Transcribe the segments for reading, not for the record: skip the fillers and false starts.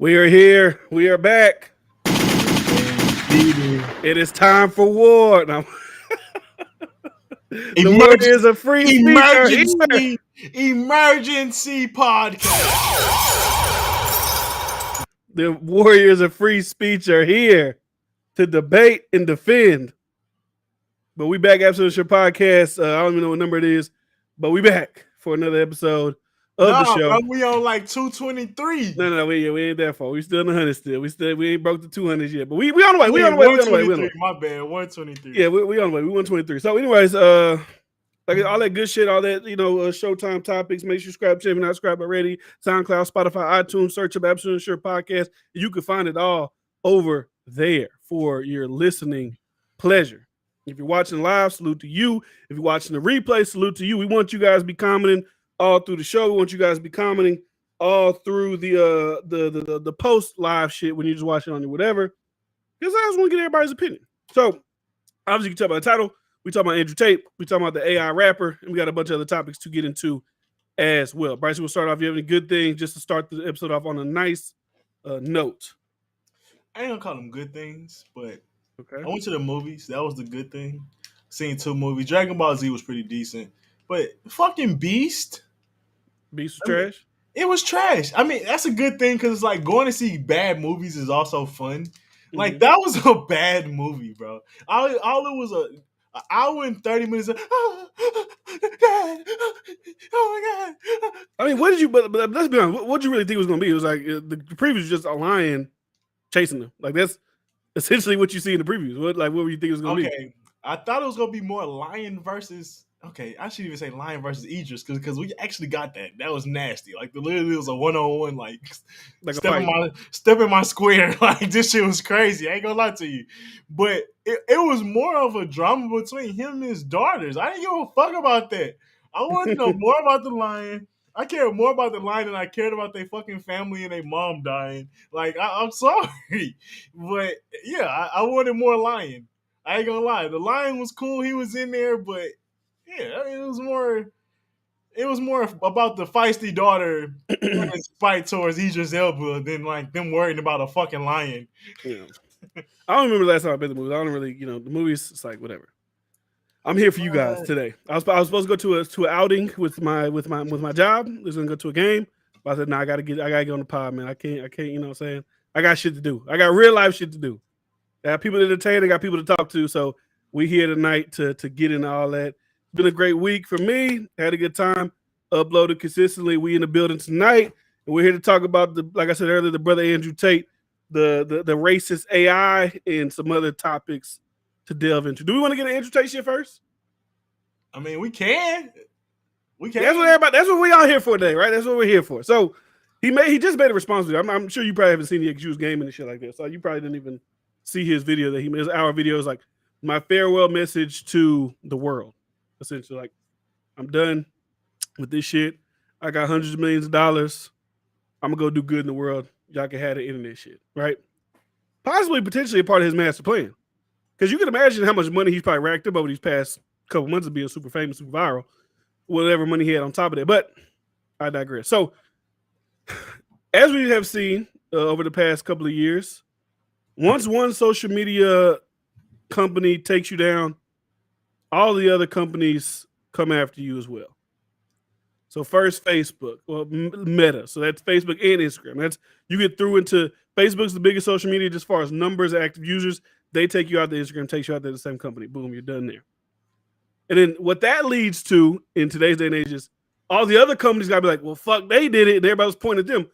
We are here. We are back. Indeed. It is time for war. Now, the word Emergency, is a free speech. Are here. emergency podcast. The warriors of free speech are here to debate and defend. But we back after the show podcast. I don't even know what number it is, but we back for another episode of the Nah, show. bro, we on like 223. No, we ain't that far. We still in the hundreds still. We ain't broke the 200s yet. But we on the way. I We mean, on the way. We on the way. 123. My bad, 123. Yeah, we on the way. We 123. So, anyways, like all that good shit, all that, Showtime topics. Make sure you subscribe if you're not subscribed already. SoundCloud, Spotify, iTunes, search up Absolute Sure Podcast. You can find it all over there for your listening pleasure. If you're watching live, salute to you. If you're watching the replay, salute to you. We want you guys to be commenting all through the show. We want you guys to be commenting all through the post live shit when you just watch it on your whatever. Because I just want to get everybody's opinion. So obviously you can tell by the title. We talk about Andrew Tate. We talk about the AI rapper, and we got a bunch of other topics to get into as well. Bryce, we'll start off. You have any good things just to start the episode off on a nice note? I ain't gonna call them good things, but Okay. I went to the movies. That was the good thing. Seen 2 movies. Dragon Ball Z was pretty decent, but fucking Beast. Beast was trash. It was trash. I mean, that's a good thing because it's like going to see bad movies is also fun. Like that was a bad movie, bro. All it was an hour and 30 minutes. Of, oh, God, oh my God. I mean, what did you? But let's be honest. What did you really think it was going to be? It was like the preview was just a lion chasing them. Like that's essentially what you see in the previews. What were you think it was going to be? Okay, I thought it was gonna be more lion versus. Okay, I should even say lion versus Idris because we actually got that. That was nasty. Like literally, it was a 1-on-1. Like step in my square. Like this shit was crazy. I ain't gonna lie to you, but it was more of a drama between him and his daughters. I didn't give a fuck about that. I wanted to know more about the lion. I cared more about the lion than I cared about their fucking family and their mom dying. Like I'm sorry, but yeah, I wanted more lion. I ain't gonna lie. The lion was cool. He was in there, but yeah, it was more. It was more about the feisty daughter fight towards Idris Elba than like them worrying about a fucking lion. Yeah. I don't remember the last time I've been to the movies. I don't really, the movies. It's like whatever. I'm here for you guys today. I was supposed to go to an outing with my job. I was gonna go to a game. But I said, I gotta get on the pod, man. I can't. You know what I'm saying? I got shit to do. I got real life shit to do. I got people to entertain. I got people to talk to. So we here tonight to get into all that. It's been a great week for me. Had a good time. Uploaded consistently. We in the building tonight, and we're here to talk about like I said earlier, the brother Andrew Tate, the racist AI, and some other topics to delve into. Do we want to get an Andrew Tate shit first? I mean, we can. That's what we all here for today, right? That's what we're here for. So he just made a response to it. I'm sure you probably haven't seen the excuse gaming and shit like that. So you probably didn't even see his video that he made. Our video is like my farewell message to the world. Essentially, like I'm done with this shit. I got hundreds of millions of dollars. I'm gonna go do good in the world. Y'all can have the internet shit, right? Possibly, potentially a part of his master plan. Because you can imagine how much money he's probably racked up over these past couple months of being super famous, super viral, whatever money he had on top of that. But I digress. So, as we have seen over the past couple of years, once one social media company takes you down, all the other companies come after you as well. So first Facebook, well, Meta. So that's Facebook and Instagram. That's you get through into Facebook's the biggest social media just as far as numbers of active users. They take you out there. Instagram takes you out there. The same company. Boom, you're done there. And then what that leads to in today's day and age is all the other companies got to be like, well, fuck, they did it. And everybody's pointing at them.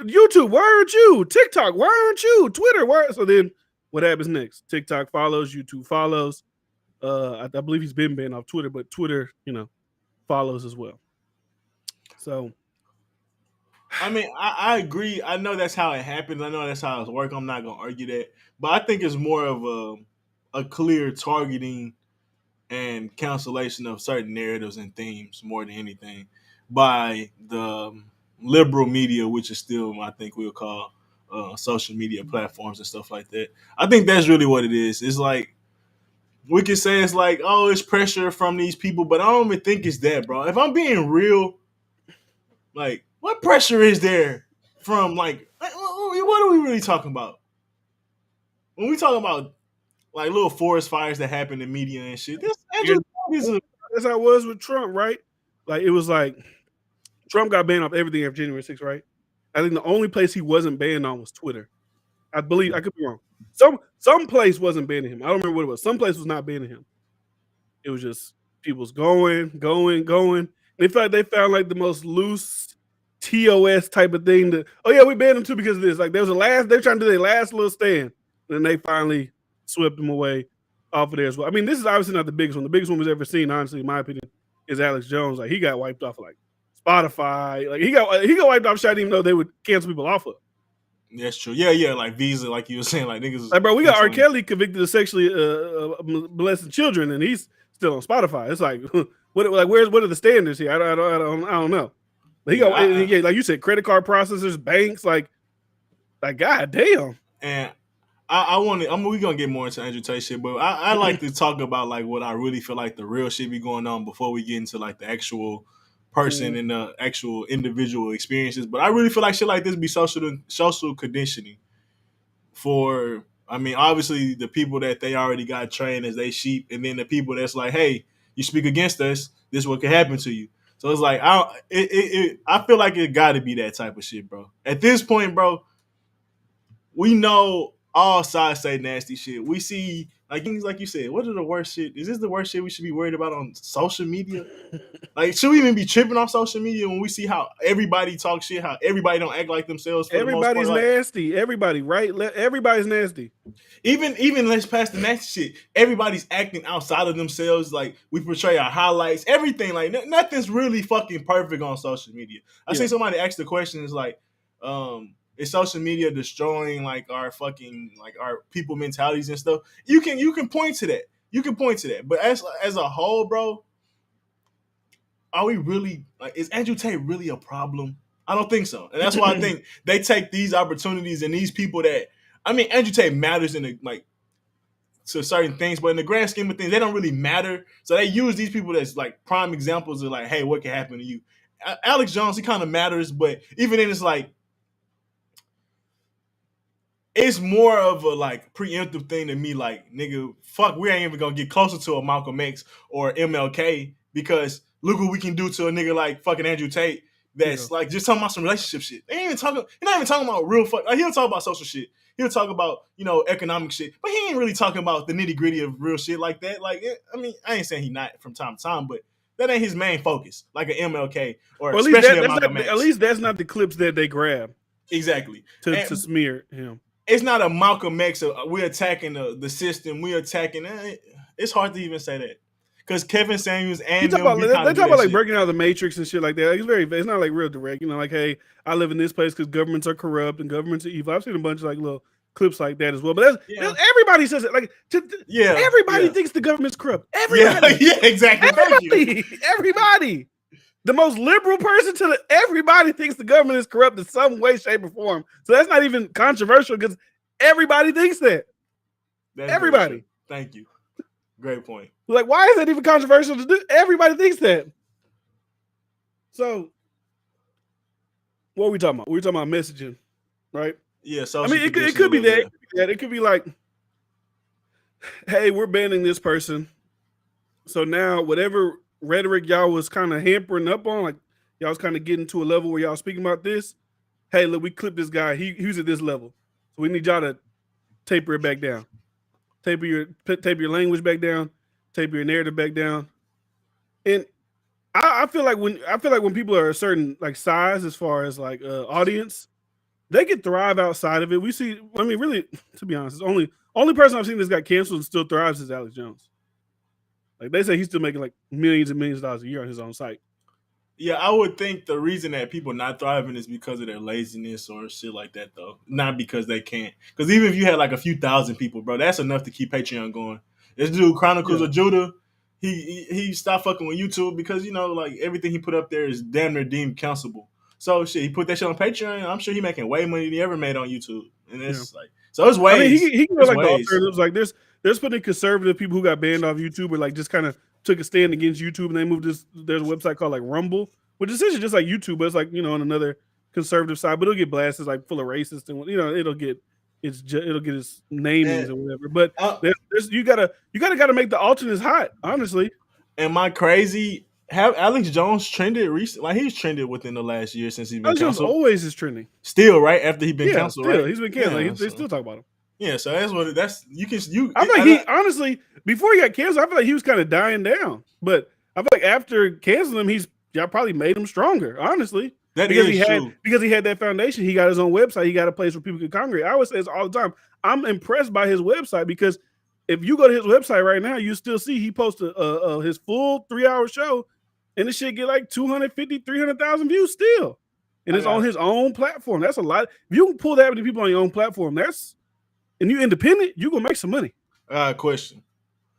YouTube, why aren't you? TikTok, why aren't you? Twitter, why? So then what happens next? TikTok follows, YouTube follows. I believe he's been banned off Twitter, but Twitter, follows as well. So, I mean, I agree. I know that's how it happens. I know that's how it works. I'm not gonna argue that, but I think it's more of a clear targeting and cancellation of certain narratives and themes more than anything by the liberal media, which is still, I think we'll call social media platforms and stuff like that. I think that's really what it is. It's like we can say it's like, oh, it's pressure from these people, but I don't even think it's that, bro. If I'm being real, like, what pressure is there from, like, what what are we really talking about? When we talk about like little forest fires that happen in media and shit, that's how it was with Trump, right? Like it was like Trump got banned off everything after January 6th, right? I think the only place he wasn't banned on was Twitter. I believe I could be wrong. Some place wasn't banning him. I don't remember what it was. Some place was not banning him. It was just people's going. They found like the most loose TOS type of thing. We banned him too because of this. Like they're trying to do their last little stand, and then they finally swept him away off of there as well. I mean, this is obviously not the biggest one. The biggest one we've ever seen, honestly, in my opinion, is Alex Jones. Like he got wiped off like Spotify. Like he got wiped off. I didn't even know they would cancel people off of. That's true. Yeah, like Visa, like you were saying, like niggas. Like, bro, we got R. Kelly convicted of sexually molesting children, and he's still on Spotify. It's like, what are the standards here? I don't know. But he got, like you said, credit card processors, banks, like god damn. And we're gonna get more into Andrew Tate shit, but I like to talk about like what I really feel like the real shit be going on before we get into like the actual person and the actual individual experiences. But I really feel like shit like this be social conditioning for, I mean, obviously the people that they already got trained as they sheep, and then the people that's like, hey, you speak against us, this is what could happen to you. So it's like I feel like it got to be that type of shit, bro. At this point, bro, we know all sides say nasty shit. We see like things like you said. What are the worst shit? Is this the worst shit we should be worried about on social media? Like, should we even be tripping off social media when we see how everybody talks shit, how everybody don't act like themselves? Everybody's nasty. Everybody, right? Everybody's nasty. Even let's pass the nasty shit. Everybody's acting outside of themselves. Like we portray our highlights, everything. Like nothing's really fucking perfect on social media. I seen somebody ask the question is like, is social media destroying like our fucking like our people mentalities and stuff? You can point to that. You can point to that. But as a whole, bro, are we really like, is Andrew Tate really a problem? I don't think so. And that's why I think they take these opportunities and these people that, I mean, Andrew Tate matters in like to certain things, but in the grand scheme of things, they don't really matter. So they use these people as like prime examples of like, hey, what can happen to you? Alex Jones, he kind of matters, but even then it's like, it's more of a like preemptive thing to me, like, nigga, fuck, we ain't even gonna get closer to a Malcolm X or MLK because look what we can do to a nigga like fucking Andrew Tate that's like just talking about some relationship shit. He's not even talking about real fuck. Like, he'll talk about social shit. He'll talk about, economic shit, but he ain't really talking about the nitty gritty of real shit like that. Like, I mean, I ain't saying he not from time to time, but that ain't his main focus, like an MLK or especially a Malcolm X. At least that's not the clips that they grab. Exactly. To smear him. It's not a Malcolm X. We're attacking the system. We're attacking. It's hard to even say that because Kevin Samuels and they talk about like breaking out of the Matrix and shit like that. Like, it's not like real direct. Like, hey, I live in this place because governments are corrupt and governments are evil. I've seen a bunch of like little clips like that as well. But everybody says it. Like, everybody thinks the government's corrupt. Everybody. Yeah, exactly. Everybody. The most liberal person everybody thinks the government is corrupt in some way, shape, or form. So that's not even controversial because everybody thinks that. Everybody. Thank you. Great point. Like, why is that even controversial to do? Everybody thinks that. So, what are we talking about? We're talking about messaging, right? Yeah. So I mean, it could be that. It could be like, hey, we're banning this person. So now whatever rhetoric y'all was kind of hampering up on, like y'all was kind of getting to a level where y'all speaking about this. Hey, look, we clipped this guy. He was at this level, so we need y'all to taper it back down, taper your language back down, taper your narrative back down. And I feel like when people are a certain like size as far as like audience, they can thrive outside of it. We see. I mean, really, to be honest, the only person I've seen that's got canceled and still thrives is Alex Jones. Like, they say he's still making like millions and millions of dollars a year on his own site. Yeah, I would think the reason that people not thriving is because of their laziness or shit like that, though. Not because they can't. Because even if you had like a few thousand people, bro, that's enough to keep Patreon going. This dude, Chronicles of Judah, he stopped fucking with YouTube because, like everything he put up there is damn near deemed cancelable. So shit, he put that shit on Patreon. I'm sure he making way more than he ever made on YouTube. And it's like, so it's ways. I mean, he can go like the alternatives. Like there's plenty of conservative people who got banned off YouTube or like just kind of took a stand against YouTube and they moved there's a website called like Rumble, which is essentially just like YouTube, but it's like, on another conservative side, but it'll get blasted like full of racist and it'll get its namings or whatever. But you gotta make the alternates hot, honestly. Am I crazy? Have Alex Jones trended recently? Like he's trended within the last year since he's been Alex canceled. Jones always is trending. Still, right after he's been canceled, still, right? He's been canceled. They still talk about him. Yeah, so that's what I feel like honestly before he got canceled, I feel like he was kind of dying down. But I feel like after canceling him, y'all probably made him stronger. Honestly, because he had that foundation. He got his own website. He got a place where people could congregate. I always say this all the time. I'm impressed by his website because if you go to his website right now, you still see he posted his full 3-hour show, and this shit get like 250, 300,000 views still, and it's on his own platform. That's a lot. If you can pull that many people on your own platform, and you independent, you gonna make some money. Question.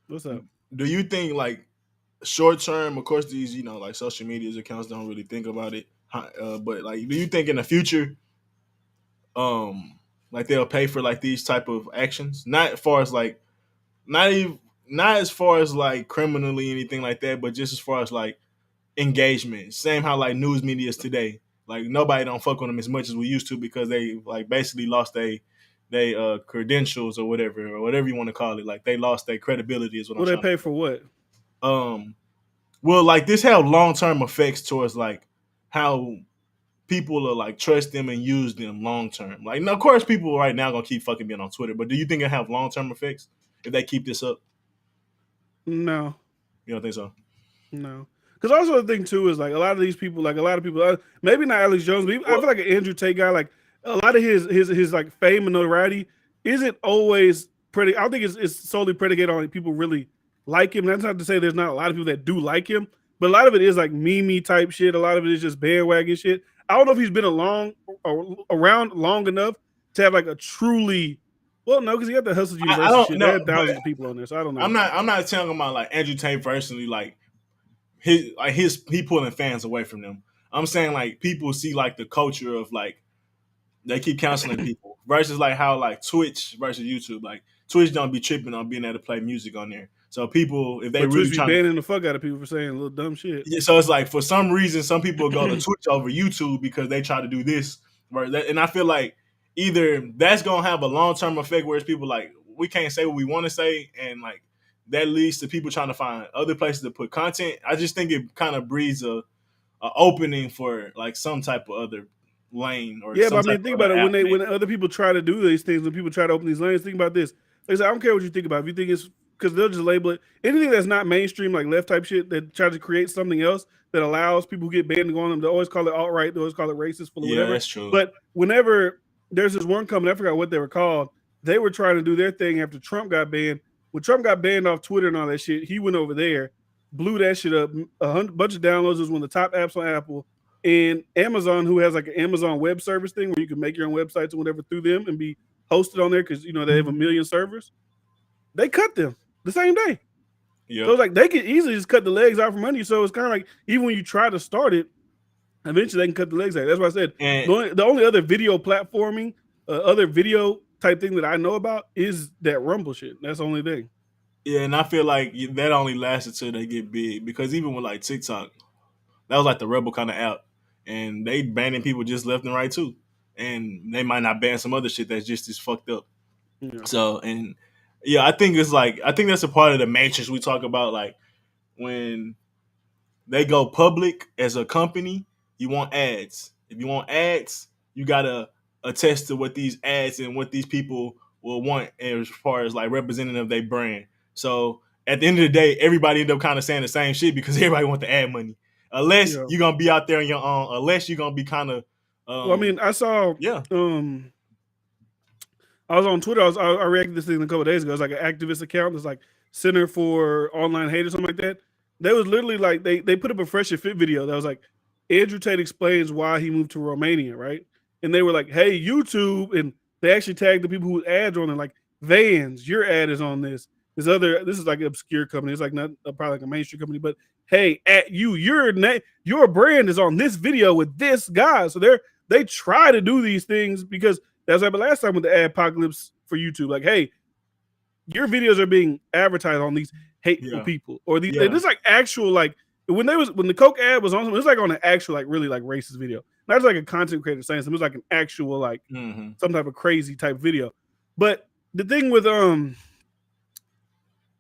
What's up? Do you think like short term? Of course, these like social media accounts don't really think about it, but like, do you think in the future, like they'll pay for like these type of actions? Not as far as like, not as far as like criminally anything like that, but just as far as like engagement. Same how like news media is today. Like nobody don't fuck with them as much as we used to because they like basically lost they credentials or whatever you want to call it. Like they lost their credibility is what I'm saying. Will they pay for what? Well, like this have long-term effects towards like how people are like trust them and use them long-term. Like, of course people right now gonna keep fucking being on Twitter, but do you think it have long-term effects if they keep this up? No. You don't think so? No. Because also the thing too is like a lot of these people, maybe not Alex Jones, but I feel like an Andrew Tate guy, like a lot of his like fame and notoriety isn't always I don't think it's solely predicated on people really like him. That's not to say there's not a lot of people that do like him, but a lot of it is like meme type shit. A lot of it is just bandwagon shit. I don't know if he's been around long enough to have like a truly no, because he got the Hustle University shit. There are thousands of people on there, so I don't know. I'm not talking about like Andrew Tate personally, like he pulling fans away from them. I'm saying like people see like the culture of like they keep canceling people versus like how like Twitch versus YouTube. Like Twitch don't be tripping on being able to play music on there. So people, if they really Twitch be banning the fuck out of people for saying little dumb shit. Yeah, so it's like for some reason some people go to Twitch over YouTube because they try to do this. And I feel like either that's gonna have a long-term effect where it's people like we can't say what we want to say, and like that leads to people trying to find other places to put content. I just think it kind of breeds a opening for like some type of other lane or but I mean think about it when other people try to do these things, when people try to open these lanes, think about this. Like I said, I don't care what you think about it. If you think it's because they'll just label it anything that's not mainstream, like left type shit that tries to create something else that allows people who get banned to go on them. They always call it alt-right, they always call it racist, full of whatever. That's true. But whenever there's this one company, I forgot what they were called, they were trying to do their thing after Trump got banned. When Trump got banned off Twitter and all that shit, he went over there, blew that shit up. A bunch of downloads. It was one of the top apps on Apple. And Amazon, who has like an Amazon web service thing where you can make your own websites or whatever through them and be hosted on there because they have 1 million servers. They cut them the same day. Yep. So it's like they could easily just cut the legs out from under you. So it's kind of like even when you try to start it, eventually they can cut the legs out. That's why I said the only other video platforming, other video type thing that I know about is that Rumble shit. That's the only thing. Yeah, and I feel like that only lasts until they get big because even with like TikTok, that was like the rebel kind of app, and they banning people just left and right too, and they might not ban some other shit that's just as fucked up. Yeah. So I think that's a part of the matrix we talk about. Like when they go public as a company, you want ads. If you want ads, you gotta attest to what these ads and what these people will want as far as like representative of their brand. So at the end of the day, everybody end up kind of saying the same shit because everybody want the ad money. Unless you're gonna be out there on your own, unless you're gonna be kind of. Well, I mean, I saw. Yeah. I was on Twitter. I reacted to this thing a couple of days ago. It's like an activist account. It's like Center for Online Hate or something like that. They was literally like they put up a Fresh and Fit video that was like Andrew Tate explains why he moved to Romania, right? And they were like, "Hey, YouTube," and they actually tagged the people whose ads are on there, like Vans. Your ad is on this. This is like an obscure company. It's like not probably like a mainstream company, but hey, at your brand is on this video with this guy. So they try to do these things because that's what happened last time with the ad apocalypse for YouTube. Like, hey, your videos are being advertised on these hateful people or these. This like actual like when the Coke ad was on, it was like on an actual like really like racist video. That's like a content creator saying something. It was like an actual like some type of crazy type video. But the thing with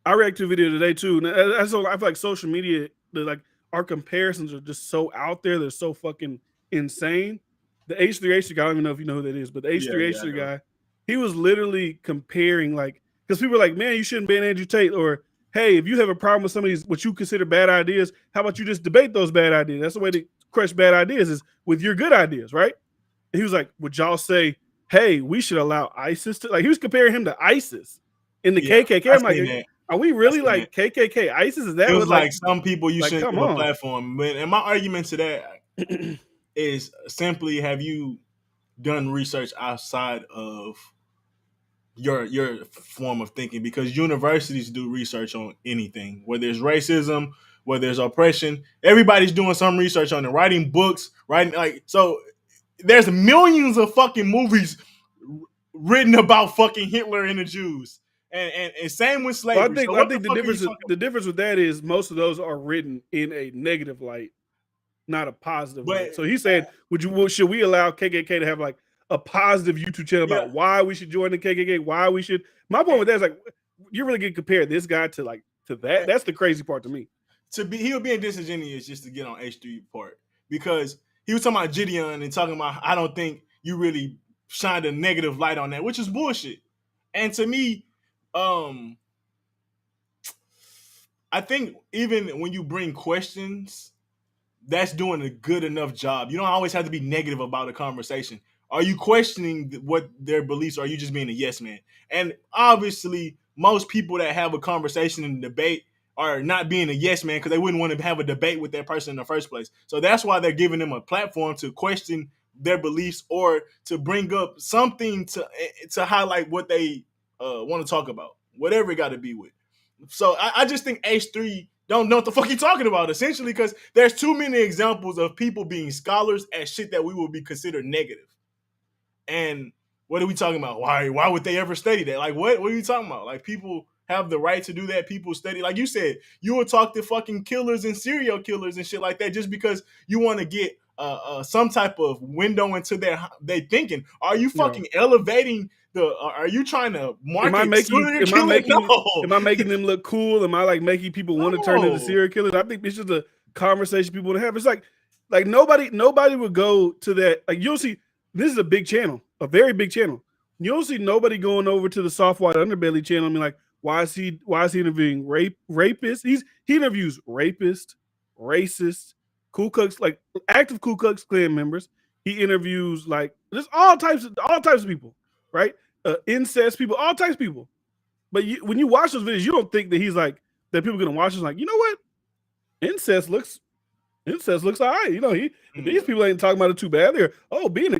I react to a video today too. And I feel like social media, like our comparisons are just so out there. They're so fucking insane. The H3H guy, I don't even know if you know who that is, but the H3H guy, he was literally comparing like, because people are like, man, you shouldn't ban Andrew Tate, or hey, if you have a problem with some of these what you consider bad ideas, how about you just debate those bad ideas? That's the way to crush bad ideas, is with your good ideas, right? And he was like, would y'all say, hey, we should allow ISIS to, like, he was comparing him to ISIS in the KKK. I'm like, are we really like KKK ISIS? Is that it was what, like some people you shouldn't give a platform? And my argument to that is simply, have you done research outside of your form of thinking? Because universities do research on anything, whether it's racism, whether it's oppression. Everybody's doing some research on it, writing books, writing like so. There's millions of fucking movies written about fucking Hitler and the Jews. And same with slavery. Well, I think the difference with that is most of those are written in a negative light, not a positive light. So he said, should we allow KKK to have like a positive YouTube channel about why we should join the KKK, why we should? My point with that is like, you're really gonna compare this guy to that. That's the crazy part to me. He was being disingenuous just to get on H3 part, because he was talking about Gideon and talking about, I don't think you really shined a negative light on that, which is bullshit. And to me, I think even when you bring questions, that's doing a good enough job. You don't always have to be negative about a conversation. Are you questioning what their beliefs are? Are you just being a yes man? And obviously, most people that have a conversation and debate are not being a yes man because they wouldn't want to have a debate with that person in the first place. So that's why they're giving them a platform to question their beliefs or to bring up something to highlight what they want to talk about, whatever it got to be with. So I just think H3 don't know what the fuck he talking about, essentially, because there's too many examples of people being scholars at shit that we would be considered negative. And what are we talking about? Why would they ever study that? Like, what are you talking about? Like, people have the right to do that. People study, like you said, you will talk to fucking killers and serial killers and shit like that just because you want to get some type of window into their thinking. Are you fucking elevating the? Are you trying to market? Am I making them look cool? Am I like making people want to turn into serial killers? I think it's just a conversation people want to have. It's like nobody would go to that. Like, you'll see, this is a big channel, a very big channel. You'll see nobody going over to the Soft White Underbelly channel and be like, why is he interviewing rapists? He interviews rapists, racists, Ku Klux, like active Ku Klux Klan members. He interviews like there's all types of people, right? Incest people, all types of people. But when you watch those videos, you don't think that he's like that. People are gonna watch this like, you know what? Incest looks all right. You know, these people ain't talking about it too bad. They're being a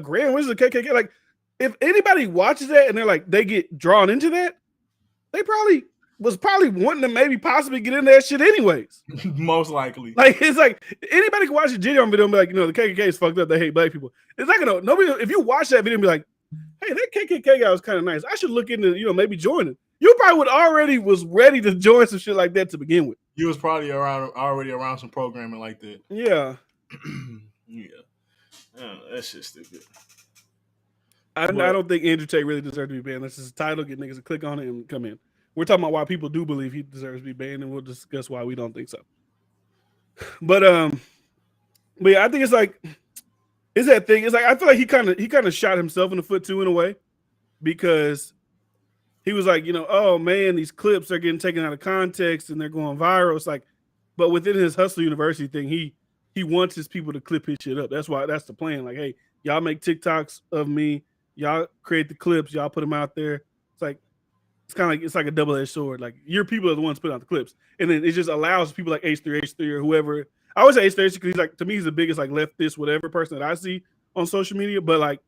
grand wizard of KKK. Like, if anybody watches that and they're like they get drawn into that, they was probably wanting to maybe possibly get into that shit anyways. Most likely. Like, it's like anybody can watch a Gideon video and be like, the KKK is fucked up. They hate black people. It's not gonna nobody. If you watch that video and be like, hey, that KKK guy was kind of nice, I should look into maybe joining. You probably was ready to join some shit like that to begin with. You was probably already around some programming like that. Yeah. Yeah. That's just stupid. I don't think Andrew Tate really deserves to be banned. That's just a title. Get niggas to click on it and come in. We're talking about why people do believe he deserves to be banned, and we'll discuss why we don't think so. But yeah, I think it's that thing. It's like I feel like he kind of shot himself in the foot too, in a way, because he was like, oh man, these clips are getting taken out of context and they're going viral. It's like, but within his Hustle University thing, he wants his people to clip his shit up. That's the plan. Like, hey, y'all make TikToks of me. Y'all create the clips. Y'all put them out there. It's like a double-edged sword. Like, your people are the ones putting out the clips, and then it just allows people like H3 or whoever. I always say H3 because he's like, to me, he's the biggest like leftist whatever person that I see on social media. But like,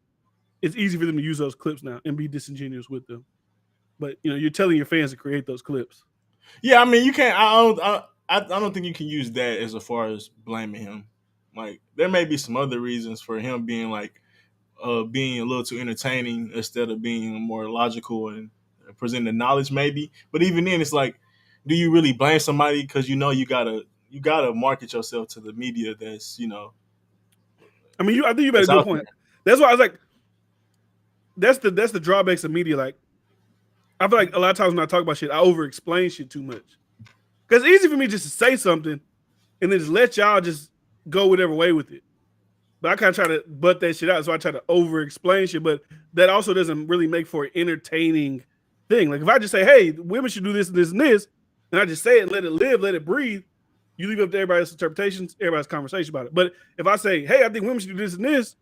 it's easy for them to use those clips now and be disingenuous with them. But you're telling your fans to create those clips. Yeah, I mean, you can't. I don't think you can use that as far as blaming him. Like, there may be some other reasons for him being like being a little too entertaining instead of being more logical and presenting the knowledge, maybe. But even then, it's like, do you really blame somebody because you gotta market yourself to the media that's I mean, I think you made a good point. That's why I was like, that's the drawbacks of media. Like, I feel like a lot of times when I talk about shit, I over-explain shit too much. Because it's easy for me just to say something and then just let y'all just go whatever way with it. But I kind of try to butt that shit out, so I try to over-explain shit. But that also doesn't really make for an entertaining thing. Like if I just say, "Hey, women should do this and this and this," and I just say it, let it live, let it breathe, you leave up to everybody's interpretations, everybody's conversation about it. But if I say, "Hey, I think women should do this and this,"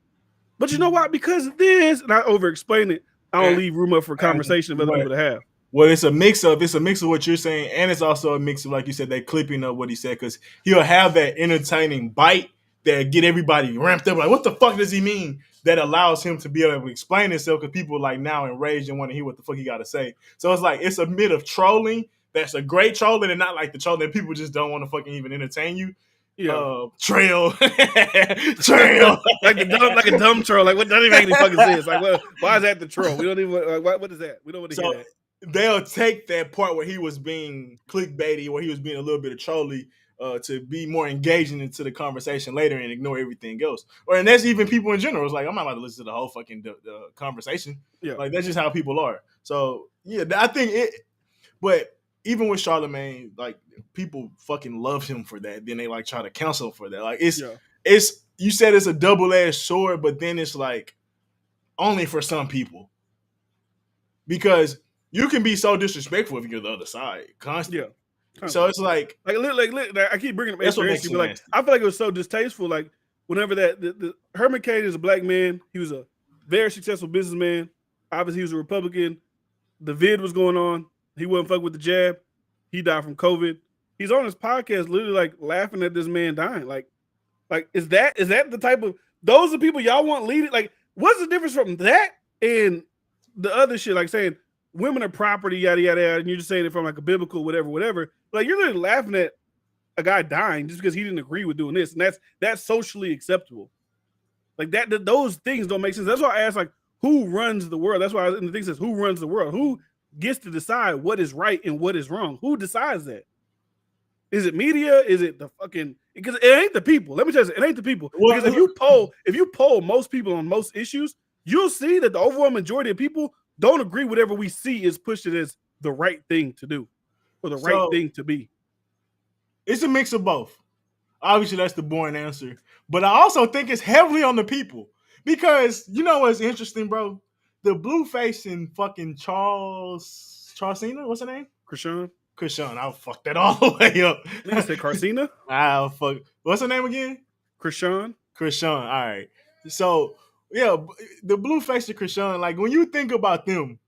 but you know what? Because of this, and I over-explain it, I don't leave room up for conversation of other people to have. Well, it's a mix of what you're saying, and it's also a mix of, like you said, that clipping of what he said, because he'll have that entertaining bite that get everybody ramped up. Like, what the fuck does he mean? That allows him to be able to explain himself, because people like now enraged and want to hear what the fuck he got to say. So it's like, it's a bit of trolling that's a great trolling, and not like the trolling that people just don't want to fucking even entertain you. Yeah. Trail. like a dumb troll. Like, what doesn't even make any fucking sense. Like, well, why is that the troll? We don't even like, what is that? We don't want to hear that. They'll take that part where he was being clickbaity, where he was being a little bit of trolly, to be more engaging into the conversation later and ignore everything else. And that's even people in general. It's like, I'm not about to listen to the whole fucking conversation. Yeah. Like, that's just how people are. So, yeah, I think it, but even with Charlemagne, like, people fucking love him for that. Then they like try to cancel him for that. Like, it's, you said it's a double-edged sword, but then it's like only for some people. Because you can be so disrespectful if you're the other side constantly. Yeah. So it's like I keep bringing up HRC, but like I feel like it was so distasteful. Like whenever the Herman Cain is a black man, he was a very successful businessman. Obviously, he was a Republican. The vid was going on. He wasn't fucking with the jab. He died from COVID. He's on his podcast, literally like laughing at this man dying. Like is that the type of those are the people y'all want leading? Like, what's the difference from that and the other shit? Like saying women are property, yada yada yada, and you're just saying it from like a biblical whatever. Like you're literally laughing at a guy dying just because he didn't agree with doing this, and that's socially acceptable. Like that those things don't make sense. That's why I asked, like, who runs the world? That's why the thing says, who runs the world? Who gets to decide what is right and what is wrong? Who decides that? Is it media? Is it the fucking? Because it ain't the people. Let me tell you, it ain't the people. Because if you poll most people on most issues, you'll see that the overwhelming majority of people don't agree whatever we see is pushed as the right thing to do or the right thing to be. It's a mix of both. Obviously, that's the boring answer. But I also think it's heavily on the people. Because, you know what's interesting, bro? The blue face in fucking Charcena, what's her name? Krishan. I'll fuck that all the way up. You said Carcina? I'll fuck. What's her name again? Krishan. All right. So, yeah, the blue face of Krishan, like, when you think about them,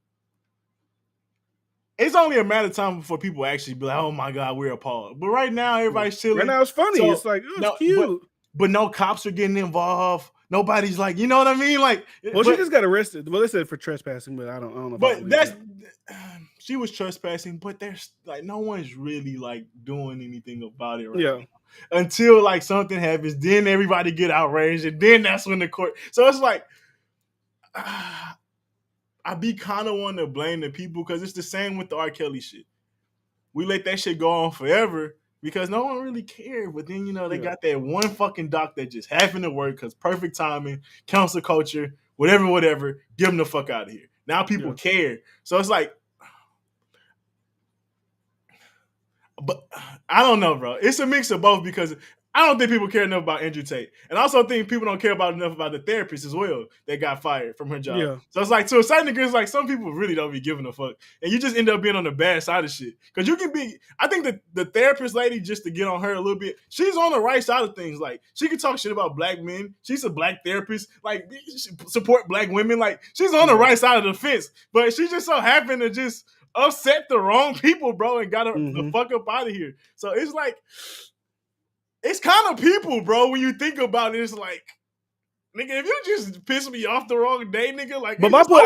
it's only a matter of time before people actually be like, oh my God, we're appalled. But right now, everybody's chilling. Right now, it's funny. So, it's like, it's cute. But no cops are getting involved. Nobody's like, you know what I mean? Like, well, she just got arrested. Well, they said for trespassing, but I don't know. But she was trespassing, but there's like no one's really like doing anything about it right now. Until like something happens, then everybody get outraged, and then that's when the court. So it's like, I be kind of wanting to blame the people, because it's the same with the R. Kelly shit. We let that shit go on forever because no one really cared. But then, you know, they got that one fucking doc that just happened to work because perfect timing, cancel culture, whatever. Get them the fuck out of here. Now people care. So it's like, but I don't know, bro. It's a mix of both, because I don't think people care enough about Andrew Tate. And I also think people don't care enough about the therapist as well that got fired from her job. Yeah. So it's like, to a certain degree, it's like some people really don't be giving a fuck. And you just end up being on the bad side of shit. Because you can be, I think that the therapist lady, just to get on her a little bit, she's on the right side of things. Like, she can talk shit about black men. She's a black therapist. Like, support black women. Like, she's on the right side of the fence. But she just so happened to just upset the wrong people, bro, and got her the fuck up out of here. So it's like, it's kind of people, bro, when you think about it. It's like, nigga, if you just piss me off the wrong day, nigga, like. But my point,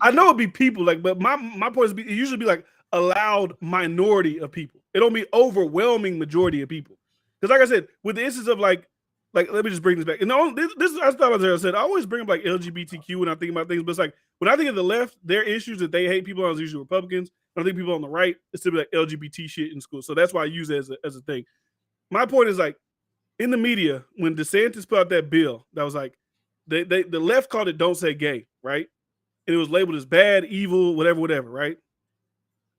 I know it'd be people, like, but my point is, it usually be like a loud minority of people. It don't be overwhelming majority of people. Because, like I said, with the instance of like, let me just bring this back. And this I thought I said I always bring up like LGBTQ when I think about things, but it's like when I think of the left, their issues that they hate people on is usually Republicans. When I think people on the right, it's to be like LGBT shit in school. So that's why I use it as a thing. My point is, like, in the media when DeSantis put out that bill that was like, the left called it "Don't Say Gay," right? And it was labeled as bad, evil, whatever, right?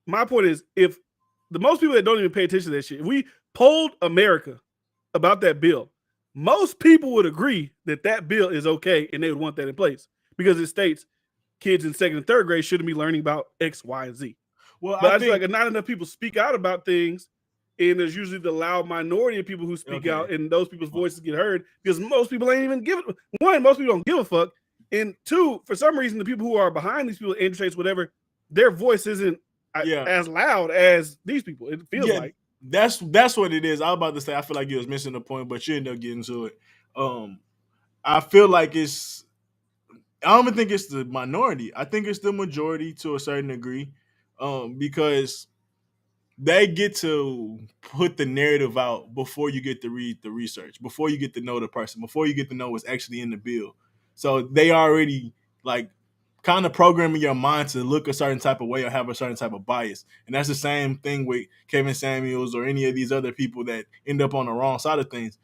My point is, if the most people that don't even pay attention to that shit, if we polled America about that bill, most people would agree that that bill is okay and they would want that in place because it states kids in second and third grade shouldn't be learning about X, Y, and Z. Well, but I feel like not enough people speak out about things, and there's usually the loud minority of people who speak out, and those people's voices get heard because most people ain't even give it. One, most people don't give a fuck, and two, for some reason, the people who are behind these people, Andrew whatever, their voice isn't as loud as these people. It feels like that's what it is. I was about to say I feel like you was missing the point, but you ended up getting to it. I feel like I don't even think it's the minority. I think it's the majority to a certain degree, because they get to put the narrative out before you get to read the research, before you get to know the person, before you get to know what's actually in the bill. So they already like kind of programming your mind to look a certain type of way or have a certain type of bias. And that's the same thing with Kevin Samuels or any of these other people that end up on the wrong side of things.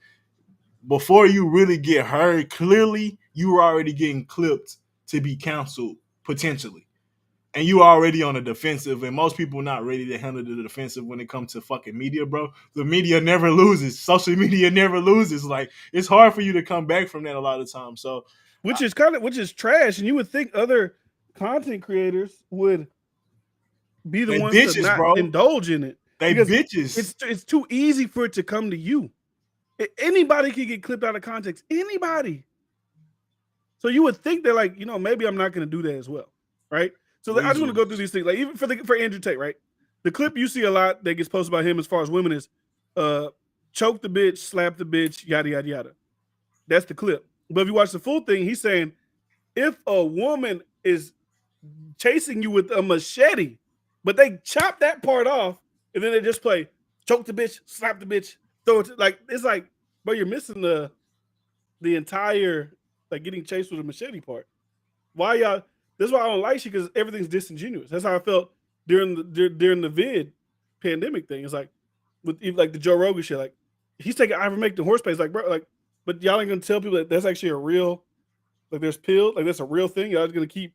Before you really get heard clearly, you were already getting clipped to be canceled potentially. And you already on the defensive, and most people not ready to handle the defensive when it comes to fucking media, bro. The media never loses. Social media never loses. Like, it's hard for you to come back from that a lot of times. So, which is trash. And you would think other content creators would be the ones to not indulge in it. They bitches. It's too easy for it to come to you. Anybody can get clipped out of context. Anybody. So you would think they're like, maybe I'm not going to do that as well, right? So I just want to go through these things. Like even for Andrew Tate, right? The clip you see a lot that gets posted about him as far as women is choke the bitch, slap the bitch, yada, yada, yada. That's the clip. But if you watch the full thing, he's saying if a woman is chasing you with a machete, but they chop that part off and then they just play choke the bitch, slap the bitch, throw it. It's like, bro, you're missing the entire like getting chased with a machete part. Why y'all? That's why I don't like shit because everything's disingenuous. That's how I felt during the vid pandemic thing. It's like with like the Joe Rogan shit. Like he's taking ivermectin horse paste. Like bro, like, but y'all ain't gonna tell people that that's actually a real, like there's pills, like that's a real thing. Y'all just gonna keep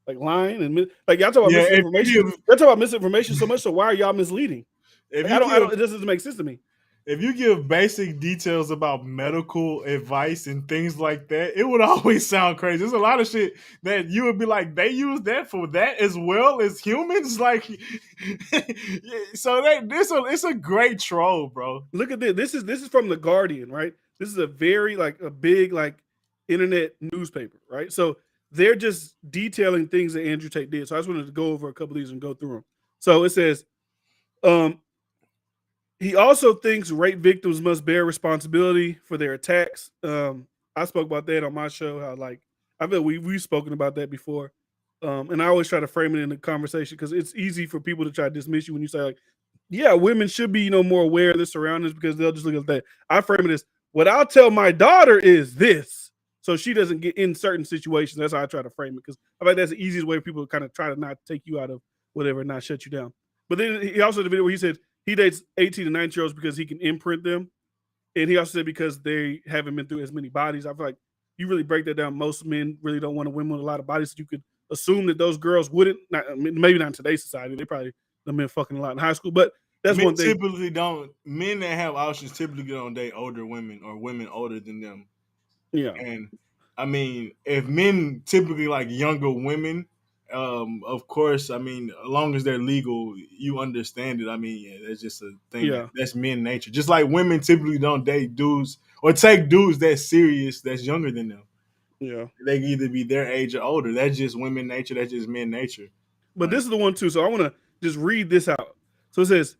like lying and like y'all talk about misinformation. Y'all talk about misinformation so much. So why are y'all misleading? It doesn't make sense to me. If you give basic details about medical advice and things like that, it would always sound crazy. There's a lot of shit that you would be like, they use that for that as well as humans. Like, so it's a great troll, bro. Look at this. This is from The Guardian, right? This is a very a big internet newspaper, right? So they're just detailing things that Andrew Tate did. So I just wanted to go over a couple of these and go through them. So it says, he also thinks rape victims must bear responsibility for their attacks. I spoke about that on my show. How I feel we've spoken about that before, and I always try to frame it in a conversation because it's easy for people to try to dismiss you when you say yeah, women should be more aware of their surroundings because they'll just look at that. I frame it as what I'll tell my daughter is this, so she doesn't get in certain situations. That's how I try to frame it because I think that's the easiest way for people to kind of try to not take you out of whatever and not shut you down. But then he also did a video where he said he dates 18 to 19-year-olds because he can imprint them. And he also said because they haven't been through as many bodies. I feel like you really break that down. Most men really don't want to women with a lot of bodies. So you could assume that those girls wouldn't, maybe not in today's society. They probably have been fucking a lot in high school. But that's one thing. Men that have options typically don't date older women or women older than them. Yeah. And I mean, if men typically like younger women, of course, I mean, as long as they're legal, you understand it. I mean, yeah, that's just a thing. Yeah. That's men nature. Just like women typically don't date dudes or take dudes that's serious, that's younger than them. Yeah. They can either be their age or older. That's just women nature. That's just men nature. But this is the one too. So I want to just read this out. So it says,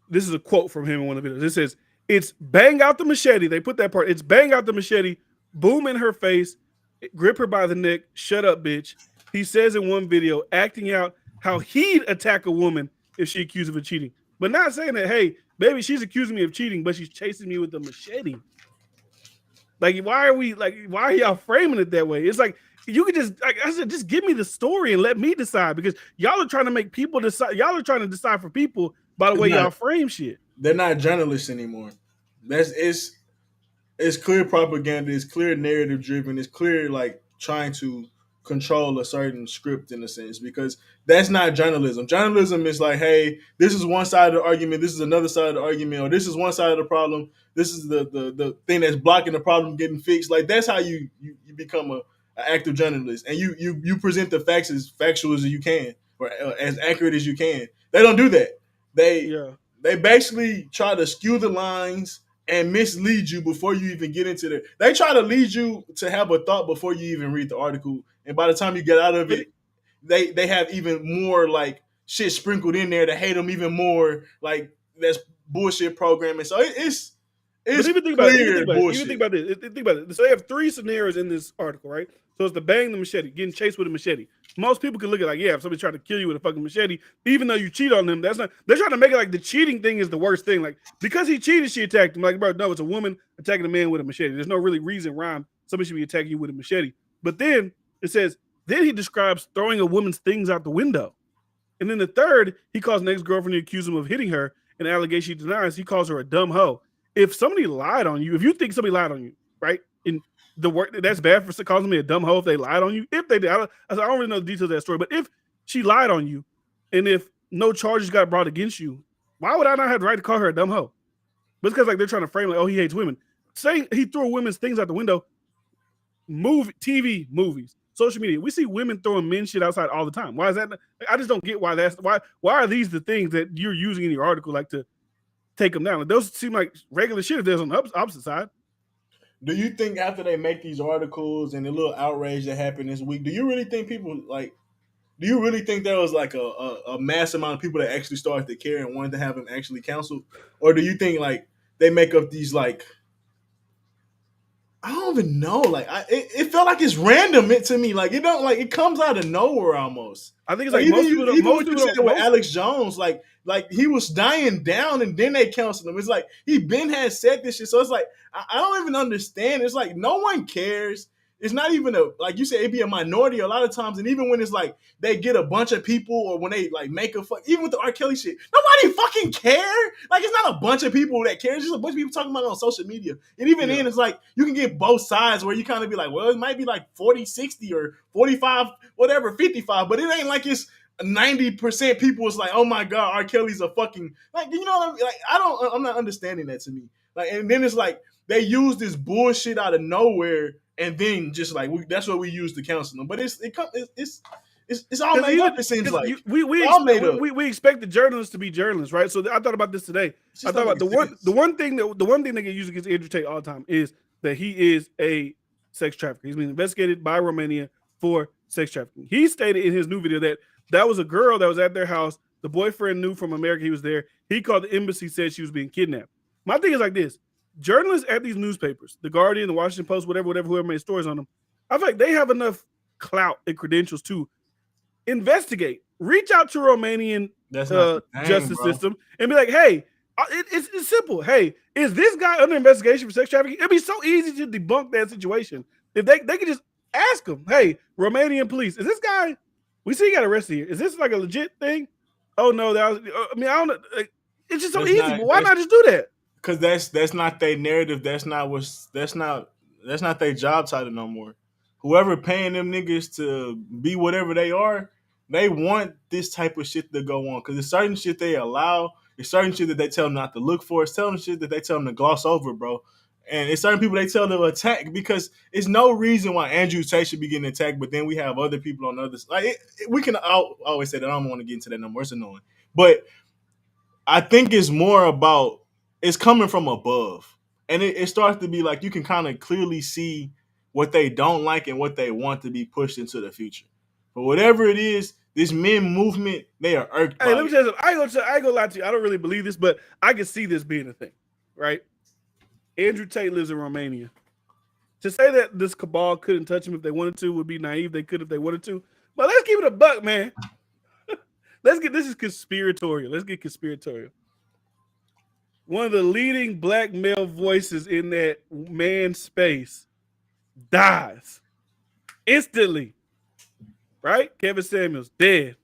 this is a quote from him in one of the videos. It says, it's bang out the machete. They put that part. It's bang out the machete, boom in her face, grip her by the neck, shut up, bitch. He says in one video, acting out how he'd attack a woman if she accused him of cheating. But not saying that, hey, baby, she's accusing me of cheating, but she's chasing me with a machete. Like, why are y'all framing it that way? It's like, you could just, like I said, just give me the story and let me decide because y'all are trying to make people decide. Y'all are trying to decide for people by the way y'all frame shit. They're not journalists anymore. It's clear propaganda. It's clear narrative driven. It's clear like trying to control a certain script in a sense because that's not journalism. Journalism is like, hey, this is one side of the argument. This is another side of the argument, or this is one side of the problem. This is the thing that's blocking the problem getting fixed. Like that's how you become an active journalist, and you present the facts as factual as you can or as accurate as you can. They don't do that. They basically try to skew the lines and mislead you before you even get into it. They try to lead you to have a thought before you even read the article. And by the time you get out of it, they have even more like shit sprinkled in there to hate them even more. Like that's bullshit programming. So it's even think about it. Even think about this. Think about it. So they have 3 scenarios in this article, right? So it's the bang the machete, getting chased with a machete. Most people can look at it like, yeah, if somebody's trying to kill you with a fucking machete, even though you cheat on them, that's not. They're trying to make it like the cheating thing is the worst thing. Like because he cheated, she attacked him. Like, bro, no, it's a woman attacking a man with a machete. There's no really reason, rhyme. Somebody should be attacking you with a machete. But then it says, then he describes throwing a woman's things out the window. And then the third, he calls an ex-girlfriend to accuse him of hitting her. An allegation he denies. He calls her a dumb hoe. If somebody lied on you, if you think somebody lied on you, right? In the work that's bad for calling me a dumb hoe if they lied on you. If they did, I don't really know the details of that story, but if she lied on you, and if no charges got brought against you, why would I not have the right to call her a dumb hoe? But it's because like they're trying to frame like, oh, he hates women. Saying he threw women's things out the window. TV, movies, social media. We see women throwing men shit outside all the time. Why is that? I just don't get why that's why are these the things that you're using in your article like to take them down? Like, those seem like regular shit if there's on the opposite side. Do you think after they make these articles and the little outrage that happened this week, do you really think people like? Do you really think there was like a mass amount of people that actually started to care and wanted to have him actually counseled, or do you think like they make up these like? I don't even know. Like, it felt like it's random to me. Like, it don't like it comes out of nowhere almost. I think it's like most people. Even what you said with Alex Jones, like he was dying down and then they counseled him. It's like he been had said this shit, so it's like I don't even understand. It's like no one cares. It's not even like you said, it'd be a minority a lot of times, and even when it's like they get a bunch of people, or when they like make a fuck, even with the R. Kelly shit, nobody fucking care. Like it's not a bunch of people that care. It's just a bunch of people talking about it on social media, and even then, it's like you can get both sides where you kind of be like, well, it might be like 40-60 or 45, whatever, 55, but it ain't like it's 90% people. It's like, oh my god, R. Kelly's a fucking like, you know what I mean? Like I'm not understanding that to me. Like, and then it's like they use this bullshit out of nowhere. And then just like that's what we use to counsel them, but it's all made up. It seems like we expect the journalists to be journalists, right? So I thought about this today. I thought about the one thing they get used against Andrew Tate all the time is that he is a sex trafficker. He's been investigated by Romania for sex trafficking. He stated in his new video that was a girl that was at their house. The boyfriend knew from America he was there. He called the embassy, said she was being kidnapped. My thing is like this. Journalists at these newspapers, the Guardian, the Washington Post, whoever made stories on them, I feel like they have enough clout and credentials to investigate, reach out to Romanian justice system and be like, hey, it's simple. Hey, is this guy under investigation for sex trafficking? It'd be so easy to debunk that situation. If they could just ask him, hey, Romanian police, is this guy, we see he got arrested here. Is this like a legit thing? Oh no, I don't know. It's just so easy, but why not just do that? Because that's not their narrative. That's not their job title no more. Whoever paying them niggas to be whatever they are, they want this type of shit to go on. Because it's certain shit they allow. It's certain shit that they tell them not to look for. It's certain shit that they tell them to gloss over, bro. And it's certain people they tell them to attack because it's no reason why Andrew Tate should be getting attacked, but then we have other people on the other side. Like we can always say that. I don't want to get into that no more. It's annoying. But I think it's more about it's coming from above. And it starts to be like you can kind of clearly see what they don't like and what they want to be pushed into the future. But whatever it is, this men movement, they are irked by. Hey, let me tell you something. I ain't gonna lie to you. I don't really believe this, but I can see this being a thing, right? Andrew Tate lives in Romania. To say that this cabal couldn't touch him if they wanted to would be naive. They could if they wanted to. But let's keep it a buck, man. This is conspiratorial. Let's get conspiratorial. One of the leading black male voices in that man space dies instantly. Right? Kevin Samuels, dead.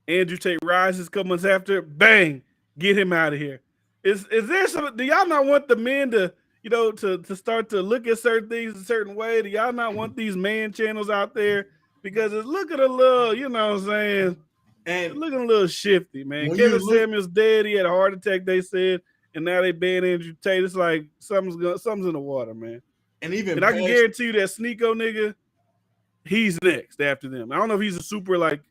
Andrew Tate rises a couple months after, bang, get him out of here. Is there some, do y'all not want the men to to start to look at certain things a certain way? Do y'all not want these man channels out there? Because it's looking a little, you know what I'm saying? And it's looking a little shifty, man. when Kevin you look, Samuels dead. He had a heart attack, they said, and now they ban Andrew Tate. It's like something's in the water, man. and I can guarantee you that Sneeko nigga, he's next after them. I don't know if he's a super like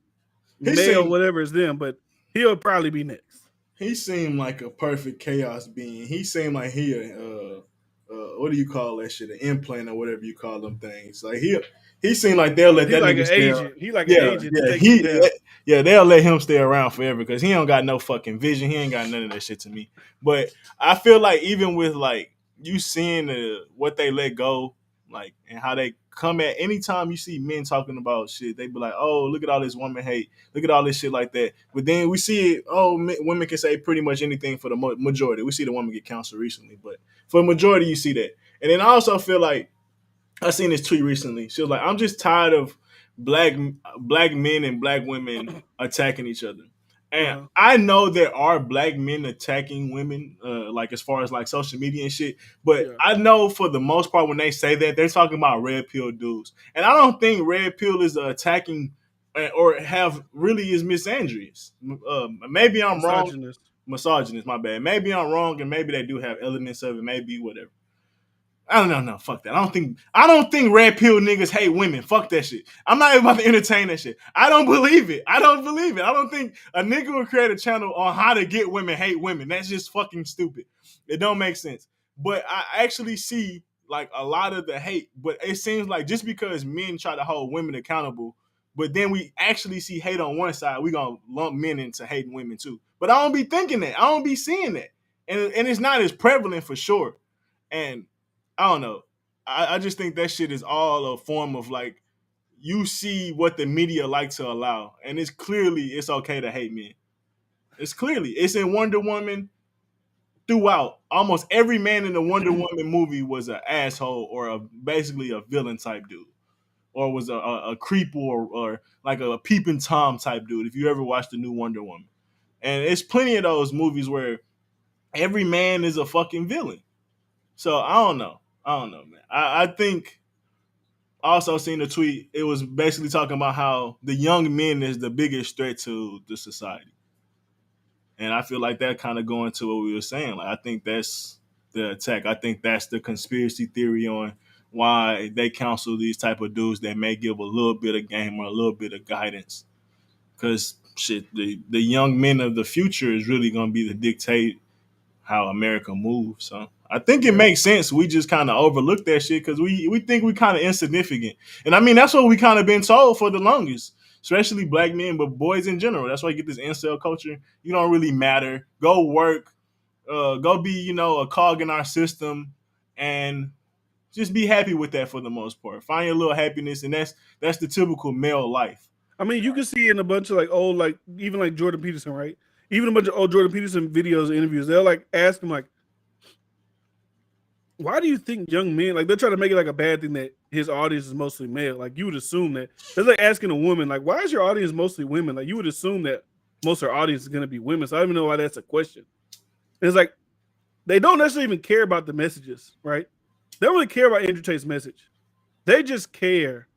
male, whatever is them, but he'll probably be next. He seemed like a perfect chaos being. He seemed like what do you call that shit? An implant or whatever you call them things. Like he seemed like they'll let that like nigga an stay. Agent. He like an agent. They'll let him stay around forever because he don't got no fucking vision. He ain't got none of that shit to me. But I feel like even with like you seeing what they let go, like and how they come at anytime you see men talking about shit, they be like, oh, look at all this woman hate, look at all this shit like that. But then we see it, women can say pretty much anything for the majority. We see the woman get counseled recently, but for the majority, you see that. And then I also feel like I seen this tweet recently. She was like, I'm just tired of black men and black women attacking each other. And I know there are black men attacking women, like as far as like social media and shit. But I know for the most part when they say that, they're talking about red pill dudes. And I don't think red pill is attacking or have really is misandrous. Maybe I'm wrong. Misogynist, my bad. Maybe I'm wrong, and maybe they do have elements of it. Maybe whatever. I don't know. No, fuck that. I don't think red pill niggas hate women. Fuck that shit. I'm not even about to entertain that shit. I don't believe it. I don't think a nigga would create a channel on how to get women hate women. That's just fucking stupid. It don't make sense. But I actually see like a lot of the hate. But it seems like just because men try to hold women accountable, but then we actually see hate on one side, we gonna lump men into hating women too. But I don't be thinking that. I don't be seeing that. And it's not as prevalent for sure. And I don't know. I just think that shit is all a form of like you see what the media like to allow, and it's okay to hate men. It's in Wonder Woman throughout. Almost every man in the Wonder Woman movie was an asshole or basically a villain type dude, or was a creep or like a peeping Tom type dude. If you ever watched the new Wonder Woman, and it's plenty of those movies where every man is a fucking villain. So I don't know, man. I think I also seen a tweet. It was basically talking about how the young men is the biggest threat to the society. And I feel like that kind of going to what we were saying. Like I think that's the attack. I think that's the conspiracy theory on why they counsel these type of dudes that may give a little bit of game or a little bit of guidance. Because shit, the young men of the future is really going to be the dictate how America moves. So I think it makes sense. We just kind of overlook that shit because we think we kind of insignificant. And I mean, that's what we kind of been told for the longest, especially black men, but boys in general. That's why you get this incel culture. You don't really matter. Go work, go be, a cog in our system and just be happy with that for the most part. Find your little happiness. And that's the typical male life. I mean, you can see in a bunch of like old, like even like Jordan Peterson, right? Even a bunch of old Jordan Peterson videos and interviews, they'll like ask him like, why do you think young men, like they're trying to make it like a bad thing that his audience is mostly male? Like you would assume that. It's like asking a woman, like, why is your audience mostly women? Like you would assume that most of our audience is going to be women. So I don't even know why that's a question. And it's like, they don't necessarily even care about the messages, right? They don't really care about Andrew Tate's message. They just care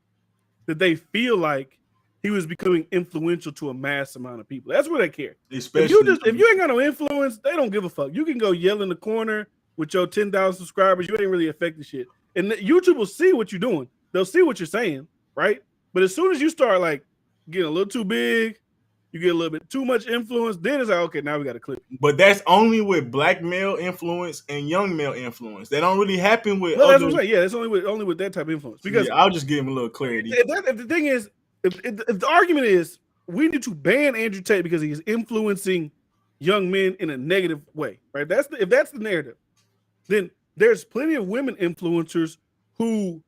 that they feel like he was becoming influential to a mass amount of people. That's what they care. Especially if you ain't got no influence, they don't give a fuck. You can go yell in the corner with your 10,000 subscribers. You ain't really affecting shit. And YouTube will see what you're doing. They'll see what you're saying, right? But as soon as you start like getting a little too big, you get a little bit too much influence, then it's like, okay, now we got to clip. But that's only with black male influence and young male influence. That don't really happen with. No, that's what I'm saying. Yeah, that's only with that type of influence. Because I'll just give him a little clarity. If the thing is, if the argument is we need to ban Andrew Tate because he's influencing young men in a negative way, right? If that's the narrative, then there's plenty of women influencers who,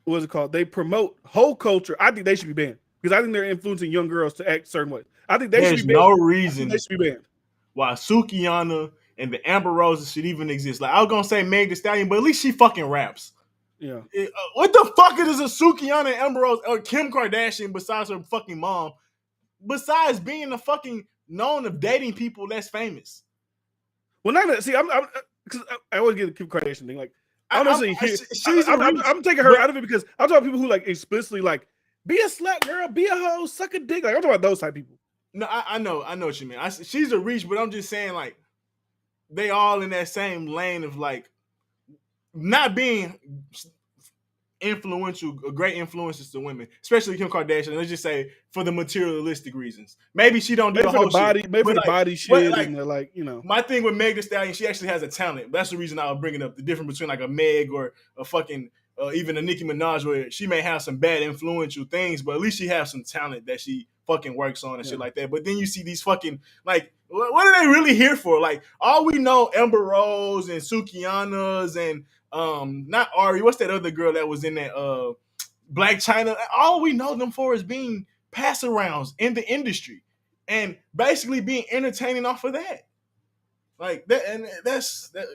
what's it called? They promote whole culture. I think they should be banned because I think they're influencing young girls to act certain ways. I think they should be banned. No reason they should be banned. Why Sukiyana and the Amber Roses should even exist. Like I was gonna say Meg Thee Stallion, but at least she fucking raps. Yeah. What the fuck is a Sukiyana and Amber Rose or Kim Kardashian besides her fucking mom? Besides being a fucking known of dating people less famous. Well, not see, I'm because I always get the Kim Kardashian thing. Like, I'm taking her out of it because I'm talking people who like explicitly like be a slut girl, be a hoe, suck a dick. Like I'm talking about those type of people. No, I know what you mean. She's a reach, but I'm just saying like they all in that same lane of like not being influential, great influences to women, especially Kim Kardashian. Let's just say for the materialistic reasons. Maybe she don't do the whole body, shit. Maybe for the body shit, and like My thing with Meg Thee Stallion, she actually has a talent. That's the reason I was bringing up the difference between like a Meg or a fucking even a Nicki Minaj, where she may have some bad influential things, but at least she has some talent that she fucking works on and shit like that. But then you see these fucking like, what are they really here for? Like, all we know, Amber Rose and Sukiana's and not Ari. What's that other girl that was in that Black China? All we know them for is being pass arounds in the industry and basically being entertaining off of that. Like that, and that's that.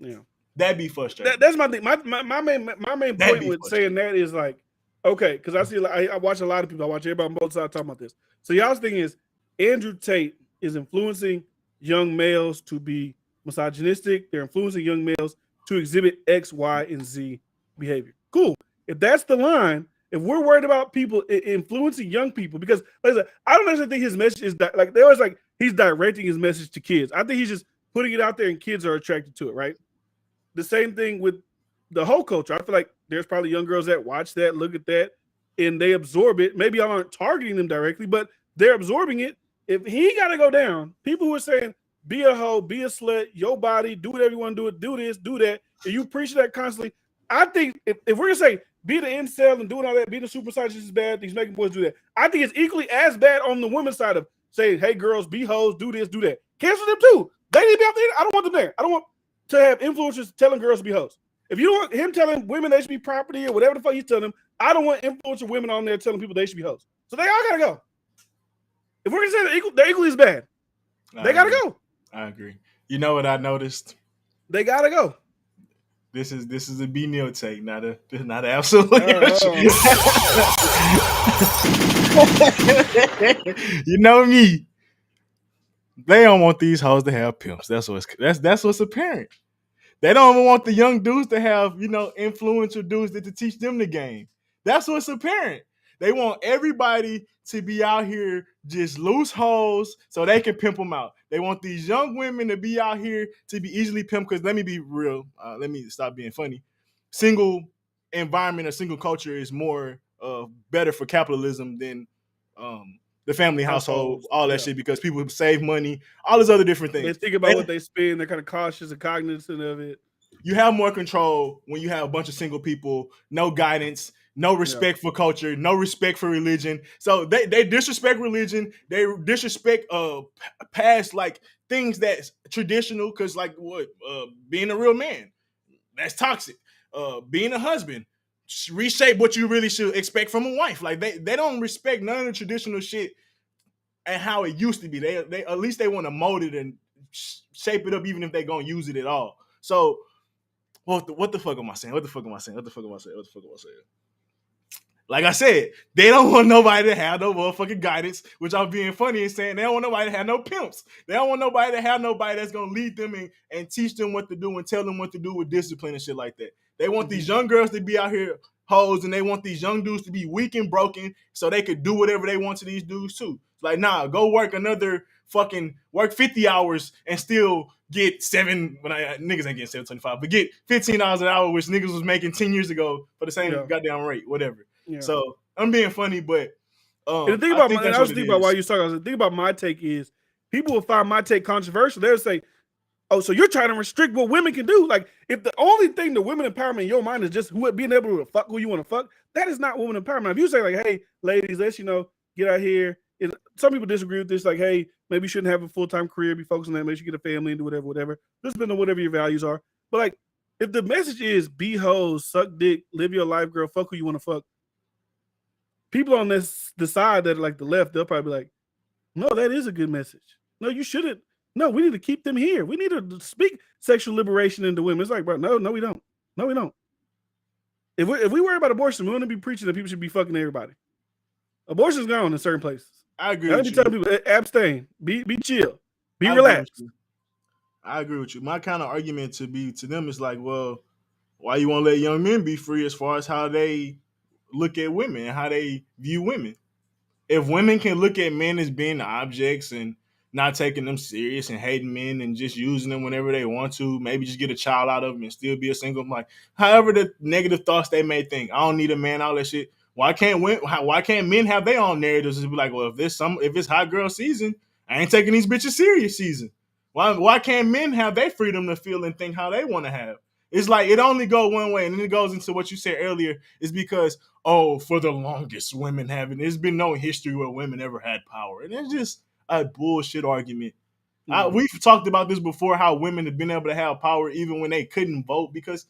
Yeah, that'd be frustrating. That's my thing. My main point with saying that is like, okay, because I see I watch a lot of people. I watch everybody on both sides talking about this. So y'all's thing is Andrew Tate is influencing young males to be misogynistic. They're influencing young males to exhibit X, Y, and Z behavior. Cool. If that's the line, if we're worried about people influencing young people, because like I said, I don't necessarily think his message is that like they always like he's directing his message to kids. I think he's just putting it out there and kids are attracted to it, right? The same thing with the whole culture. I feel like there's probably young girls that watch that, look at that, and they absorb it. Maybe y'all aren't targeting them directly, but they're absorbing it. If he got to go down, people who are saying, be a hoe, be a slut, your body, do whatever you want to do this, do that, and you preach that constantly, I think if we're going to say, be the incel and doing all that, being the super misogynist is bad, these making boys do that, I think it's equally as bad on the women's side of saying, hey, girls, be hoes, do this, do that. Cancel them too. They need to be out there. I don't want them there. I don't want to have influencers telling girls to be hoes. If you don't want him telling women they should be property or whatever the fuck he's telling them, I don't want influencer women on there telling people they should be hoes. So they all got to go. If we're going to say they're equally as bad, they got to go. I agree. You know what I noticed? They got to go. This is a B Neil take, not an absolute. You know me. They don't want these hoes to have pimps. That's what's apparent. They don't even want the young dudes to have, influential dudes to teach them the game. That's what's apparent. They want everybody to be out here just loose hoes so they can pimp them out. They want these young women to be out here to be easily pimped because let me be real. Let me stop being funny. Single environment or single culture is more better for capitalism than the family household, all that shit, because people save money, all those other different things. They think about what they spend. They're kind of cautious and cognizant of it. You have more control when you have a bunch of single people, no guidance, no respect for culture, no respect for religion. So they disrespect religion. They disrespect past like things that's traditional, because like being a real man, that's toxic. Being a husband, reshape what you really should expect from a wife. Like they don't respect none of the traditional shit and how it used to be. They at least they want to mold it and shape it up, even if they gonna use it at all. So what the fuck am I saying? Like I said, they don't want nobody to have no motherfucking guidance, which I'm being funny and saying they don't want nobody to have no pimps. They don't want nobody to have nobody that's going to lead them and teach them what to do and tell them what to do with discipline and shit like that. They want these young girls to be out here hoes, and they want these young dudes to be weak and broken so they could do whatever they want to these dudes too. It's like, nah, go work 50 hours and still get niggas ain't getting $7.25, but get $15 an hour, which niggas was making 10 years ago for the same goddamn rate, whatever. Yeah. So I'm being funny, but the thing about I was thinking about why you talking. The thing about my take is people will find my take controversial. They'll say, "Oh, so you're trying to restrict what women can do?" Like, if the only thing the women empowerment in your mind is just being able to fuck who you want to fuck, that is not women empowerment. If you say like, "Hey, ladies, let's get out here," some people disagree with this. Like, "Hey, maybe you shouldn't have a full-time career, be focused on that. Maybe you should get a family and do whatever. Just depend on whatever your values are." But like, if the message is be hoes, suck dick, live your life, girl, fuck who you want to fuck, people on the side that are like the left, they'll probably be like, no, that is a good message. No, you shouldn't. No, we need to keep them here. We need to speak sexual liberation into women. It's like, bro, no, we don't. No, we don't. If we worry about abortion, we want to be preaching that people should be fucking everybody. Abortion's gone in certain places. I agree. I be telling people, abstain, be chill, be relaxed. I agree with you. My kind of argument to them is like, well, why you want to let young men be free as far as how they look at women and how they view women? If women can look at men as being objects and not taking them serious and hating men and just using them whenever they want to, maybe just get a child out of them and still be a single. Like, however the negative thoughts they may think, I don't need a man, all that shit. Why can't men have their own narratives and be like, well, if it's hot girl season, I ain't taking these bitches serious season. Why can't men have their freedom to feel and think how they want to have? It's like it only go one way, and then it goes into what you said earlier. Is because for the longest women haven't. There's been no history where women ever had power, and it's just a bullshit argument. We've talked about this before. How women have been able to have power even when they couldn't vote because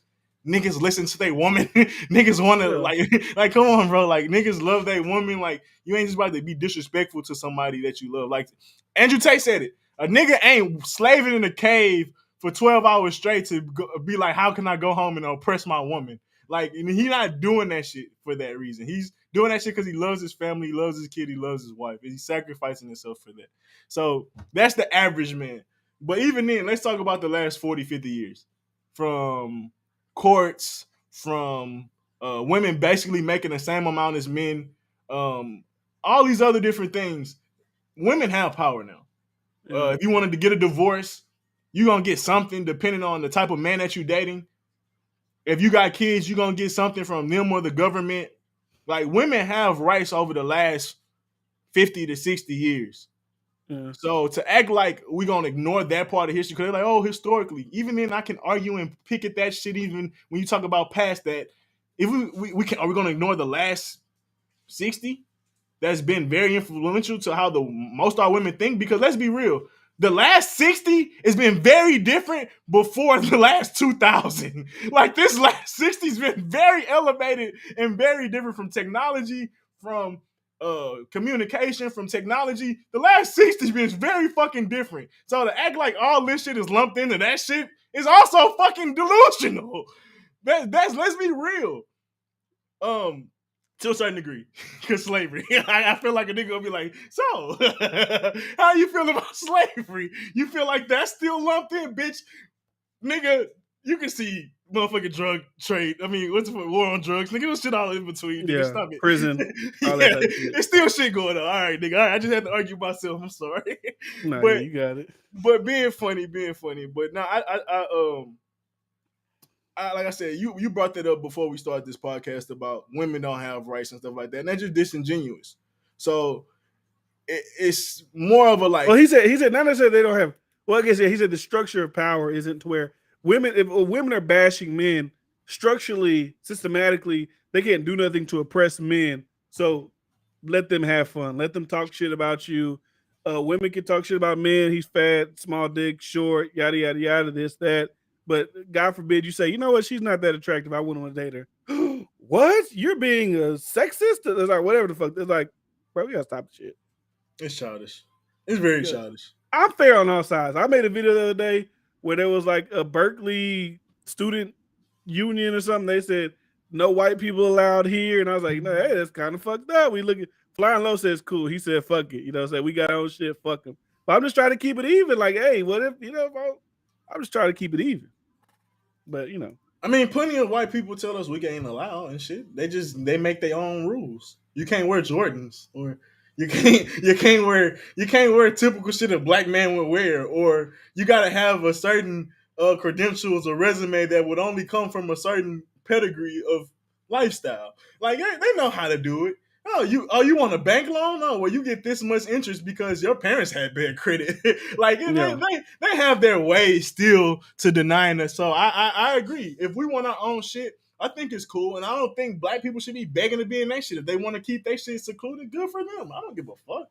niggas listen to their woman. Niggas want to like come on, bro. Like niggas love their woman. Like you ain't just about to be disrespectful to somebody that you love. Like Andrew Tate said it. A nigga ain't slaving in a cave for 12 hours straight to be like, how can I go home and oppress my woman? Like, and he's not doing that shit for that reason. He's doing that shit because he loves his family, he loves his kid, he loves his wife, and he's sacrificing himself for that. So that's the average man. But even then, let's talk about the last 40, 50 years. From courts, from women basically making the same amount as men, all these other different things. Women have power now. If you wanted to get a divorce, you're going to get something depending on the type of man that you're dating. If you got kids, you're going to get something from them or the government. Like, women have rights over the last 50 to 60 years. Yeah. So to act like we're going to ignore that part of history, because they're like, oh, historically. Even then, I can argue and pick at that shit even when you talk about past that. If are we going to ignore the last 60? That's been very influential to how most of our women think, because let's be real, the last 60 has been very different before the last 2000. Like this last 60 has been very elevated and very different from technology, from communication, from technology. The last 60 has been very fucking different. So to act like all this shit is lumped into that shit is also fucking delusional. That's let's be real. To a certain degree, because slavery. I feel like a nigga will be like, so, how you feel about slavery? You feel like that's still lumped in, bitch? Nigga, you can see motherfucking drug trade. I mean, what's the war on drugs? Nigga, there's shit all in between. Nigga, stop it. Prison. All that type of shit. There's still shit going on. All right, nigga. All right, I just had to argue myself. I'm sorry. No, but, you got it. But being funny. But now, like I said, you brought that up before we started this podcast about women don't have rights and stuff like that, and that's just disingenuous. So it's more of a like. Well, he said not necessarily they don't have. Well, I guess he said the structure of power isn't to where if women are bashing men structurally, systematically, they can't do nothing to oppress men. So let them have fun. Let them talk shit about you. Women can talk shit about men. He's fat, small dick, short, yada yada yada. This that. But God forbid you say, you know what, she's not that attractive. I wouldn't want to date her. What? You're being a sexist? It's like whatever the fuck. It's like, bro, we gotta stop the shit. It's childish. It's very childish. I'm fair on all sides. I made a video the other day where there was like a Berkeley student union or something. They said no white people allowed here, and I was like, no, hey, that's kind of fucked up. We look at Flying Low says cool. He said fuck it. You know, say we got our own shit. Fuck him. But I'm just trying to keep it even. Like, hey, what if I'm just trying to keep it even. But I mean, plenty of white people tell us we ain't allowed and shit. They make their own rules. You can't wear Jordans, or you can't wear typical shit a black man would wear, or you gotta have a certain credentials or resume that would only come from a certain pedigree of lifestyle. Like they know how to do it. Oh, you want a bank loan? Oh, well, you get this much interest because your parents had bad credit. Like they have their way still to denying us. So I agree. If we want our own shit, I think it's cool, and I don't think black people should be begging to be in that shit. If they want to keep their shit secluded, good for them. I don't give a fuck.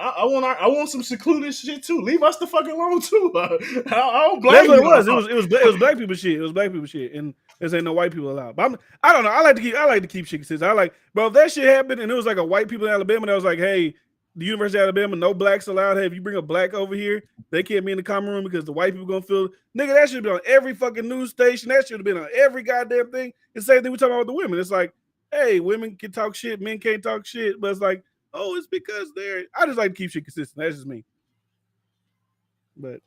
I want some secluded shit too. Leave us the fucking alone too. I don't blame you. That's what it was. It was black people shit. It was black people shit, and there's ain't no white people allowed. But I don't know. I like to keep shit consistent. I like, bro. If that shit happened and it was like a white people in Alabama that was like, hey, the University of Alabama, no blacks allowed. Hey, if you bring a black over here, they can't be in the common room because the white people gonna feel. Nigga, that should have been on every fucking news station. That should have been on every goddamn thing. It's the same thing we talking about with the women. It's like, hey, women can talk shit, men can't talk shit, but it's like, oh, it's because I just like to keep shit consistent. That's just me. But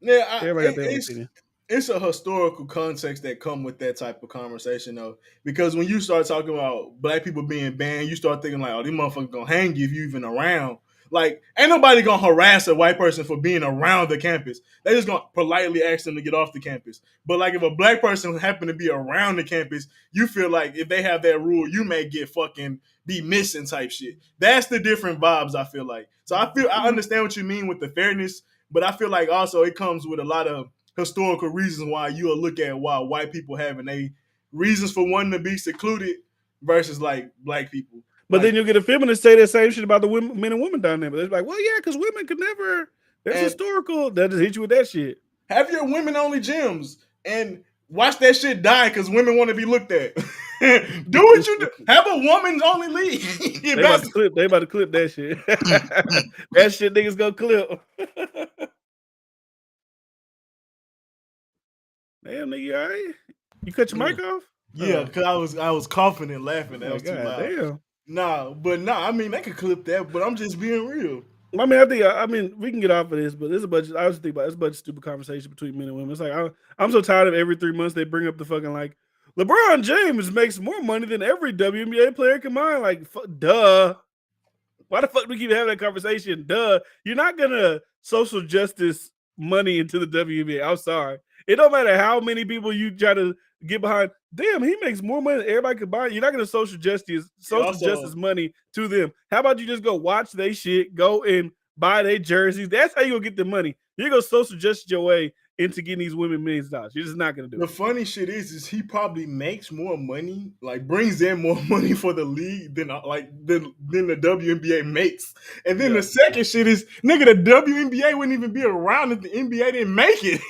Yeah, Everybody got their own opinion. It's a historical context that come with that type of conversation, though. Because when you start talking about black people being banned, you start thinking like, "Oh, these motherfuckers gonna hang you if you even around." Like, ain't nobody gonna harass a white person for being around the campus. They just gonna politely ask them to get off the campus. But like, if a black person happen to be around the campus, you feel like if they have that rule, you may get fucking be missing type shit. That's the different vibes I feel like. So I understand what you mean with the fairness, but I feel like also it comes with a lot of historical reasons why you'll look at why white people having a reasons for wanting to be secluded versus like black people. But like, then you get a feminist say that same shit about the women, men and women dynamic. They're like, well, yeah, because women could never. That's historical. They'll just hit you with that shit. Have your women only gyms and watch that shit die because women want to be looked at. Do what you do. Have a woman's only league. They about to clip that shit. That shit niggas go clip. Damn, nigga, you all right? You cut your mic off? Yeah, because I was coughing and laughing. That was too loud. Damn. I mean, they could clip that, but I'm just being real. I mean, we can get off of this, but there's a bunch. I was thinking about it's a bunch of stupid conversation between men and women. It's like I'm so tired of every 3 months they bring up the fucking like LeBron James makes more money than every WNBA player combined. Like, duh. Why the fuck do we keep having that conversation? Duh. You're not gonna social justice money into the WNBA. I'm sorry. It don't matter how many people you try to get behind. Damn, he makes more money than everybody combined. You're not gonna social justice money to them. How about you just go watch they shit, go and buy their jerseys? That's how you gonna get the money. You're gonna social justice your way into getting these women millions of dollars. You're just not gonna do it. The funny shit is he probably makes more money, like brings in more money for the league than the WNBA makes. And then the second shit is, nigga, the WNBA wouldn't even be around if the NBA didn't make it.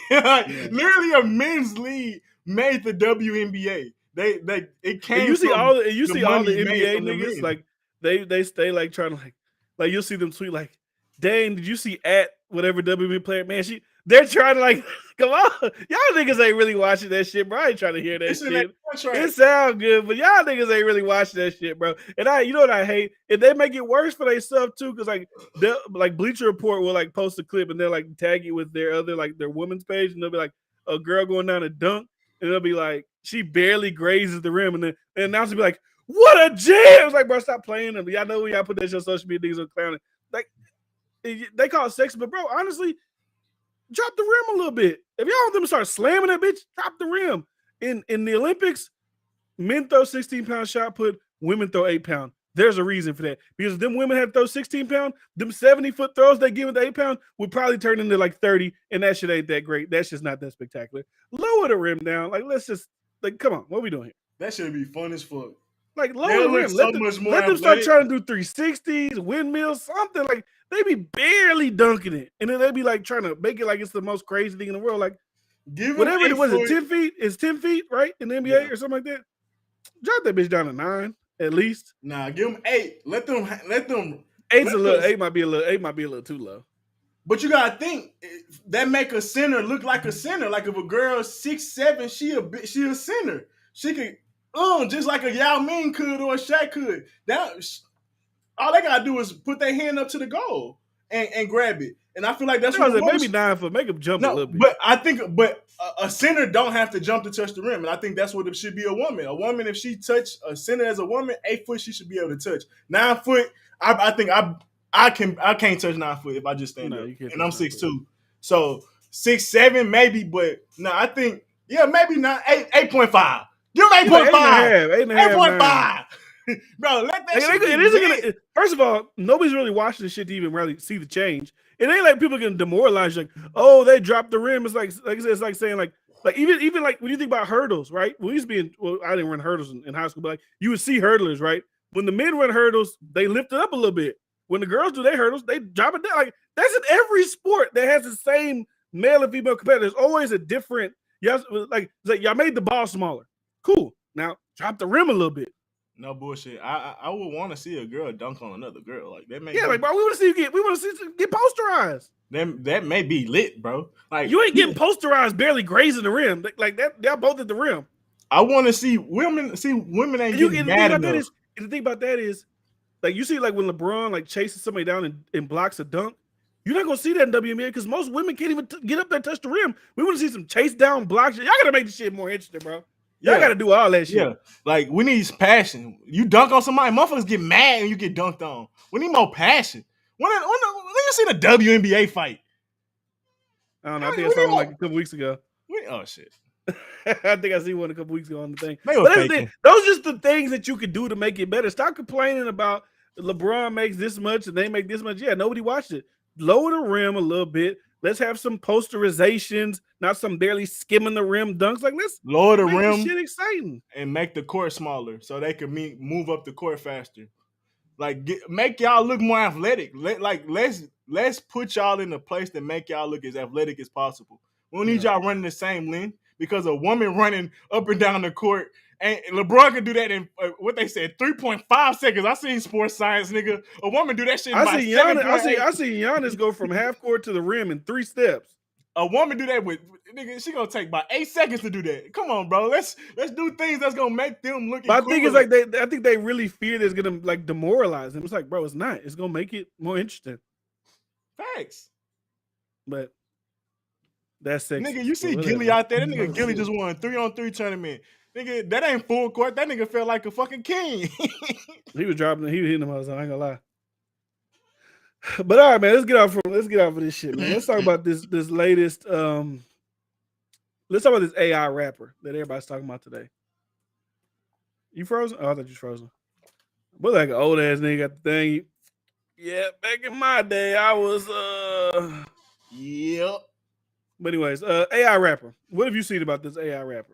Literally, a men's league made the WNBA. It came. And you see all the NBA niggas like they stay like trying to like you'll see them tweet like, dang, did you see at whatever WNBA player? Man, they're trying to like, come on, y'all niggas ain't really watching that shit, bro. I ain't trying to hear that shit. It sounds good, but y'all niggas ain't really watching that shit, bro. And you know what I hate? And they make it worse for themselves too, because like Bleacher Report will like post a clip and they'll like tag it with their other like their women's page, and they'll be like a girl going down a dunk, and they'll be like she barely grazes the rim, and then the announcer be like, "What a jam!" It's like, bro, stop playing them. Y'all know when y'all put that shit on social media, niggas are clowning. Like they call it sexy, but bro, honestly, drop the rim a little bit. If y'all want them to start slamming that bitch, drop the rim. In the Olympics, men throw 16-pound shot put, women throw 8-pound. There's a reason for that. Because if them women had to throw 16-pound, them 70-foot throws they give with the 8-pound would probably turn into like 30, and that shit ain't that great. That's just not that spectacular. Lower the rim down. Like, let's just, like, come on. What are we doing here? That should be fun as fuck. Like, lower the rim. Let them start trying to do 360s, windmills, something. Like, they be barely dunking it. And then they be like trying to make it like it's the most crazy thing in the world. Like, whatever it was, 10 feet? It's 10 feet, right? In the NBA or something like that. Drop that bitch down to 9 at least. Nah, give them 8. Let them. 8 might be a little too low. But you gotta think that make a center look like a center. Like if a girl's 6'7", she a center. She could just like a Yao Ming could or a Shaq could. All they gotta do is put their hand up to the goal and grab it. And I feel like that's what maybe 9 foot, make them jump a little bit. But I think, a center don't have to jump to touch the rim, and I think that's what it should be. A woman, if she touch a center as a woman, 8 foot she should be able to touch. 9 foot, I think I can't touch 9 foot if I just stand up, and I'm 6'2". So 6'7" maybe, but no, I think maybe not 8.5. Give them 8.5. 8.5. Bro, let that shit first of all, nobody's really watching this shit to even really see the change. It ain't like people getting demoralized. Like, oh, they dropped the rim. It's like I said, it's like saying like even like when you think about hurdles, right? We used to be I didn't run hurdles in high school, but like you would see hurdlers, right? When the men run hurdles, they lift it up a little bit. When the girls do their hurdles, they drop it down. Like that's in every sport that has the same male and female competitors. Always a different. Like y'all made the ball smaller. Cool. Now drop the rim a little bit. No bullshit. I would want to see a girl dunk on another girl. Like that may like bro, we want to see you get posterized. That may be lit, bro. Like you ain't getting posterized barely grazing the rim. Like that, they're both at the rim. I want to see women ain't getting mad enough. And the thing about that is, like you see like when LeBron like chases somebody down and blocks a dunk, You're not gonna see that in WNBA because most women can't even get up there and touch the rim. We want to see some chase down blocks. Y'all gotta make this shit more interesting, bro. Y'all gotta do all that shit. Yeah, like we need passion. You dunk on somebody, motherfuckers get mad when you get dunked on. We need more passion. When you seen a WNBA fight? I don't know. I think I saw one like a couple weeks ago. Oh shit. I think I see one a couple weeks ago on the thing. But those are just the things that you could do to make it better. Stop complaining about LeBron makes this much and they make this much. Yeah, nobody watched it. Lower the rim a little bit. Let's have some posterizations, not some barely skimming the rim dunks. Like, let's lower the rim, shit exciting, and make the court smaller so they can move up the court faster. Like, make y'all look more athletic. Let's put y'all in a place that make y'all look as athletic as possible. We don't need y'all running the same length because a woman running up and down the court, and LeBron can do that in what they said 3.5 seconds. I seen Sports Science, nigga. A woman do that shit. I see Giannis go from half court to the rim in 3 steps. A woman do that with nigga. She gonna take about 8 seconds to do that. Come on, bro. Let's do things that's gonna make them look. But I think it's like I think they really fear that it's gonna like demoralize them. It's like, bro, it's not. It's gonna make it more interesting. Facts. But that's sexy. Nigga, you see Gilly out there? That nigga Gilly just won a 3-on-3 tournament. Nigga, that ain't full court. That nigga felt like a fucking king. He was hitting them all the time. I ain't gonna lie. But all right, man, let's get off of this shit, man. Let's talk about this latest. Let's talk about this AI rapper that everybody's talking about today. You frozen? Oh, I thought you frozen. But like an old ass nigga got the thing. Yeah, back in my day, I was Yep. But anyways, AI rapper. What have you seen about this AI rapper?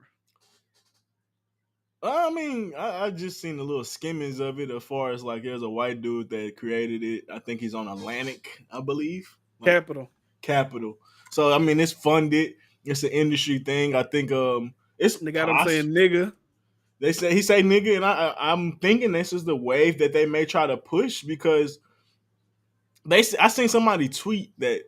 I mean, I just seen the little skimmings of it as far as like there's a white dude that created it. I think he's on Atlantic, I believe. Capital. So I mean, it's funded. It's an industry thing. I think it's they got him saying nigga. He say nigga, and I'm thinking this is the wave that they may try to push because I seen somebody tweet that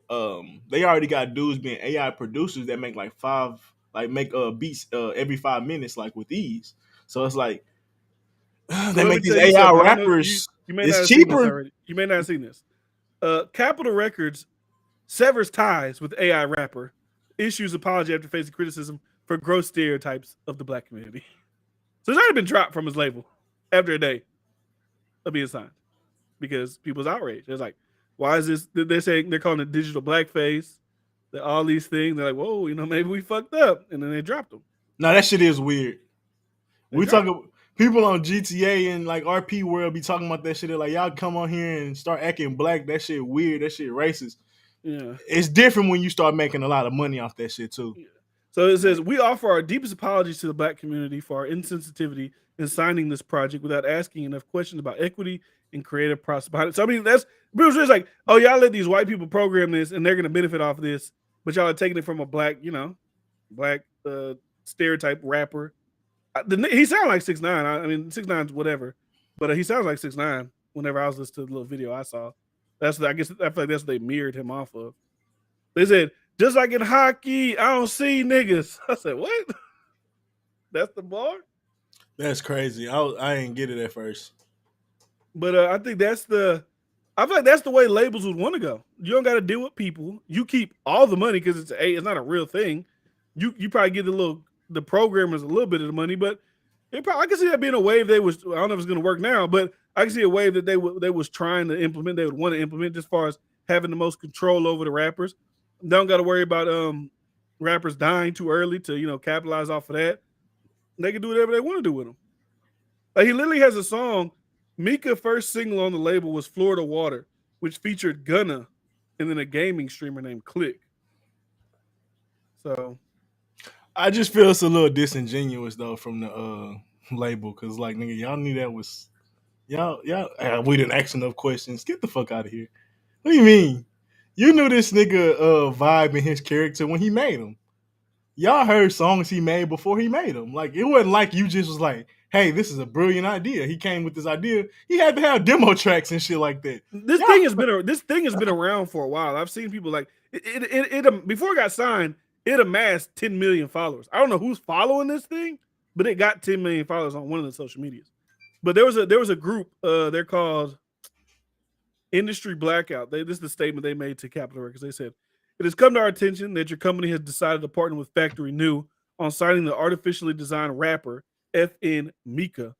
they already got dudes being AI producers that make make beats every 5 minutes like with ease. So it's like they make these AI rappers. It's cheaper. You may not have seen this. Capitol Records severs ties with AI rapper, issues apology after facing criticism for gross stereotypes of the black community. So it's already been dropped from his label after a day of being signed because people's outraged. It's like, why is this? They're calling it digital blackface. All these things. They're like, whoa, maybe we fucked up, and then they dropped them. No, that shit is weird. We talking people on GTA and like RP world be talking about that shit. They're like, y'all come on here and start acting black. That shit weird. That shit racist. Yeah, it's different when you start making a lot of money off that shit too. Yeah. So it says, we offer our deepest apologies to the black community for our insensitivity in signing this project without asking enough questions about equity and creative process behind it. So I mean, that's just like, oh, y'all let these white people program this and they're going to benefit off of this, but y'all are taking it from a black, black stereotype rapper. He sounds like 6ix9ine. I mean, 6ix9ine's whatever, but he sounds like 6ix9ine. Whenever I was listening to the little video I saw, I feel like that's what they mirrored him off of. They said, just like in hockey, I don't see niggas. I said, what? That's the bar? That's crazy. I didn't get it at first. But I think I feel like that's the way labels would want to go. You don't got to deal with people. You keep all the money because it's not a real thing. You probably get the programmers a little bit of the money, but I can see that being a wave I don't know if it's going to work now, but I can see a wave that they was trying to implement. They would want to implement as far as having the most control over the rappers. They don't got to worry about rappers dying too early to capitalize off of that. They can do whatever they want to do with them. Like he literally has a song. Mika's first single on the label was Florida Water, which featured Gunna and then a gaming streamer named Click. So I just feel it's a little disingenuous though from the label because like nigga, y'all knew that was y'all we didn't ask enough questions. Get the fuck out of here. What do you mean? You knew this nigga vibe in his character when he made him. Y'all heard songs he made before he made them. Like it wasn't like you just was like, hey, this is a brilliant idea. He came with this idea. He had to have demo tracks and shit like that. This thing has been around for a while. I've seen people like it before it got signed, it amassed 10 million followers. I don't know who's following this thing, but it got 10 million followers on one of the social medias. But there was a group, they're called industry blackout. This is the statement they made to Capitol Records. They said, "It has come to our attention that your company has decided to partner with Factory New on signing the artificially designed rapper FN Mika."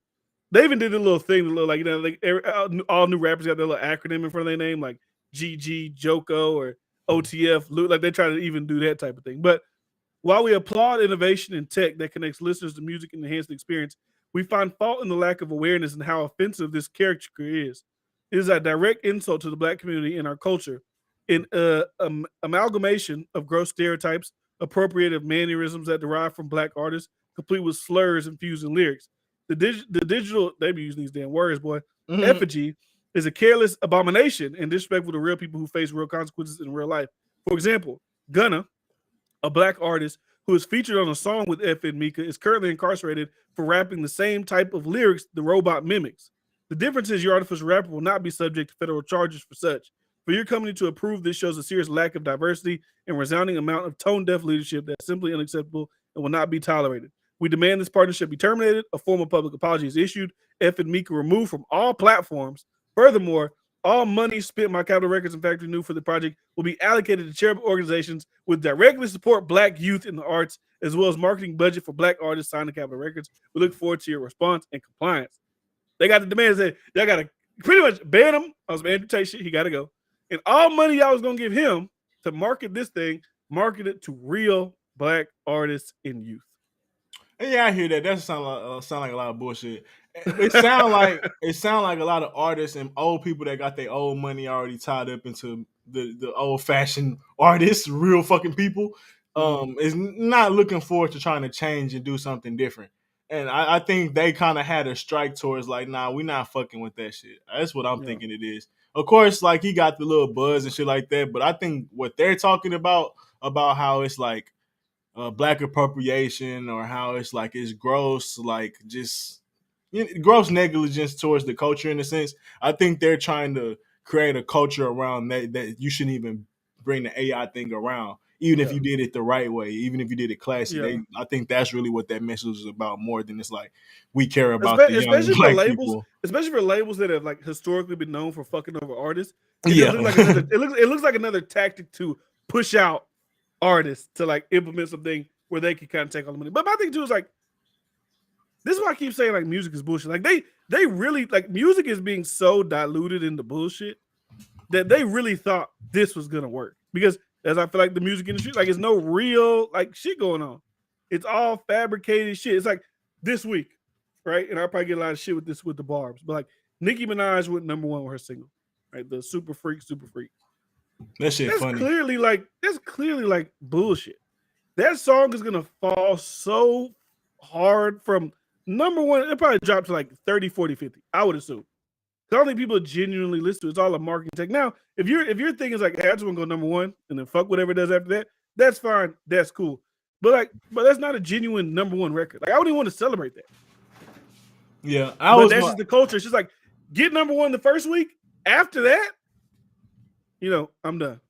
They even did a little thing, all new rappers got their little acronym in front of their name, like GG, Joko, or OTF. Like they try to even do that type of thing. But while we applaud innovation in tech that connects listeners to music and enhances the experience, we find fault in the lack of awareness and how offensive this caricature is. It is a direct insult to the Black community and our culture, an amalgamation of gross stereotypes, appropriative mannerisms that derive from Black artists, complete with slurs infused in lyrics. The digital, they be using these damn words, boy, effigy is a careless abomination and disrespectful to real people who face real consequences in real life. For example, Gunna, a Black artist who is featured on a song with FN Mika, is currently incarcerated for rapping the same type of lyrics the robot mimics. The difference is your artificial rapper will not be subject to federal charges for such. For your company to approve this shows a serious lack of diversity and resounding amount of tone-deaf leadership that's simply unacceptable and will not be tolerated. We demand this partnership be terminated, a formal public apology is issued, FN Mika removed from all platforms. Furthermore, all money spent by Capitol Records and Factory New for the project will be allocated to charitable organizations which directly support Black youth in the arts, as well as marketing budget for Black artists signed to Capitol Records. We look forward to your response and compliance. They got the demand that y'all got to pretty much ban him on some Andrew Tate shit. He got to go. And all money y'all was going to give him to market this thing, market it to real Black artists and youth. Yeah, I hear that. That sound like a lot of bullshit. It sound like a lot of artists and old people that got their old money already tied up into the old fashioned artists, real fucking people. Is not looking forward to trying to change and do something different. And I think they kind of had a strike towards like, nah, we're not fucking with that shit. That's what I'm thinking it is. Of course, like he got the little buzz and shit like that, but I think what they're talking about how it's like Black appropriation or how it's like it's gross, like just gross negligence towards the culture in a sense. I think they're trying to create a culture around that you shouldn't even bring the AI thing around, even if you did it the right way, even if you did it classy. I think that's really what that message is about more than it's like we care about the young Black people. Especially for labels that have like historically been known for fucking over artists. It looks like another tactic to push out artists to like implement something where they can kind of take all the money. But my thing too is like, this is why I keep saying like music is bullshit. Like they really like music is being so diluted into bullshit that they really thought this was gonna work. Because as I feel like the music industry, like it's no real like shit going on. It's all fabricated shit. It's like this week, right? And I'll probably get a lot of shit with this with the barbs. But like Nicki Minaj went number one with her single, right? The Super Freak. That shit that's funny. Clearly like bullshit. That song is gonna fall so hard from number one. It probably dropped to like 30, 40, 50. I would assume. I don't think people genuinely listen to it. It's all a marketing tech. Now, if your thing is like, hey, I just want to go number one and then fuck whatever it does after that, that's fine. That's cool. But that's not a genuine number one record. Like I wouldn't even want to celebrate that. Yeah, that's just the culture. It's just like get number one the first week. After that, I'm done.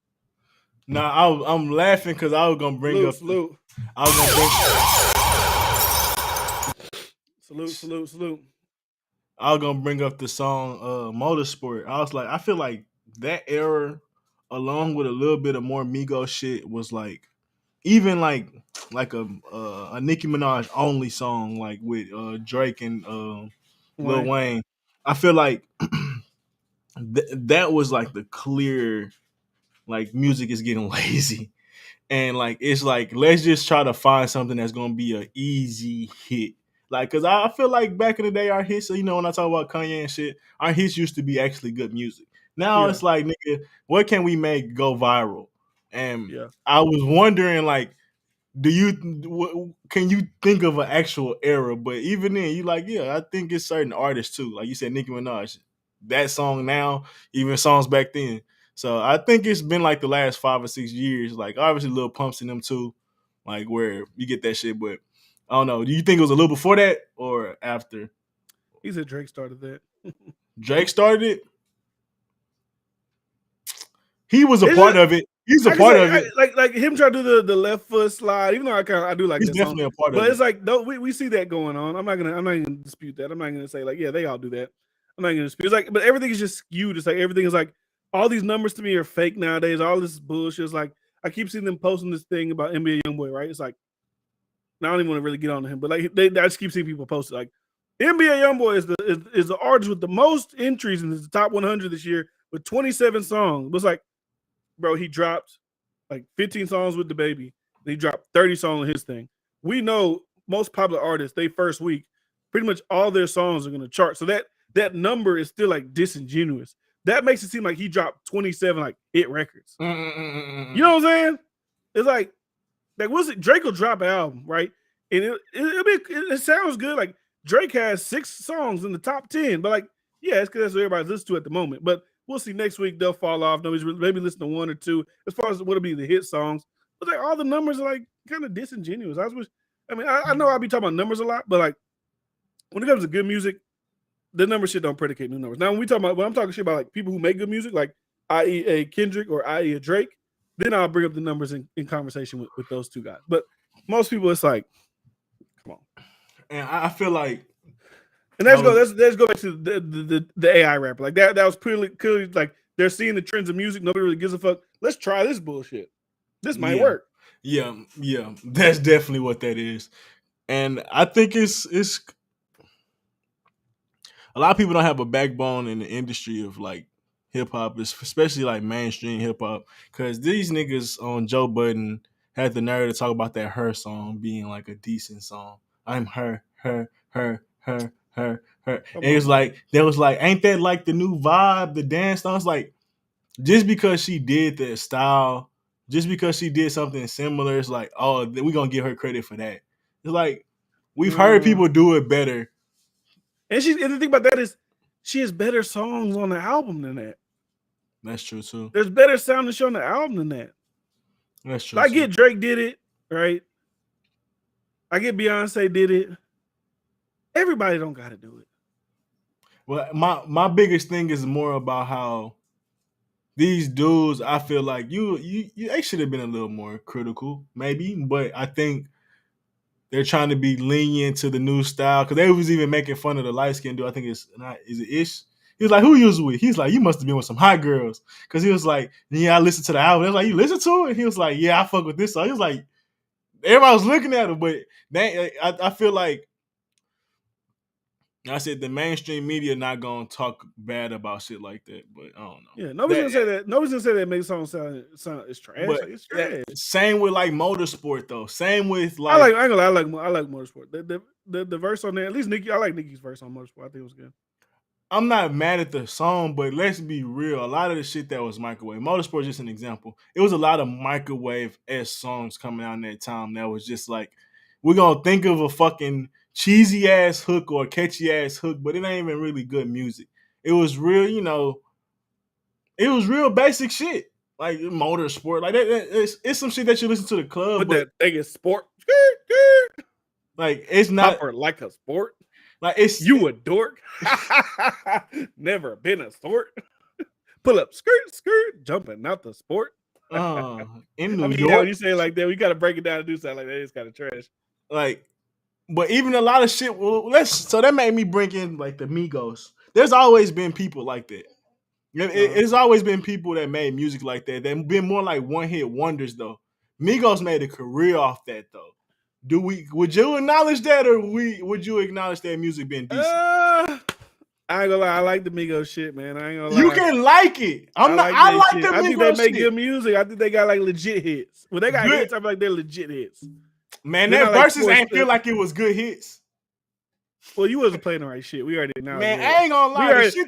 Nah, I'm laughing because I was gonna bring up. Salute. I was gonna bring. Salute. I was gonna bring up the song Motorsport. I was like, I feel like that era, along with a little bit of more Migos shit, was like even like a Nicki Minaj only song, like with Drake and Lil Wayne. I feel like that was like the clear, like music is getting lazy. And like it's like let's just try to find something that's gonna be an easy hit. Like, cause I feel like back in the day, our hits, when I talk about Kanye and shit, our hits used to be actually good music. Now it's like, nigga, what can we make go viral? And I was wondering, like, can you think of an actual era? But even then, you like, I think it's certain artists too. Like you said, Nicki Minaj, that song now, even songs back then. So I think it's been like the last 5 or 6 years. Like obviously, Lil Pump's in them too, like where you get that shit, but. I don't know. Do you think it was a little before that or after? He said Drake started that. Drake started it? He was a part of it. He's a part of it. Like him trying to do the left foot slide, even though I do like he's that definitely song. A part of it. But it's like we see that going on. I'm not gonna dispute that. I'm not gonna say like, they all do that. I'm not gonna dispute. It's like, but everything is just skewed. It's like everything is like all these numbers to me are fake nowadays. All this bullshit is like I keep seeing them posting this thing about NBA YoungBoy, right? It's like I don't even want to really get on to him, but like I just keep seeing people post it. Like NBA YoungBoy is the artist with the most entries in the top 100 this year with 27 songs. It was like, bro, he dropped like 15 songs with the baby. He dropped 30 songs on his thing. We know most popular artists, they first week, pretty much all their songs are going to chart. So that number is still like disingenuous. That makes it seem like he dropped 27 like hit records. You know what I'm saying? It's like what's it? Drake will drop an album, right? And it sounds good. Like Drake has 6 songs in the top 10, but like, yeah, it's because that's what everybody's listening to at the moment. But we'll see next week they'll fall off. Nobody's maybe listen to 1 or 2 as far as what'll be the hit songs. But like all the numbers are like kind of disingenuous. I know I'll be talking about numbers a lot, but like when it comes to good music, the number shit don't predicate new numbers. Now when I'm talking shit about like people who make good music, like i.e. a Kendrick or i.e. a Drake, then I'll bring up the numbers in conversation with those two guys. But most people, it's like, come on. And I feel like, and let's go back to the AI rapper. Like that was clearly like they're seeing the trends of music. Nobody really gives a fuck. Let's try this bullshit. This might work. Yeah, that's definitely what that is. And I think it's a lot of people don't have a backbone in the industry of like hip hop, especially like mainstream hip hop, because these niggas on Joe Budden had the nerve to talk about that Her song being like a decent song. I'm her. And it was like, ain't that like the new vibe, the dance songs? Like, just because she did that style, just because she did something similar, it's like, oh, we're gonna give her credit for that. It's like we've heard people do it better. And the thing about that is she has better songs on the album than that. That's true too. There's better sounding shit on the album than that. That's true. I get Drake did it, right? I get Beyonce did it. Everybody don't gotta do it. Well, my biggest thing is more about how these dudes, I feel like they should have been a little more critical, maybe, but I think they're trying to be lenient to the new style, because they was even making fun of the light skinned dude. I think is it Ish? He was like, who you was with? He's like, you must have been with some hot girls, because he was like, yeah, I listened to the album. I was like, you listen to it? He was like, yeah, I fuck with this song. He was like, everybody was looking at him, but I feel like, I said the mainstream media not gonna talk bad about shit like that, but I don't know. Yeah, nobody's gonna say that. Nobody's gonna say that makes songs sound it's trash. Like, it's trash. Same with like motorsport though. Same with like I like motorsport. The verse on there, at least Nicki. I like Nicki's verse on motorsport. I think it was good. I'm not mad at the song, but let's be real. A lot of the shit that was microwave. Motorsport is just an example. It was a lot of microwave-esque songs coming out in that time that was just like, we're gonna think of a fucking cheesy ass hook or catchy ass hook, but it ain't even really good music. It was real, it was real basic shit. Like motorsport. Like it's some shit that you listen to the club. But that thing is sport. Like it's not Popper like a sport. Like it's you a dork. Never been a sport. Pull up skirt, jumping out the sport. In New York. You say it like that, we gotta break it down and do something like that. It's kind of trash. Like, but even a lot of shit. So that made me bring in like the Migos. There's always been people like that. It's always been people that made music like that. They've been more like one hit wonders though. Migos made a career off that though. Would you acknowledge that, or would you acknowledge that music being decent? I ain't gonna lie, I like the Migos shit, man. I ain't gonna lie. You can like it. I like the Migos. I think they make good music. I think they got like legit hits. When they got hits, I feel like they're legit hits. Man, that verses ain't feel like it was good hits. Well, you wasn't playing the right shit. We already acknowledged that. Man, I ain't gonna lie. We already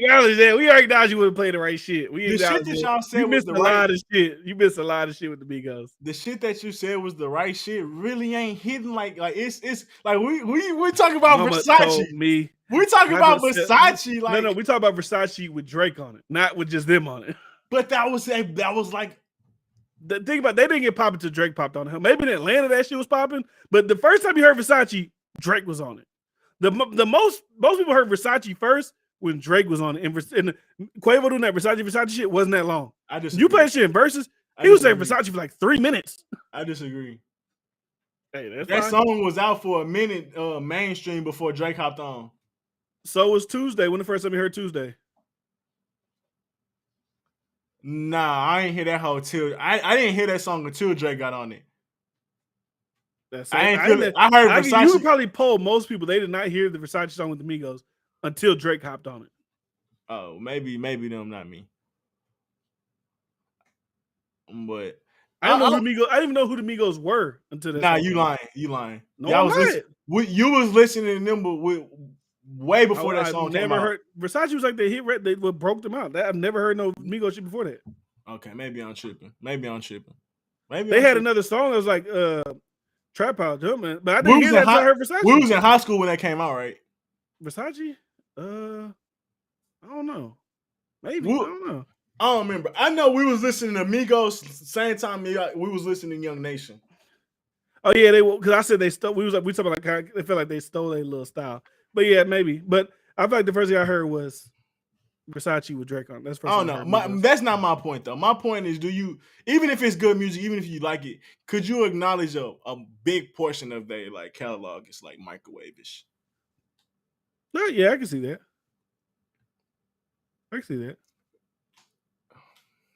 acknowledged that. We already acknowledged you wasn't playing the right shit. The shit that y'all said was the right. Lot of shit. You missed a lot of shit with the Migos. The shit that you said was the right shit really ain't hitting like it's like we talking about Mama Versace. We talking about Versace. Like no, we talking about Versace with Drake on it, not with just them on it. But that was like the thing about they didn't get popping till Drake popped on it. Maybe in Atlanta that shit was popping, but the first time you heard Versace, Drake was on it. The most people heard Versace first when Drake was on it. And Quavo doing that Versace shit wasn't that long. You play shit in verses, he was saying Versace for like 3 minutes. I disagree. Hey, that song was out for a minute mainstream before Drake hopped on. So was Tuesday. When the first time you heard Tuesday? Nah, I ain't hear that whole till. I didn't hear that song until Drake got on it. I ain't feel it. I heard Versace. You would probably poll most people. They did not hear the Versace song with the Migos until Drake hopped on it. Oh, maybe them, not me. But I didn't even know who the Migos were until that. Nah, you lying. No, I'm not. You was listening to them, but way before that song came out. Heard Versace was like the hit. They broke them out. I've never heard no Migos shit before that. Okay, maybe I'm tripping. They had another song that was like Trap House, man. But I didn't hear that until I heard Versace. We was in high school when that came out, right? Versace? I don't know. Maybe. I don't know. I don't remember. I know we was listening to Migos same time we was listening to Young Nation. Oh yeah, because I said they stole. We talking about like how they felt like they stole their little style. But yeah, maybe. But I feel like the first thing I heard was Versace with Drake on. That's first. I don't know. That's not my point though. My point is, even if it's good music, even if you like it, could you acknowledge a big portion of their like catalog is like microwave-ish? No, yeah, I can see that.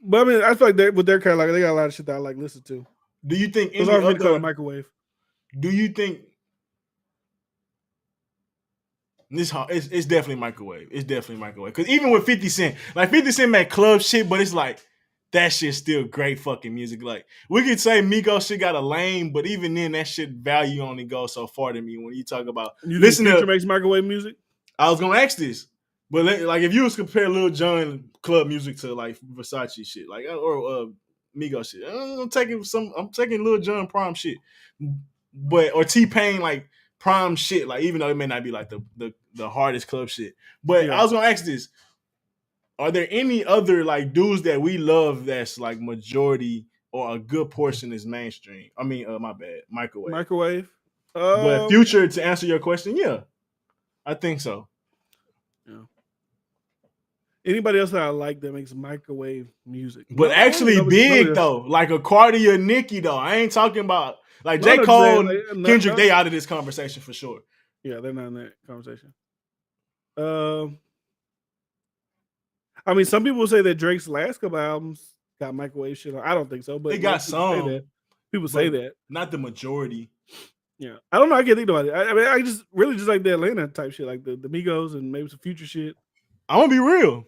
But I mean, I feel like with their catalog, they got a lot of shit that I like listen to. Do you think it's hard for me to call it microwave? Do you think it's definitely microwave? It's definitely microwave. Because even with 50 Cent, like 50 Cent made club shit, but it's like that shit's still great fucking music. Like we could say Migos shit got a lane, but even then that shit value only goes so far to me when you talk about listen to makes microwave music. I was gonna ask this. But like, if you was compare Lil Jon club music to like Versace shit, like or Migos shit, I'm taking Lil Jon prime shit, but or T-Pain like prime shit, like even though it may not be like the hardest club shit. But yeah. I was gonna ask this: are there any other like dudes that we love that's like majority or a good portion is mainstream? I mean, my bad, microwave. But Future, to answer your question, yeah, I think so. Yeah. Anybody else that I like that makes microwave music, but actually big though, like a Cardi or Nicki though. I ain't talking about like J. Cole, Kendrick. They out of this conversation for sure. Yeah, they're not in that conversation. I mean, some people say that Drake's last couple albums got microwave shit on. I don't think so, but they got some. People say that, not the majority. Yeah, I don't know. I can't think about it. I mean, I just really just like the Atlanta type shit, like the Migos and maybe some Future shit. I'm gonna be real.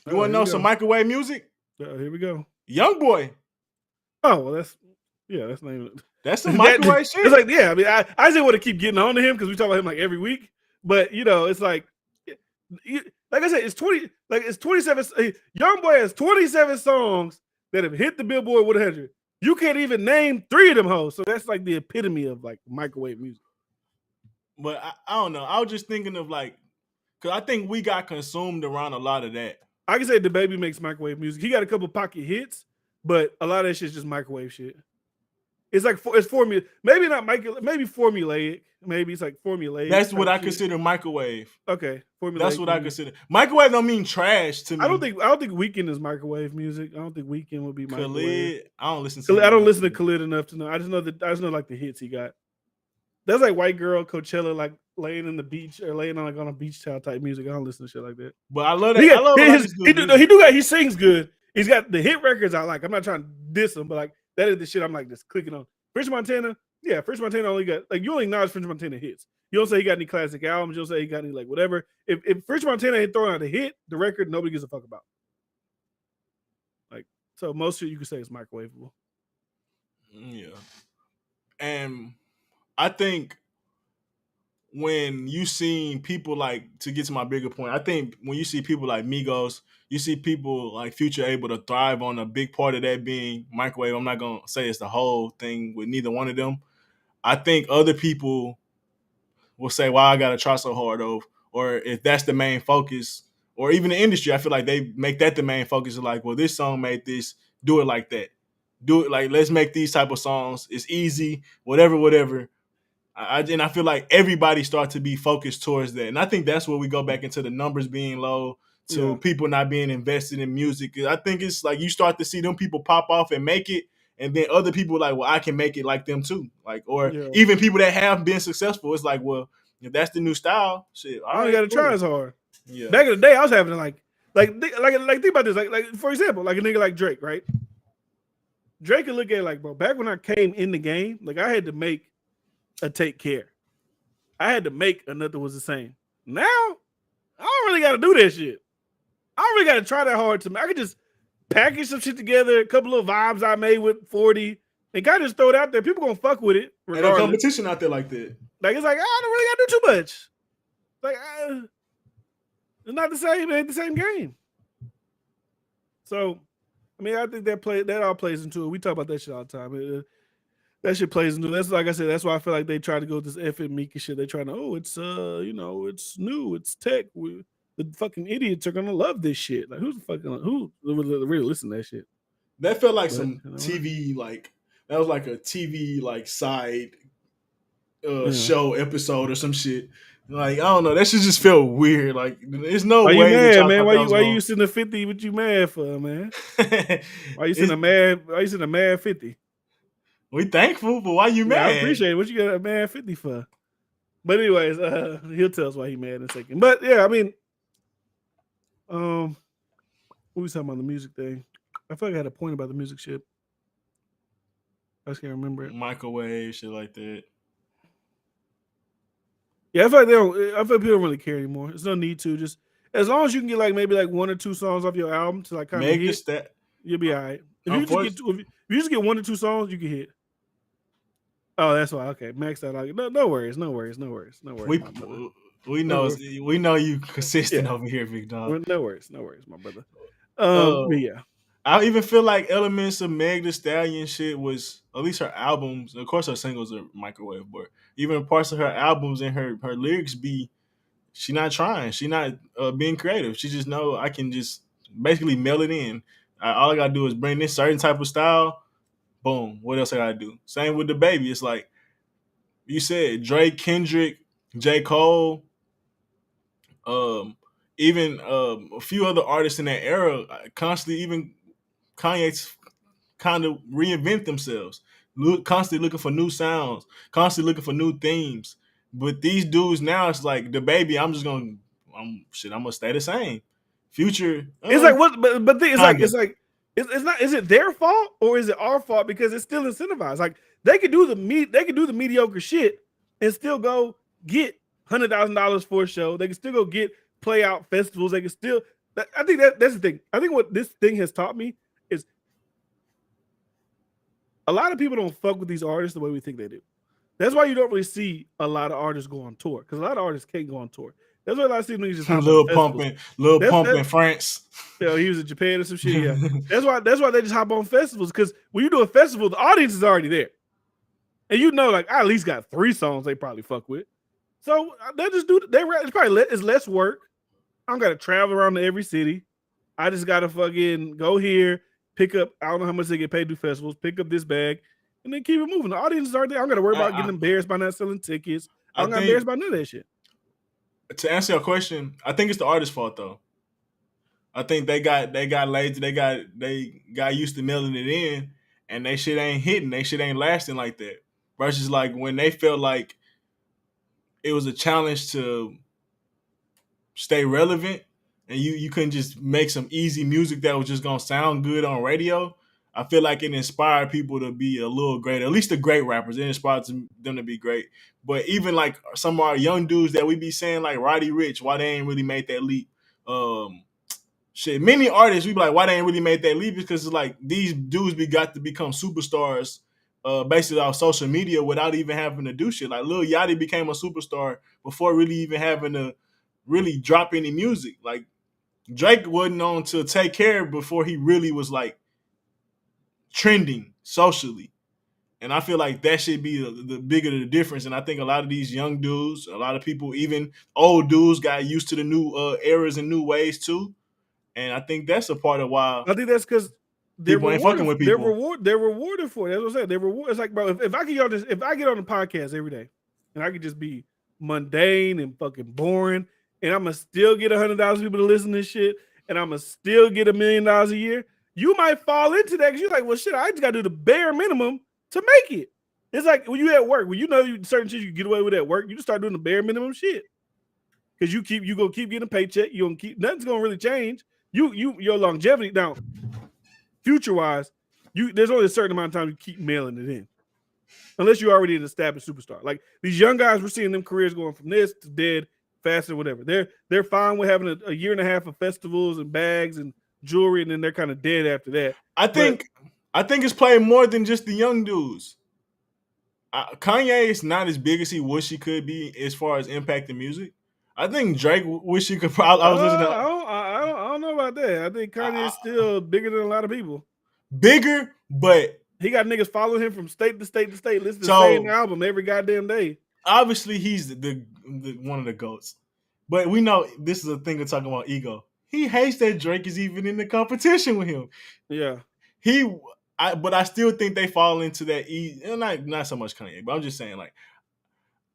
You want to know some microwave music? Here we go. Young Boy. Oh, well, that's not even. That's some microwave shit. It's like, yeah, I mean, I just want to keep getting on to him because we talk about him like every week. But it's like I said, it's 27. Young Boy has 27 songs that have hit the Billboard 100. You can't even name 3 of them hoes. So that's like the epitome of like microwave music. But I don't know. I was just thinking of like, because I think we got consumed around a lot of that. I can say the baby makes microwave music. He got a couple pocket hits, but a lot of that shit's just microwave shit. It's like it's formula. Maybe not maybe formulaic. Maybe it's like formulaic. That's what I consider microwave. Okay, formulaic. That's what I consider. Microwave don't mean trash to me. I don't think Weeknd is microwave music. I don't think Weeknd would be microwave. Khalid, I don't listen to Khalid enough to know. I just know like the hits he got. That's like white girl Coachella, like laying in the beach or laying on like on a beach towel type music. I don't listen to shit like that. But I love that. He sings good. He's got the hit records I like. I'm not trying to diss him, but like that is the shit I'm like just clicking on. French Montana, yeah, French Montana only got like you only acknowledge French Montana hits. You don't say he got any classic albums. You don't say he got any like whatever. If French Montana ain't throwing out a hit, the record nobody gives a fuck about. Like so, most shit you could say is microwavable. Yeah, and I think when you see people like, to get to my bigger point, I think when you see people like Migos, you see people like Future able to thrive on a big part of that being microwave. I'm not going to say it's the whole thing with neither one of them. I think other people will say, well, I got to try so hard, or if that's the main focus, or even the industry, I feel like they make that the main focus of like, well, this song made this, do it like that. Do it like, let's make these type of songs. It's easy, whatever. And I feel like everybody starts to be focused towards that. And I think that's where we go back into the numbers being low, to people not being invested in music. I think it's like you start to see them people pop off and make it, and then other people like, well, I can make it like them too. Like, or even people that have been successful, it's like, well, if that's the new style, shit, I ain't got to try as hard. Yeah. Back in the day, I was having to like Like think about this. Like for example, like a nigga like Drake, right? Drake could look at it like, bro, back when I came in the game, like I had to make a Take Care. I had to make a Nothing Was the Same. Now, I don't really got to do that shit. I don't really got to try that hard to. I could just package some shit together, a couple of vibes I made with 40, and kind of just throw it out there. People gonna fuck with it. Ain't no competition out there like that. Like it's like I don't really got to do too much. Like it's not the same. It ain't the same game. So, I mean, I think that all plays into it. We talk about that shit all the time. That shit plays into. That's like I said. That's why I feel like they try to go with this F and Meek and shit. They're trying to. It's it's new. It's tech. The fucking idiots are gonna love this shit. Like who really listen to that shit? That felt like some TV that was like a TV side show episode or some shit. Like I don't know, that shit just felt weird. Like there's no way. Why you mad, man? Why you sending a 50? What you mad for, man? Why you sending a mad 50? We thankful, but why you mad? I appreciate it. What you got a mad 50 for? But anyways, he'll tell us why he mad in a second. But yeah, I mean, we was talking about the music thing. I feel like I had a point about the music shit. I just can't remember it. Microwave shit like that. Yeah, I feel like people don't really care anymore. There's no need to. Just as long as you can get maybe one or two songs off your album to kind of hit, you'll be all right. If you just get one or two songs, you can hit. Oh, that's why. Okay, max out. No worries. We know you consistent over here, big dog. No worries, my brother. But yeah. I even feel like elements of Meg Thee Stallion shit was, at least her albums, of course her singles are microwave, but even parts of her albums and her lyrics she not trying. She not being creative. She just know I can just basically mail it in. All I got to do is bring this certain type of style. Boom. What else I got to do? Same with the baby. It's like you said, Drake, Kendrick, J. Cole, even a few other artists in that era constantly, even Kanye's kind of reinvent themselves, constantly looking for new sounds, constantly looking for new themes. But these dudes now, it's like the baby. I'm gonna stay the same. Future. It's like what? But it's not. Is it their fault or is it our fault because it's still incentivized? Like they could do the mediocre shit and still go get $100,000 for a show. They can still go get play out festivals. They can still. I think that's the thing. I think what this thing has taught me is a lot of people don't fuck with these artists the way we think they do. That's why you don't really see a lot of artists go on tour because a lot of artists can't go on tour. That's why a lot of niggas just Lil Pump in France. He was in Japan or some shit. Yeah, that's why they just hop on festivals because when you do a festival, the audience is already there, and I at least got 3 songs they probably fuck with. So they just do. It's less work. I don't gotta travel around to every city. I just gotta fucking go here, pick up. I don't know how much they get paid to do festivals. Pick up this bag, and then keep it moving. The audience is already there. I don't gotta worry about getting embarrassed by not selling tickets. I don't got embarrassed by none of that shit. To answer your question, I think it's the artist's fault though. I think they got lazy. They got used to mailing it in, and they shit ain't hitting. They shit ain't lasting like that. Versus like when they felt like it was a challenge to stay relevant, and you couldn't just make some easy music that was just gonna sound good on radio. I feel like it inspired people to be a little greater. At least the great rappers, it inspired them to be great. But even like some of our young dudes that we be saying like Roddy Ricch, why they ain't really made that leap? Many artists we be like, why they ain't really made that leap? Because it's like these dudes got to become superstars basically off social media without even having to do shit. Like Lil Yachty became a superstar before really even having to really drop any music. Like Drake wasn't on to Take Care before he really was like trending socially. And I feel like that should be the bigger the difference. And I think a lot of these young dudes, a lot of people, even old dudes, got used to the new eras and new ways too. And I think that's a part of why. I think that's because they're fucking with people. They're rewarded for it. That's what I'm saying. They're rewarded. It's like, bro, if I get on the podcast every day, and I could just be mundane and fucking boring, and I'm gonna still get 100,000 people to listen to this shit, and I'm gonna still get $1 million a year, you might fall into that because you're like, well, shit, I just gotta do the bare minimum to make it. It's like when you at work, when you know certain shit you get away with at work, you just start doing the bare minimum shit. Because you gonna keep getting a paycheck, nothing's gonna really change. your longevity now, future wise, there's only a certain amount of time you keep mailing it in, unless you're already an established superstar. Like these young guys, we're seeing them careers going from this to dead faster, whatever. They're fine with having a year and a half of festivals and bags and jewelry, and then they're kind of dead after that. I think it's playing more than just the young dudes. Kanye is not as big as he wish he could be as far as impacting music. I think Drake wish he could. I was listening. I don't know about that. I think Kanye is still bigger than a lot of people. Bigger, but he got niggas following him from state to state to state, listening to the same album every goddamn day. Obviously, he's the one of the GOATs. But we know this is a thing of talking about ego. He hates that Drake is even in the competition with him. Yeah. But I still think they fall into that not so much Kanye, but I'm just saying, like,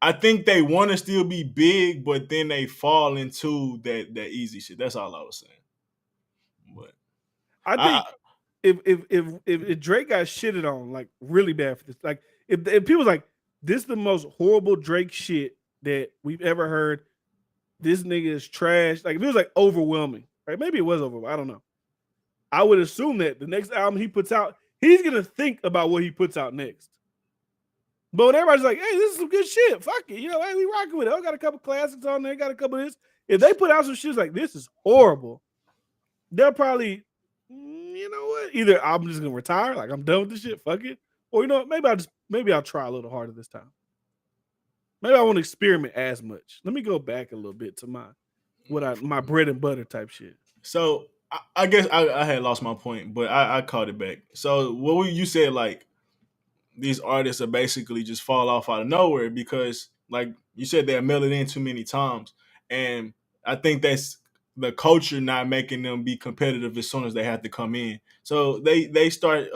I think they want to still be big, but then they fall into that easy shit. That's all I was saying. But I think if Drake got shitted on like really bad for this, like if people's like, this is the most horrible Drake shit that we've ever heard. This nigga is trash. Like if it was like overwhelming, right? Maybe it was overwhelming. I don't know. I would assume that the next album he puts out, he's gonna think about what he puts out next. But when everybody's like, hey, this is some good shit. Fuck it. You know, hey, we rocking with it. I got a couple classics on there, got a couple of this. If they put out some shit like this is horrible, they'll probably, you know what? Either I'm just gonna retire, like I'm done with this shit, fuck it. Or you know what, maybe I'll try a little harder this time. Maybe I won't experiment as much. Let me go back a little bit to my bread and butter type shit. So I guess I had lost my point, but I caught it back. So you said, like, these artists are basically just fall off out of nowhere because, like you said, they're mailed it in too many times. And I think that's the culture not making them be competitive as soon as they have to come in. So they start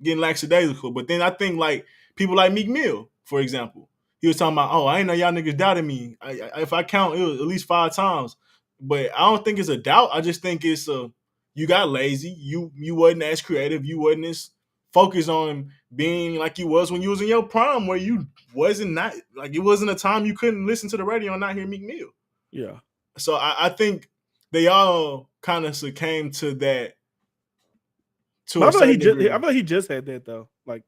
getting lackadaisical. But then I think, like, people like Meek Mill, for example, he was talking about, oh, I ain't know y'all niggas doubted me. If I count, it was at least 5 times. But I don't think it's a doubt. I just think it's you got lazy. You wasn't as creative. You wasn't as focused on being like you was when you was in your prime, where you wasn't it wasn't a time you couldn't listen to the radio and not hear Meek Mill. Yeah. So I think they all kind of succumbed to that. I thought he just had that though. Like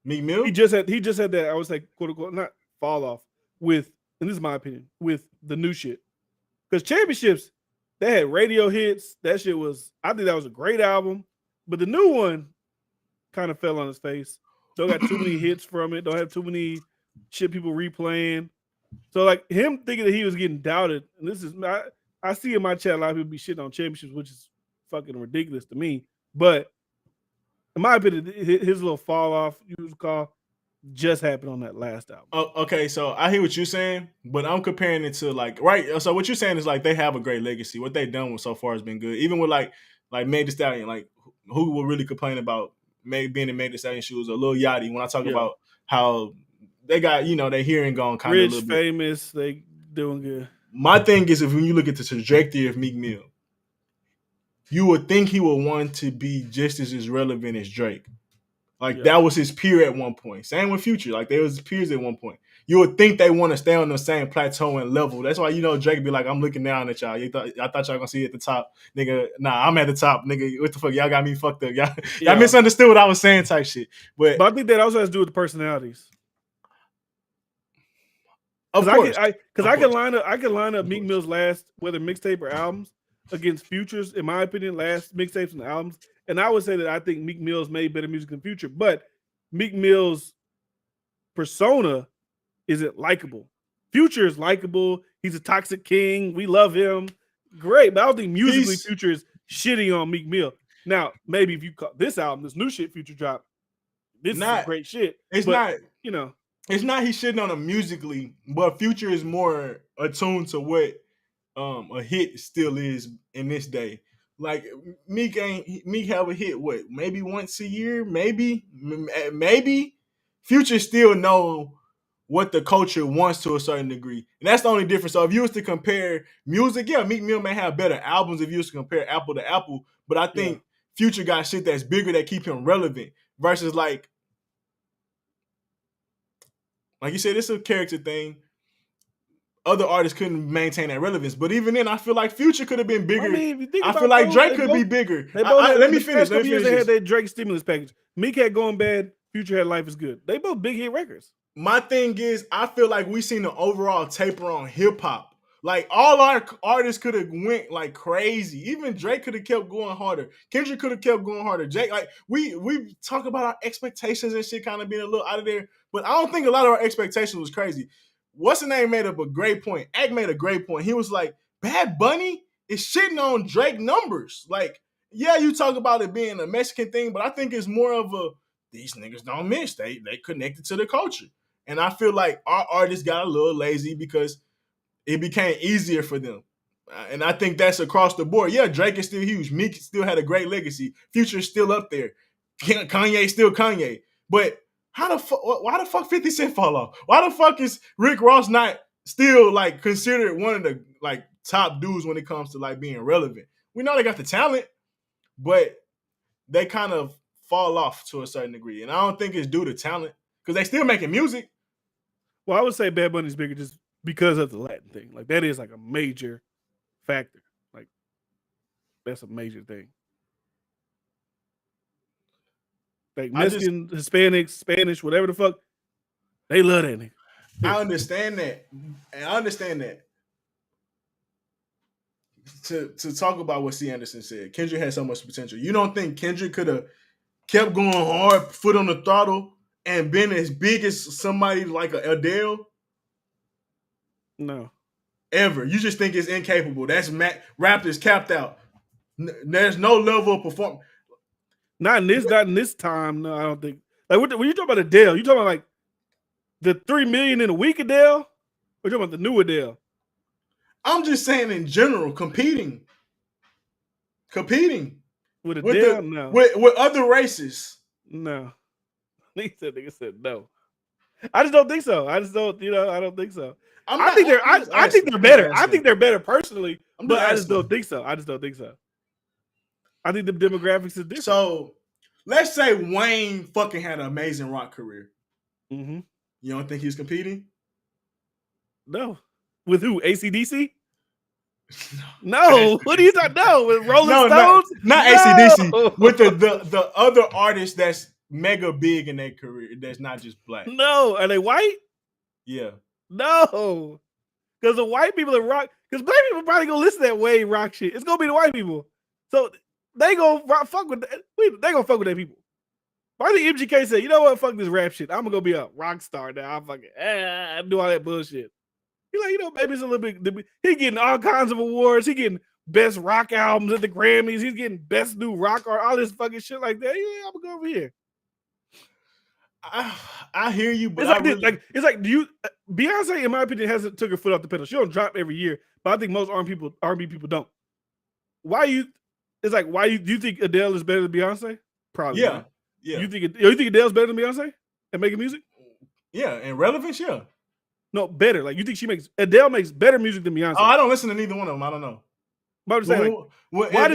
Meek Mill? He just had that, I would say, quote unquote, not fall off with, and this is my opinion, with the new shit. Because Championships, they had radio hits. That shit was, I think that was a great album. But the new one kind of fell on his face. Don't got too many hits from it. Don't have too many shit people replaying. So like him thinking that he was getting doubted, and this is, I see in my chat a lot of people be shitting on Championships, which is fucking ridiculous to me. But in my opinion, his little fall off, you would call, just happened on that last album. Oh, okay, so I hear what you're saying, but I'm comparing it to, like, right. So what you're saying is, like, they have a great legacy. What they've done so far has been good. Even with like Meg Thee Stallion, like, who will really complain about being in Meg Thee Stallion shoes, or Lil Yachty, when I talk about how they got, their hearing gone kind of a little bit. Famous, they doing good. My thing is, when you look at the trajectory of Meek Mill, you would think he would want to be just as relevant as Drake. Like, that was his peer at one point. Same with Future. Like, they was peers at one point. You would think they want to stay on the same plateau and level. That's why, Drake be like, I'm looking down at y'all. I thought y'all gonna see at the top. Nigga, nah, I'm at the top. Nigga, what the fuck? Y'all got me fucked up. Y'all misunderstood what I was saying type shit. But I think that also has to do with the personalities. Of course. I can line up Meek Mill's last, whether mixtape or albums, against Future's, in my opinion, last mixtapes and albums. And I would say that I think Meek Mill's made better music than Future, but Meek Mill's persona isn't likable. Future is likable. He's a toxic king. We love him. Great. But I don't think musically Future is shitting on Meek Mill. Now, maybe if you call this album, this new shit Future dropped, this is great shit. It's not he's shitting on him musically, but Future is more attuned to what a hit still is in this day. Like, Meek have a hit, what, maybe once a year, maybe. Future still know what the culture wants to a certain degree, and that's the only difference. So if you was to compare music, Meek Mill may have better albums if you was to compare apple to apple, but I think Future got shit that's bigger that keep him relevant versus like you said, it's a character thing. other artists couldn't maintain that relevance. But even then, I feel like Future could have been bigger. I mean, if you think I about feel like those, Drake could be bigger. They both had, let me the finish. Past Let couple me years finish. they had their Drake stimulus package. Meek had Going Bad. Future had Life Is Good. They both big hit records. My thing is, I feel like we seen an overall taper on hip hop. Like all our artists could have went like crazy. Even Drake could have kept going harder. Kendrick could have kept going harder. Jake, like we talk about our expectations and shit kind of being a little out of there, but I don't think a lot of our expectations was crazy. What's the name made up a great point? Act made a great point. He was like, Bad Bunny is shitting on Drake numbers. Like, yeah, you talk about it being a Mexican thing, but I think it's more of a these niggas don't miss. They connected to the culture. And I feel like our artists got a little lazy because it became easier for them. And I think that's across the board. Yeah, Drake is still huge. Meek still had a great legacy. Future is still up there. Kanye still Kanye. But why the fuck 50 Cent fall off? Why the fuck is Rick Ross not still like considered one of the like top dudes when it comes to like being relevant? We know they got the talent, but they kind of fall off to a certain degree. And I don't think it's due to talent because they still making music. Well, I would say Bad Bunny's bigger just because of the Latin thing. Like that is like a major factor. Like that's a major thing. Like Mexican, Hispanics, Spanish, whatever the fuck, they love that nigga. I understand that. To talk about what C. Anderson said, Kendrick had so much potential. You don't think Kendrick could have kept going hard, foot on the throttle, and been as big as somebody like a Adele? No. Ever. You just think it's incapable. That's rap is capped out. There's no level of performance. Not in this time. No, I don't think. Like when you talk about Adele, you talking about like the 3 million in a week Adele? Or you talking about the new Adele? I'm just saying in general, competing with Adele. No. With other races. No. Nigga said no. I just don't think so. I don't think so. I think they're better. I think they're better personally, but I just don't think so. I think the demographics is different. So let's say Wayne fucking had an amazing rock career. Mm-hmm. You don't think he's competing? No. With who? AC/DC? No. What are you talking? No, with Rolling Stones? Not AC/DC. With the other artists that's mega big in their career. That's not just black. No. Are they white? Yeah. No. Because the white people that rock, because black people probably gonna listen to that Wayne rock shit. It's gonna be the white people. So they gonna fuck with that people. Why think MGK said, you know what, fuck this rap shit. I'm gonna go be a rock star now. I'm fucking do all that bullshit. He like, maybe it's a little bit. He getting all kinds of awards. He getting best rock albums at the Grammys. He's getting best new rock or all this fucking shit like that. Yeah, I'm gonna go over here. I hear you, but it's like do you Beyonce, in my opinion, hasn't took her foot off the pedal. She don't drop every year, but I think most R&B people don't. Do you think Adele is better than Beyonce? Probably. Yeah. Yeah. You think Adele's better than Beyonce at making music? Yeah, and relevance, yeah. No, better. Like you think Adele makes better music than Beyonce? Oh, I don't listen to neither one of them. I don't know. But I'm saying, why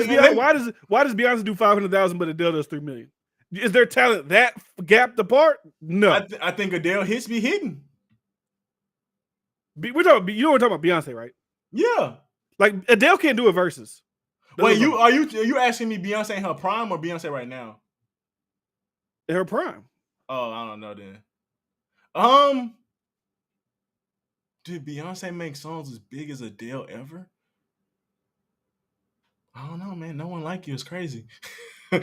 does Beyonce do 500,000 but Adele does 3 million? Is their talent that gapped apart? No. I think Adele hits be hidden. We're talking about Beyonce, right? Yeah. Like Adele can't do a verses. Wait, are you asking me Beyonce in her prime or Beyonce right now? In her prime. Oh, I don't know then. Did Beyonce make songs as big as Adele ever? I don't know, man. No One Like You is crazy. I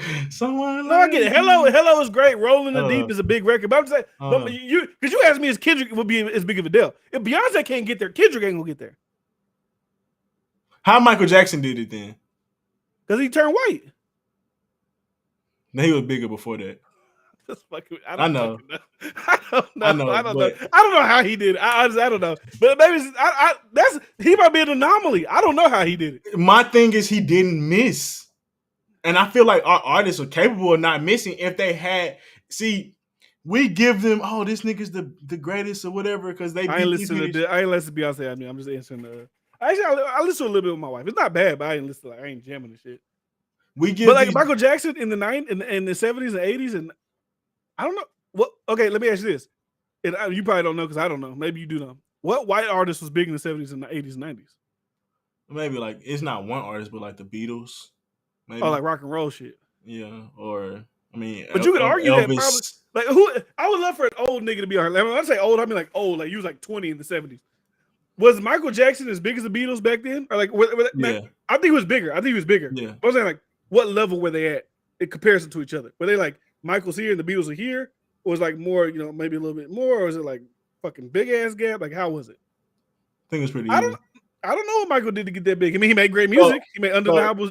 get it. Hello is great. Rolling the Deep is a big record. But I'm saying, because you asked me, if Kendrick would be as big of Adele. If Beyonce can't get there, Kendrick ain't gonna get there. How Michael Jackson did it then? Because he turned white. No, he was bigger before that. I know. I don't know. I don't know how he did it. I don't know. But maybe he might be an anomaly. I don't know how he did it. My thing is he didn't miss. And I feel like our artists are capable of not missing if they had. See, we give them, this nigga's the greatest or whatever because they. I ain't listen to Beyonce. I'm just answering. Actually, I listen to a little bit with my wife. It's not bad, but I ain't listen. I ain't jamming the shit. Michael Jackson in the 90s, in the 70s and 80s, and I don't know. Well, okay, let me ask you this. And you probably don't know because I don't know. Maybe you do know. What white artist was big in the 70s and the 80s and 90s? Maybe like it's not one artist, but like the Beatles. Maybe. Oh, like rock and roll shit. Yeah, or I mean, but you could argue Elvis. that probably like who I would love for an old nigga to be on. When I say old, I mean like old, like you was like 20 in the 70s. Was Michael Jackson as big as the Beatles back then? Or like, yeah, I think he was bigger. Yeah, I was saying like, what level were they at in comparison to each other? Were they like Michael's here and the Beatles are here, or was like more, maybe a little bit more, or was it like fucking big ass gap? Like, how was it? I think it was pretty. I don't know what Michael did to get that big. I mean, he made great music. He made undeniable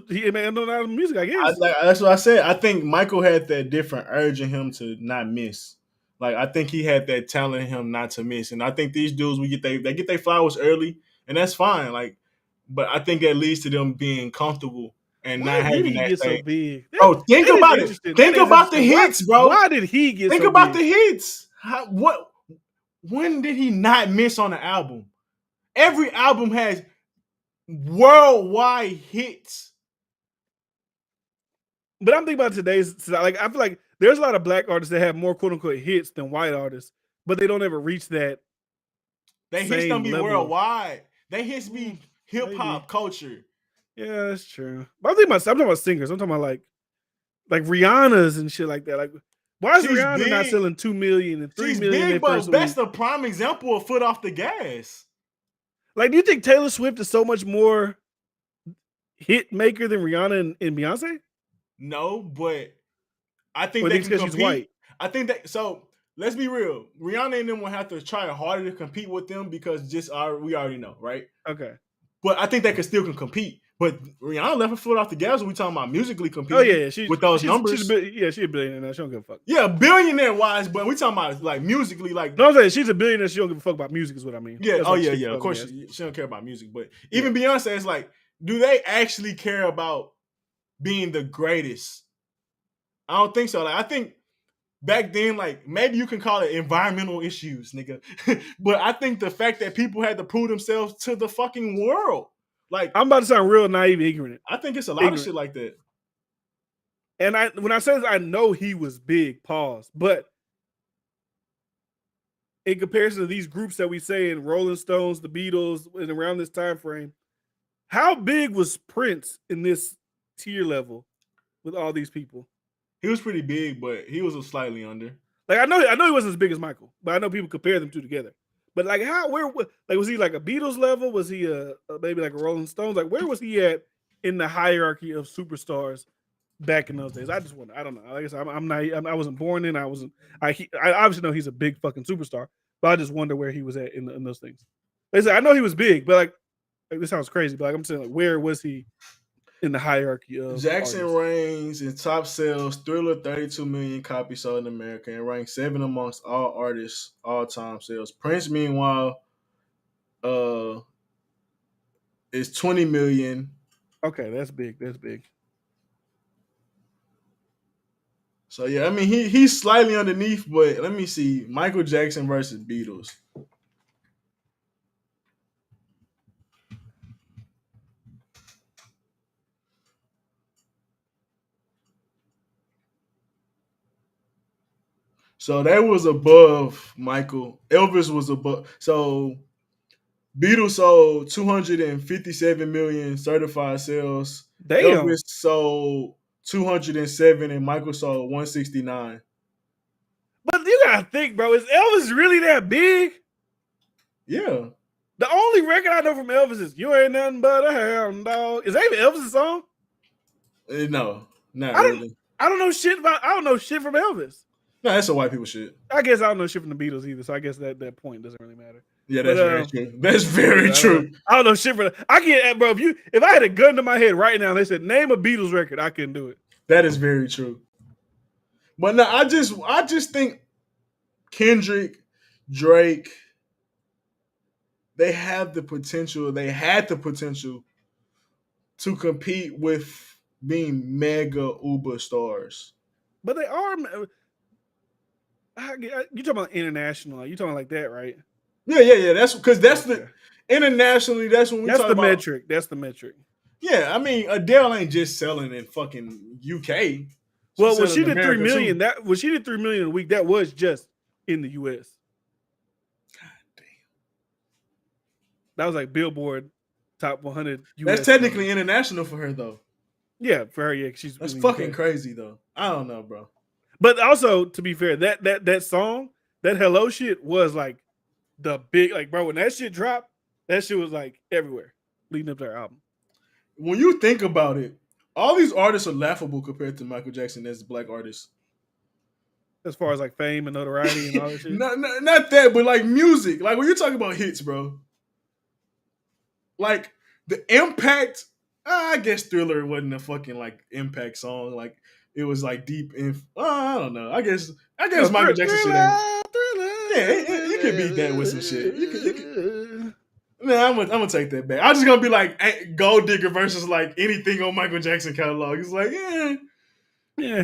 music. I guess that's what I said. I think Michael had that different urge in him to not miss. Like I think he had that talent in him not to miss, and I think these dudes they get their flowers early, and that's fine. Like, but I think that leads to them being comfortable and not having that get thing. So big? Bro, think about it. Think about the hits, bro. Why did he get? Think about the hits. When did he not miss on the album? Every album has worldwide hits. But I'm thinking about today's, like, I feel like there's a lot of black artists that have more quote unquote hits than white artists, but they don't ever reach that. They hits don't be worldwide. They hits be hip hop culture. Yeah, that's true. But I'm talking about singers. I'm talking about like Rihanna's and shit like that. Like, why is Rihanna not selling 2 million and 3 million? Big, but that's the prime example of foot off the gas. Like, do you think Taylor Swift is so much more hit maker than Rihanna and Beyonce? No, but I think they can compete. She's white. I think that so. Let's be real. Rihanna and them will have to try harder to compete with them because we already know, right? Okay. But I think they still can compete. But Rihanna left her foot off the gas when we talking about musically competing. Oh yeah, with those numbers. She's a billionaire. She don't give a fuck. Yeah, billionaire wise, but we talking about like musically, like. No, I'm saying she's a billionaire. She don't give a fuck about music, is what I mean. Yeah. Yeah. Of course, she don't care about music. But even Beyonce is like, do they actually care about being the greatest? I don't think so. Like, I think back then, like, maybe you can call it environmental issues, nigga. But I think the fact that people had to prove themselves to the fucking world. Like, I'm about to sound real naive and ignorant. I think it's a lot of shit like that. And when I say this, I know he was big, pause. But in comparison to these groups that we say in Rolling Stones, the Beatles, and around this time frame, how big was Prince in this tier level with all these people? He was pretty big, but he was slightly under. Like I know he wasn't as big as Michael, but I know people compare them two together. But like was he like a Beatles level? Was he maybe like a Rolling Stones? Like where was he at in the hierarchy of superstars back in those days? I just wonder. I don't know. I guess I'm not. I wasn't born in. I obviously know he's a big fucking superstar, but I just wonder where he was at in those things. Like I said, I know he was big, but like this sounds crazy, but like I'm saying, like where was he in the hierarchy of Jackson artists? reigns in top sales, Thriller 32 million copies sold in America and ranks 7 amongst all artists all-time sales. Prince, meanwhile, is 20 million. Okay, that's big. That's big. So yeah, I mean he's slightly underneath, but let me see. Michael Jackson versus Beatles. So that was above Michael. Elvis was above. So Beatles sold 257 million certified sales. Damn. Elvis sold 207 and Michael sold 169. But you gotta think, bro, is Elvis really that big? Yeah. The only record I know from Elvis is "You Ain't Nothing But a Hound Dog." Is that even Elvis' song? No, not really. I don't know shit from Elvis. No, that's a white people shit. I guess I don't know shit from the Beatles either, so I guess that point doesn't really matter. Yeah, that's very true. That's very true. I don't know shit from. I can't, bro. If I had a gun to my head right now, and they said name a Beatles record, I couldn't do it. That is very true. But no, I just think Kendrick, Drake, they have the potential. They had the potential to compete with being mega uber stars. But they are. You talking about international? You talking like that, right? Yeah. That's because the internationally. That's when we. That's talk the about, metric. That's the metric. Yeah, I mean Adele ain't just selling in fucking UK. Well, when she did 3 million, when she did 3 million a week, that was just in the US. God damn. That was like Billboard top 100 US. That's technically international for her though. Yeah, for her, yeah. That's fucking crazy though. I don't know, bro. But also, to be fair, that song, that Hello shit was like the big, like, bro, when that shit dropped, that shit was like everywhere leading up to her album. When you think about it, all these artists are laughable compared to Michael Jackson as a black artist. As far as like fame and notoriety and all that shit. Not that, but like music. Like when you're talking about hits, bro. Like the impact, I guess Thriller wasn't a fucking like impact song. Like it was like deep in. I don't know. I guess Michael Jackson shit. Yeah, you can beat that with some shit. You can. Man, I'm gonna take that back. I'm just gonna be like Gold Digger versus like anything on Michael Jackson catalog. It's like, yeah.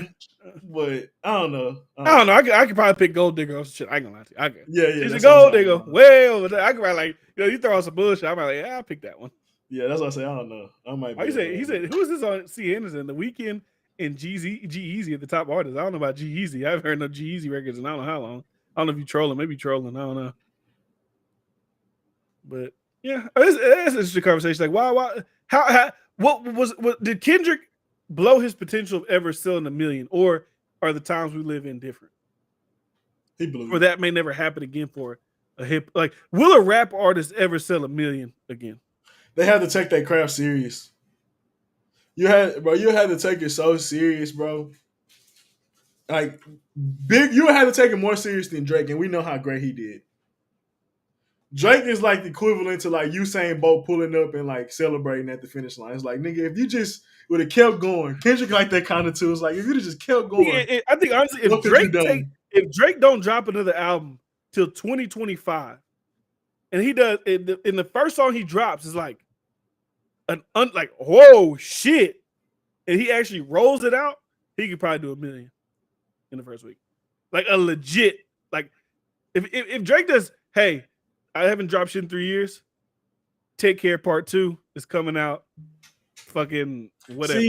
But I don't know. I don't know. I could probably pick Gold Digger or some shit. I ain't gonna lie to you. I could. Yeah. She's a Gold Digger. Way over there. I could probably like, you throw out some bullshit. I'm like, yeah, I'll pick that one. Yeah, that's what I say. I don't know. I might. He said, who is this on C. Anderson? The Weeknd and G-Eazy at the top artists. I don't know about G-Eazy. I haven't heard no G-Eazy records in I don't know how long. I don't know if you trolling. Maybe trolling. I don't know. But yeah, it's an interesting conversation. Like, what did Kendrick blow his potential of ever selling 1 million, or are the times we live in different? He blew. Or that may never happen again for a hip. Like, will a rap artist ever sell 1 million again? They had to take that crap serious. You had to take it so serious, bro. Like you had to take it more serious than Drake, and we know how great he did. Drake is like the equivalent to like Usain Bolt pulling up and like celebrating at the finish line. It's like, nigga, if you just would have kept going, Kendrick like that kind of too. It's like if you'd have just kept going. Yeah, I think honestly, if Drake don't drop another album till 2025, and he does in the first song he drops is like like whoa shit, and he actually rolls it out, he could probably do 1 million in the first week, like a legit like if Drake does, hey, I haven't dropped shit in 3 years. Take Care Part 2 is coming out. Fucking whatever.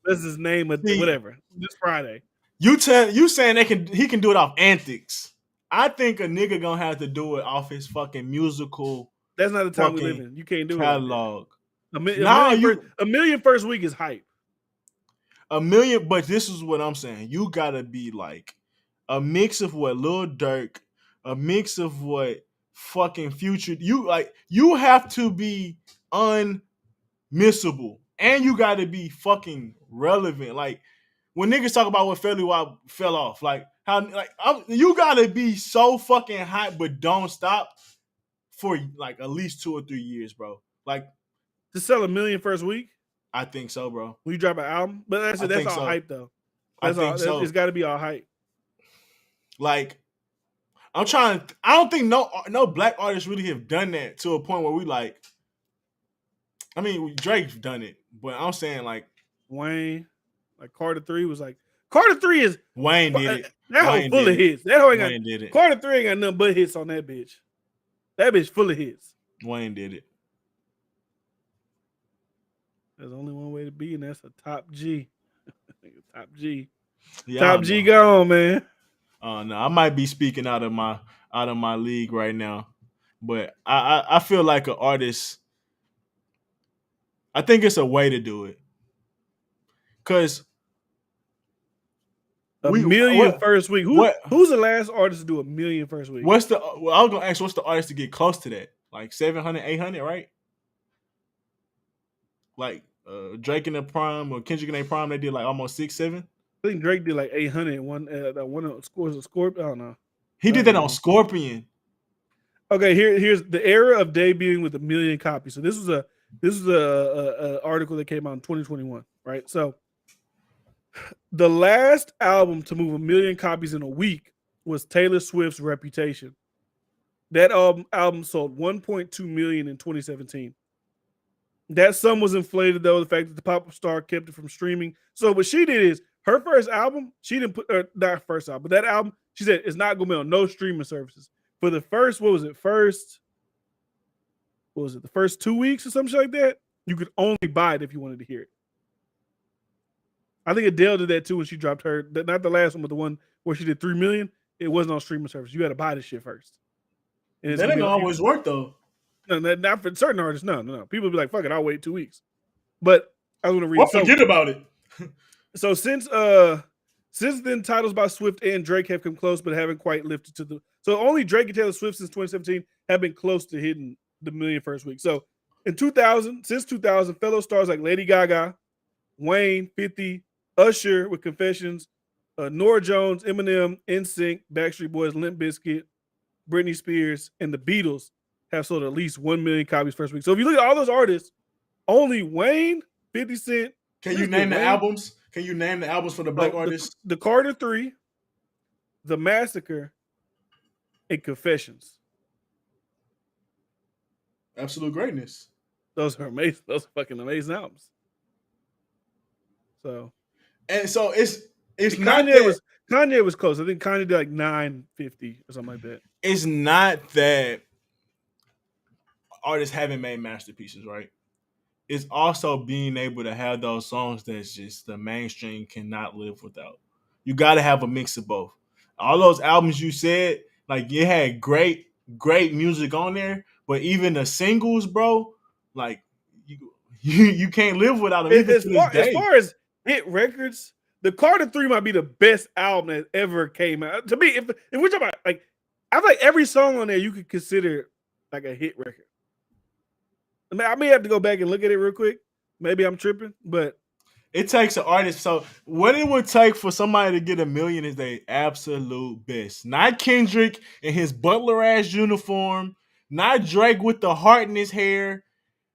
Let's just name it whatever. This Friday. You saying he can do it off antics. I think a nigga gonna have to do it off his fucking musical. That's not the time we live in. You can't do catalog. A million first week is hype. 1 million, but this is what I'm saying. You gotta be like a mix of what Lil Durk, a mix of what fucking Future. You have to be unmissable, and you got to be fucking relevant. Like when niggas talk about what Fairly Wild fell off, like how you got to be so fucking hot, but don't stop for like at least 2 or 3 years, bro. Like to sell 1 million first week. I think so, bro. When you drop an album, but that's all hype though. It's got to be all hype. Like. I don't think no black artists really have done that to a point where we like. I mean, Drake's done it, but I'm saying like Wayne, like Carter 3 was like Carter 3 is Wayne did it. That whole full of hits. That whole Wayne did it. Carter 3 ain't got nothing but hits on that bitch. That bitch full of hits. Wayne did it. There's only one way to be, and that's a top G. Top G. Yeah, top G gone, man. No, I might be speaking out of my league right now, but I feel like an artist. I think it's a way to do it, cause million first week. Who's the last artist to do 1 million first week? I was gonna ask, what's the artist to get close to that? Like 700, 800, right? Like Drake in the prime or Kendrick in their prime, they did like almost 6, 7. I think Drake did like 800. One scores a Scorpion. I don't know. He did that on Scorpion. Okay, here's the era of debuting with 1 million copies. So this is a article that came out in 2021, right? So the last album to move 1 million copies in a week was Taylor Swift's Reputation. That album sold 1.2 million in 2017. That sum was inflated though the fact that the pop star kept it from streaming. So what she did is her first album, she didn't put not first album, but that album, she said it's not gonna be on no streaming services. For the first, the first 2 weeks or something like that, you could only buy it if you wanted to hear it. I think Adele did that too when she dropped her, not the last one, but the one where she did 3 million. It wasn't on streaming service. You had to buy the shit first. And that ain't gonna always work though. No, not for certain artists. No. People be like, "Fuck it, I'll wait 2 weeks." But I was gonna read. Well, forget about it. So since then, titles by Swift and Drake have come close, but haven't quite lifted to the. So only Drake and Taylor Swift since 2017 have been close to hitting the million first week. So in 2000, fellow stars like Lady Gaga, Wayne, 50, Usher with Confessions, Norah Jones, Eminem, NSYNC, Backstreet Boys, Limp Bizkit, Britney Spears, and the Beatles have sold at least 1 million copies first week. So if you look at all those artists, only Wayne, 50 Cent. Can you name the albums? Can you name the albums for the black artists? The Carter 3, The Massacre, and Confessions. Absolute greatness. Those are amazing. Those are fucking amazing albums. So it's Kanye was close. I think Kanye did like 950 or something like that. It's not that artists haven't made masterpieces, right? It's also being able to have those songs that's just the mainstream cannot live without. You got to have a mix of both. All those albums you said, like you had great music on there, but even the singles, bro, like you can't live without them. As far as hit records, the Carter 3 might be the best album that ever came out. To me, if we're talking about like, I feel like every song on there you could consider like a hit record. I mean, I may have to go back and look at it real quick. Maybe I'm tripping, but it takes an artist. So what it would take for somebody to get a million is their absolute best. Not Kendrick in his butler ass uniform. Not Drake with the heart in his hair.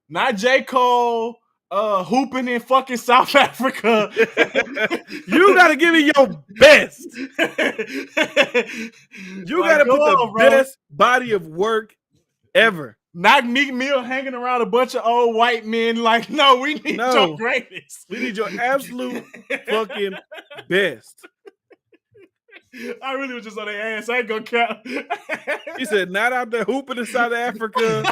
Not J. Cole hooping in fucking South Africa. You gotta give me your best. You gotta put the best body of work ever. Not Meek Mill hanging around a bunch of old white men. Like, no, we need your greatest. We need your absolute fucking best. I really was just on their ass. I ain't gonna count. He said, not out there hooping in South Africa,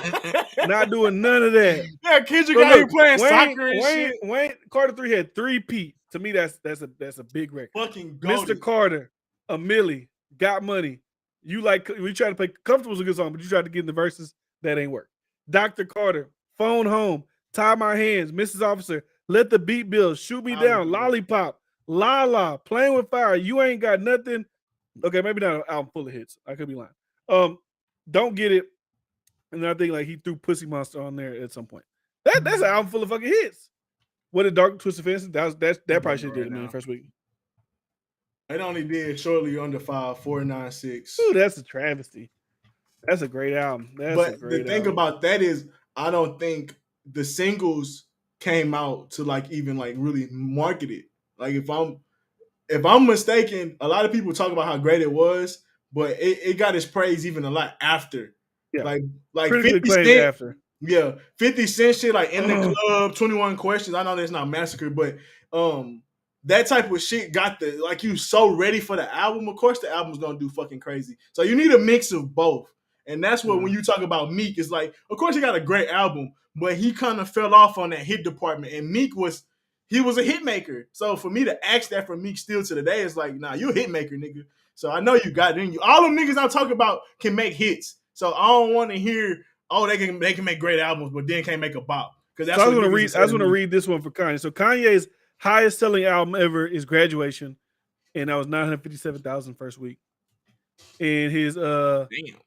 not doing none of that. Yeah, Kendrick got you playing soccer and shit. Wayne Carter 3 had 3 Pete. To me, that's a big record. Fucking goated. Mr. Carter, A Millie, Got Money. You like we try to play Comfortable's a good song, but you try to get in the verses. That ain't work. Dr. Carter, Phone Home, Tie My Hands, Mrs. Officer, Let the Beat Build, Shoot Me Down, Lollipop, La La, Playing with Fire, You Ain't Got Nothing. Okay, maybe not an album full of hits. I could be lying. Don't Get It. And I think like he threw Pussy Monster on there at some point. That's an album full of fucking hits. What a Dark Twisted Fantasy. That probably should have did it in the first week. It only did shortly under 496. Ooh, that's a travesty. That's a great album. But the thing about that is, I don't think the singles came out to like even like really market it. Like if I'm mistaken, a lot of people talk about how great it was, but it got its praise even a lot after. Yeah. Like 50 Cent after. Yeah, 50 Cent shit like In the Club, 21 Questions. I know that's not Massacre, but that type of shit got you so ready for the album. Of course, the album's gonna do fucking crazy. So you need a mix of both. And that's what when you talk about Meek, it's like, of course he got a great album, but he kind of fell off on that hit department. And Meek was a hit maker. So for me to ask that from Meek still to today is like, nah, you a hit maker, nigga. So I know you got it in you. All them niggas I talk about can make hits. So I don't want to hear, they can make great albums, but then can't make a bop. Because that's I was gonna read this one for Kanye. So Kanye's highest selling album ever is Graduation, and that was 957,000 first week. And his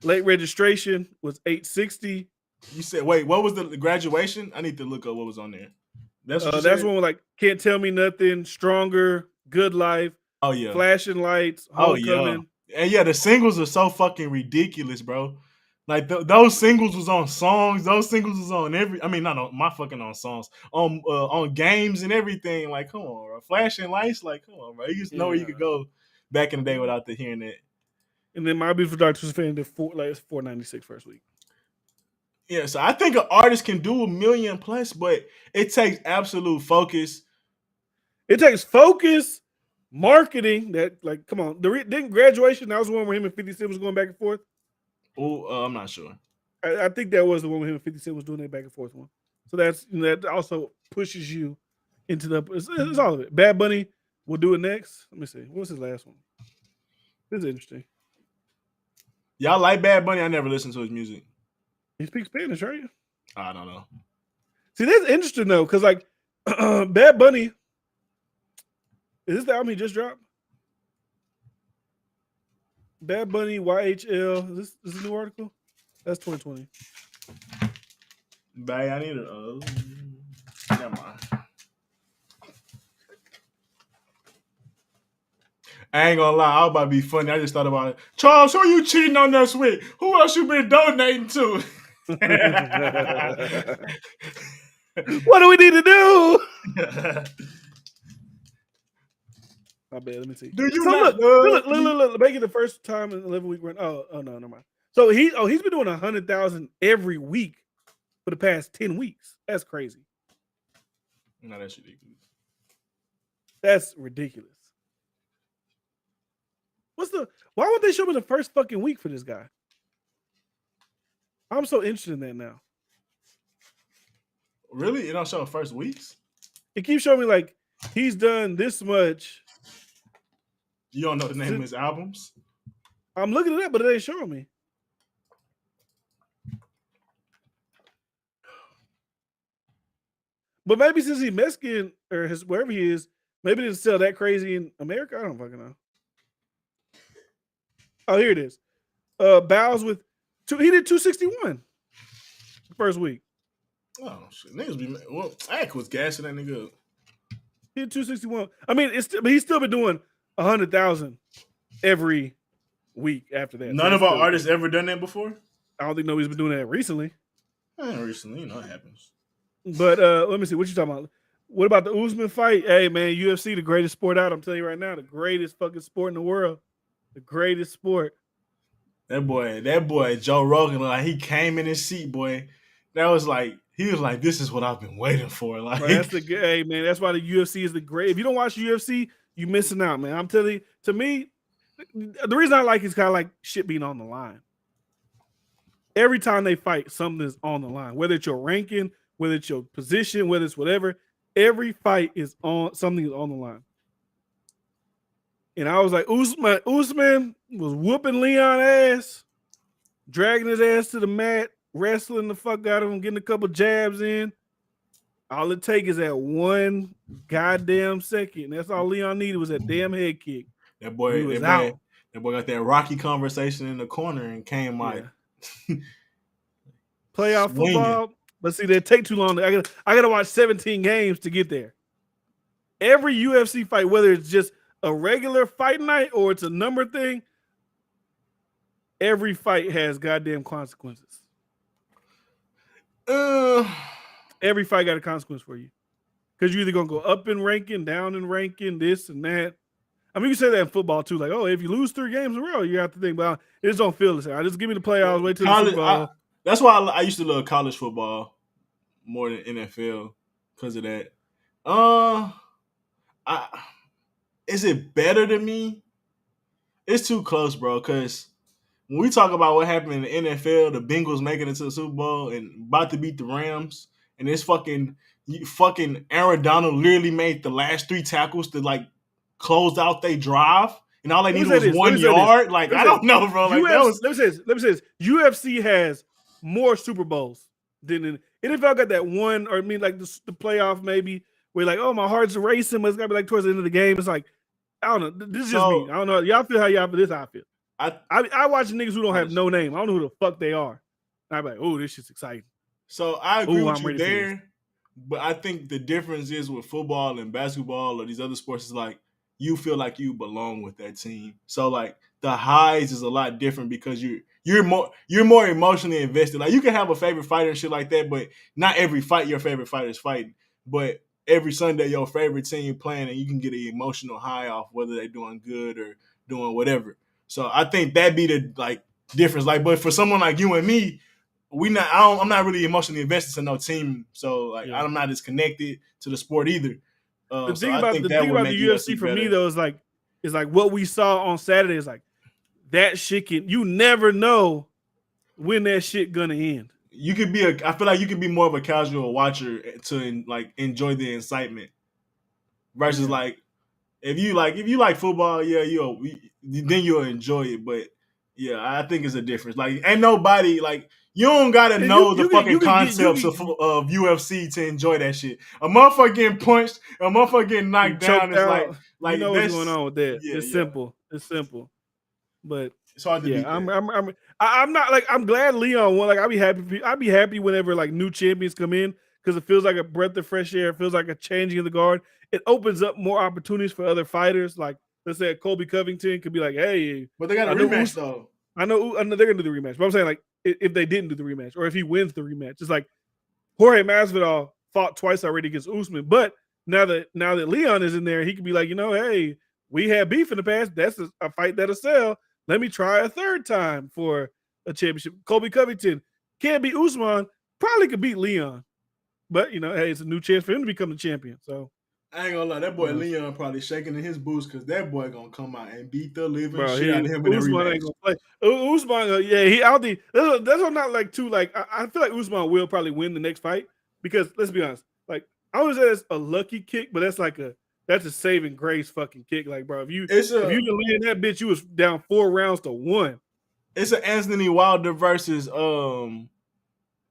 late registration was 860. You said, wait, what was the Graduation? I need to look up what was on there. That's one with like Can't Tell Me Nothing, Stronger, Good Life. Oh yeah, Flashing Lights, Homecoming. And yeah, the singles are so fucking ridiculous, bro. Like those singles was on songs. Those singles was on not on my fucking on songs, on games and everything. Like, come on, bro. Flashing Lights, like, come on, bro. You just know where you could go back in the day without hearing that. And then My Beautiful Dark Twisted Fantasy did 496 first week. Yeah, so I think an artist can do 1 million plus, but it takes absolute focus. It takes focus, marketing. That like, come on, didn't Graduation? That was the one where him and 50 Cent was going back and forth. Oh, I'm not sure. I think that was the one where him and 50 Cent was doing that back and forth one. So that also pushes you into the. It's all of it. Bad Bunny will do it next. Let me see. What was his last one? This is interesting. Y'all like Bad Bunny? I never listened to his music. He speaks Spanish, right? I don't know. See, that's interesting though, because like Bad Bunny, is this the album he just dropped? Bad Bunny YHL. Is this a new article? That's 2020. Babe, I need a. Never mind. I ain't gonna lie, I was about to be funny. I just thought about it. Charles, who you cheating on this with? Who else you been donating to? What do we need to do? My bad. Let me see. Do you so not look. Make it the first time in 11-week run. Oh no, never mind. So he's been doing 100,000 every week for the past 10 weeks. That's crazy. No, that's ridiculous. That's ridiculous. Why won't they show me the first fucking week for this guy? I'm so interested in that now. Really? It don't show first weeks? It keeps showing me like he's done this much. You don't know the name of his albums? I'm looking it up, but it ain't showing me. But maybe since he's Mexican or wherever he is, maybe they didn't sell that crazy in America. I don't fucking know. Oh, here it is. Bows with he did 261 the first week. Oh shit. Niggas be Ack was gassing that nigga up. He did 261. I mean, but he's still been doing 100,000 every week after that. None of our artists ever done that before? I don't think nobody's been doing that recently. Recently, you know it happens. But let me see. What you talking about? What about the Usman fight? Hey, man, UFC, the greatest sport out. I'm telling you right now, the greatest fucking sport in the world. The greatest sport. That boy, Joe Rogan, like he came in his seat, boy. That was like, he was like, this is what I've been waiting for. Like, that's hey, man, that's why the UFC is the great. If you don't watch UFC, you're missing out, man. I'm telling you, to me, the reason I like it is kind of like shit being on the line. Every time they fight, something is on the line. Whether it's your ranking, whether it's your position, whether it's whatever, every fight is on, something is on the line. And I was like, Usman was whooping Leon ass, dragging his ass to the mat, wrestling the fuck out of him, getting a couple jabs in. All it takes is that one goddamn second. That's all Leon needed was that damn head kick. That boy got that Rocky conversation in the corner and came like playoff football. But see, they take too long. I gotta watch 17 games to get there. Every UFC fight, whether it's just a regular fight night or it's a number thing, every fight has goddamn consequences. Every fight got a consequence for you. Because you're either going to go up in ranking, down in ranking, this and that. I mean, you can say that in football too. Like, oh, if you lose 3 games in a row, you have to think, well, it just don't feel the same. I just give me the playoffs, wait till the Super Bowl. That's why I used to love college football more than NFL because of that. Is it better to me? It's too close, bro. Because when we talk about what happened in the NFL, the Bengals making it to the Super Bowl and about to beat the Rams, and this fucking Aaron Donald literally made the last 3 tackles to like close out their drive, and all they needed was 1 yard. Like, I don't know, bro. Like, let me say this. UFC has more Super Bowls than NFL got that one, or I mean, like the playoff maybe. Where like, oh, my heart's racing, but it's gotta be like towards the end of the game. It's like, I don't know. This is just me. I don't know. Y'all feel how y'all feel. This is how I feel. I watch niggas who don't have no name. I don't know who the fuck they are. I'm like, oh, this shit's exciting. So I agree with you there, but I think the difference is with football and basketball or these other sports is like you feel like you belong with that team. So like the highs is a lot different because you're more emotionally invested. Like you can have a favorite fighter and shit like that, but not every fight your favorite fighter is fighting. But every Sunday your favorite team playing and you can get an emotional high off whether they're doing good or doing whatever. So I think that'd be the like difference. Like, but for someone like you and me, I'm not really emotionally invested in no team. So like I'm not as connected to the sport either. The thing about the UFC for me though is like what we saw on Saturday is like that shit you never know when that shit gonna end. You could be I feel like you could be more of a casual watcher to like enjoy the excitement versus like if you like football, then you'll enjoy it. But Yeah, I think it's a difference. Like, ain't nobody like you don't gotta Yeah, know the fucking you can get concepts of UFC to enjoy that shit. A motherfucker getting punched, a motherfucker getting you knocked down choked is out. You like know what's going that's on with that. yeah, It's yeah. simple. It's simple. But It's hard to yeah, beat that. I'm not like I'm glad Leon won. Like I'd be happy whenever like new champions come in because it feels like a breath of fresh air. It feels like a changing of the guard. It opens up more opportunities for other fighters. Like let's say Colby Covington could be like, hey, But they got a I know rematch though. I know they're gonna do the rematch. But I'm saying like if they didn't do the rematch or if he wins the rematch, it's like Jorge Masvidal fought twice already against Usman, but now that Leon is in there, he could be like, hey, we had beef in the past. That's a fight that'll sell. Let me try a third time for a championship. Colby Covington can't beat Usman, probably could beat Leon, but hey, it's a new chance for him to become the champion. So I ain't gonna lie, that boy Leon probably shaking in his boots because that boy gonna come out and beat the living bro, shit out of him in a Usman rematch. ain't gonna play. Usman, yeah, he. I don't think that's what not like too. Like I feel like Usman will probably win the next fight because let's be honest. Like I would say that's a lucky kick, but that's a saving grace fucking kick. Like bro, if you can land that bitch, you was down 4 rounds to 1. It's an Anthony Wilder versus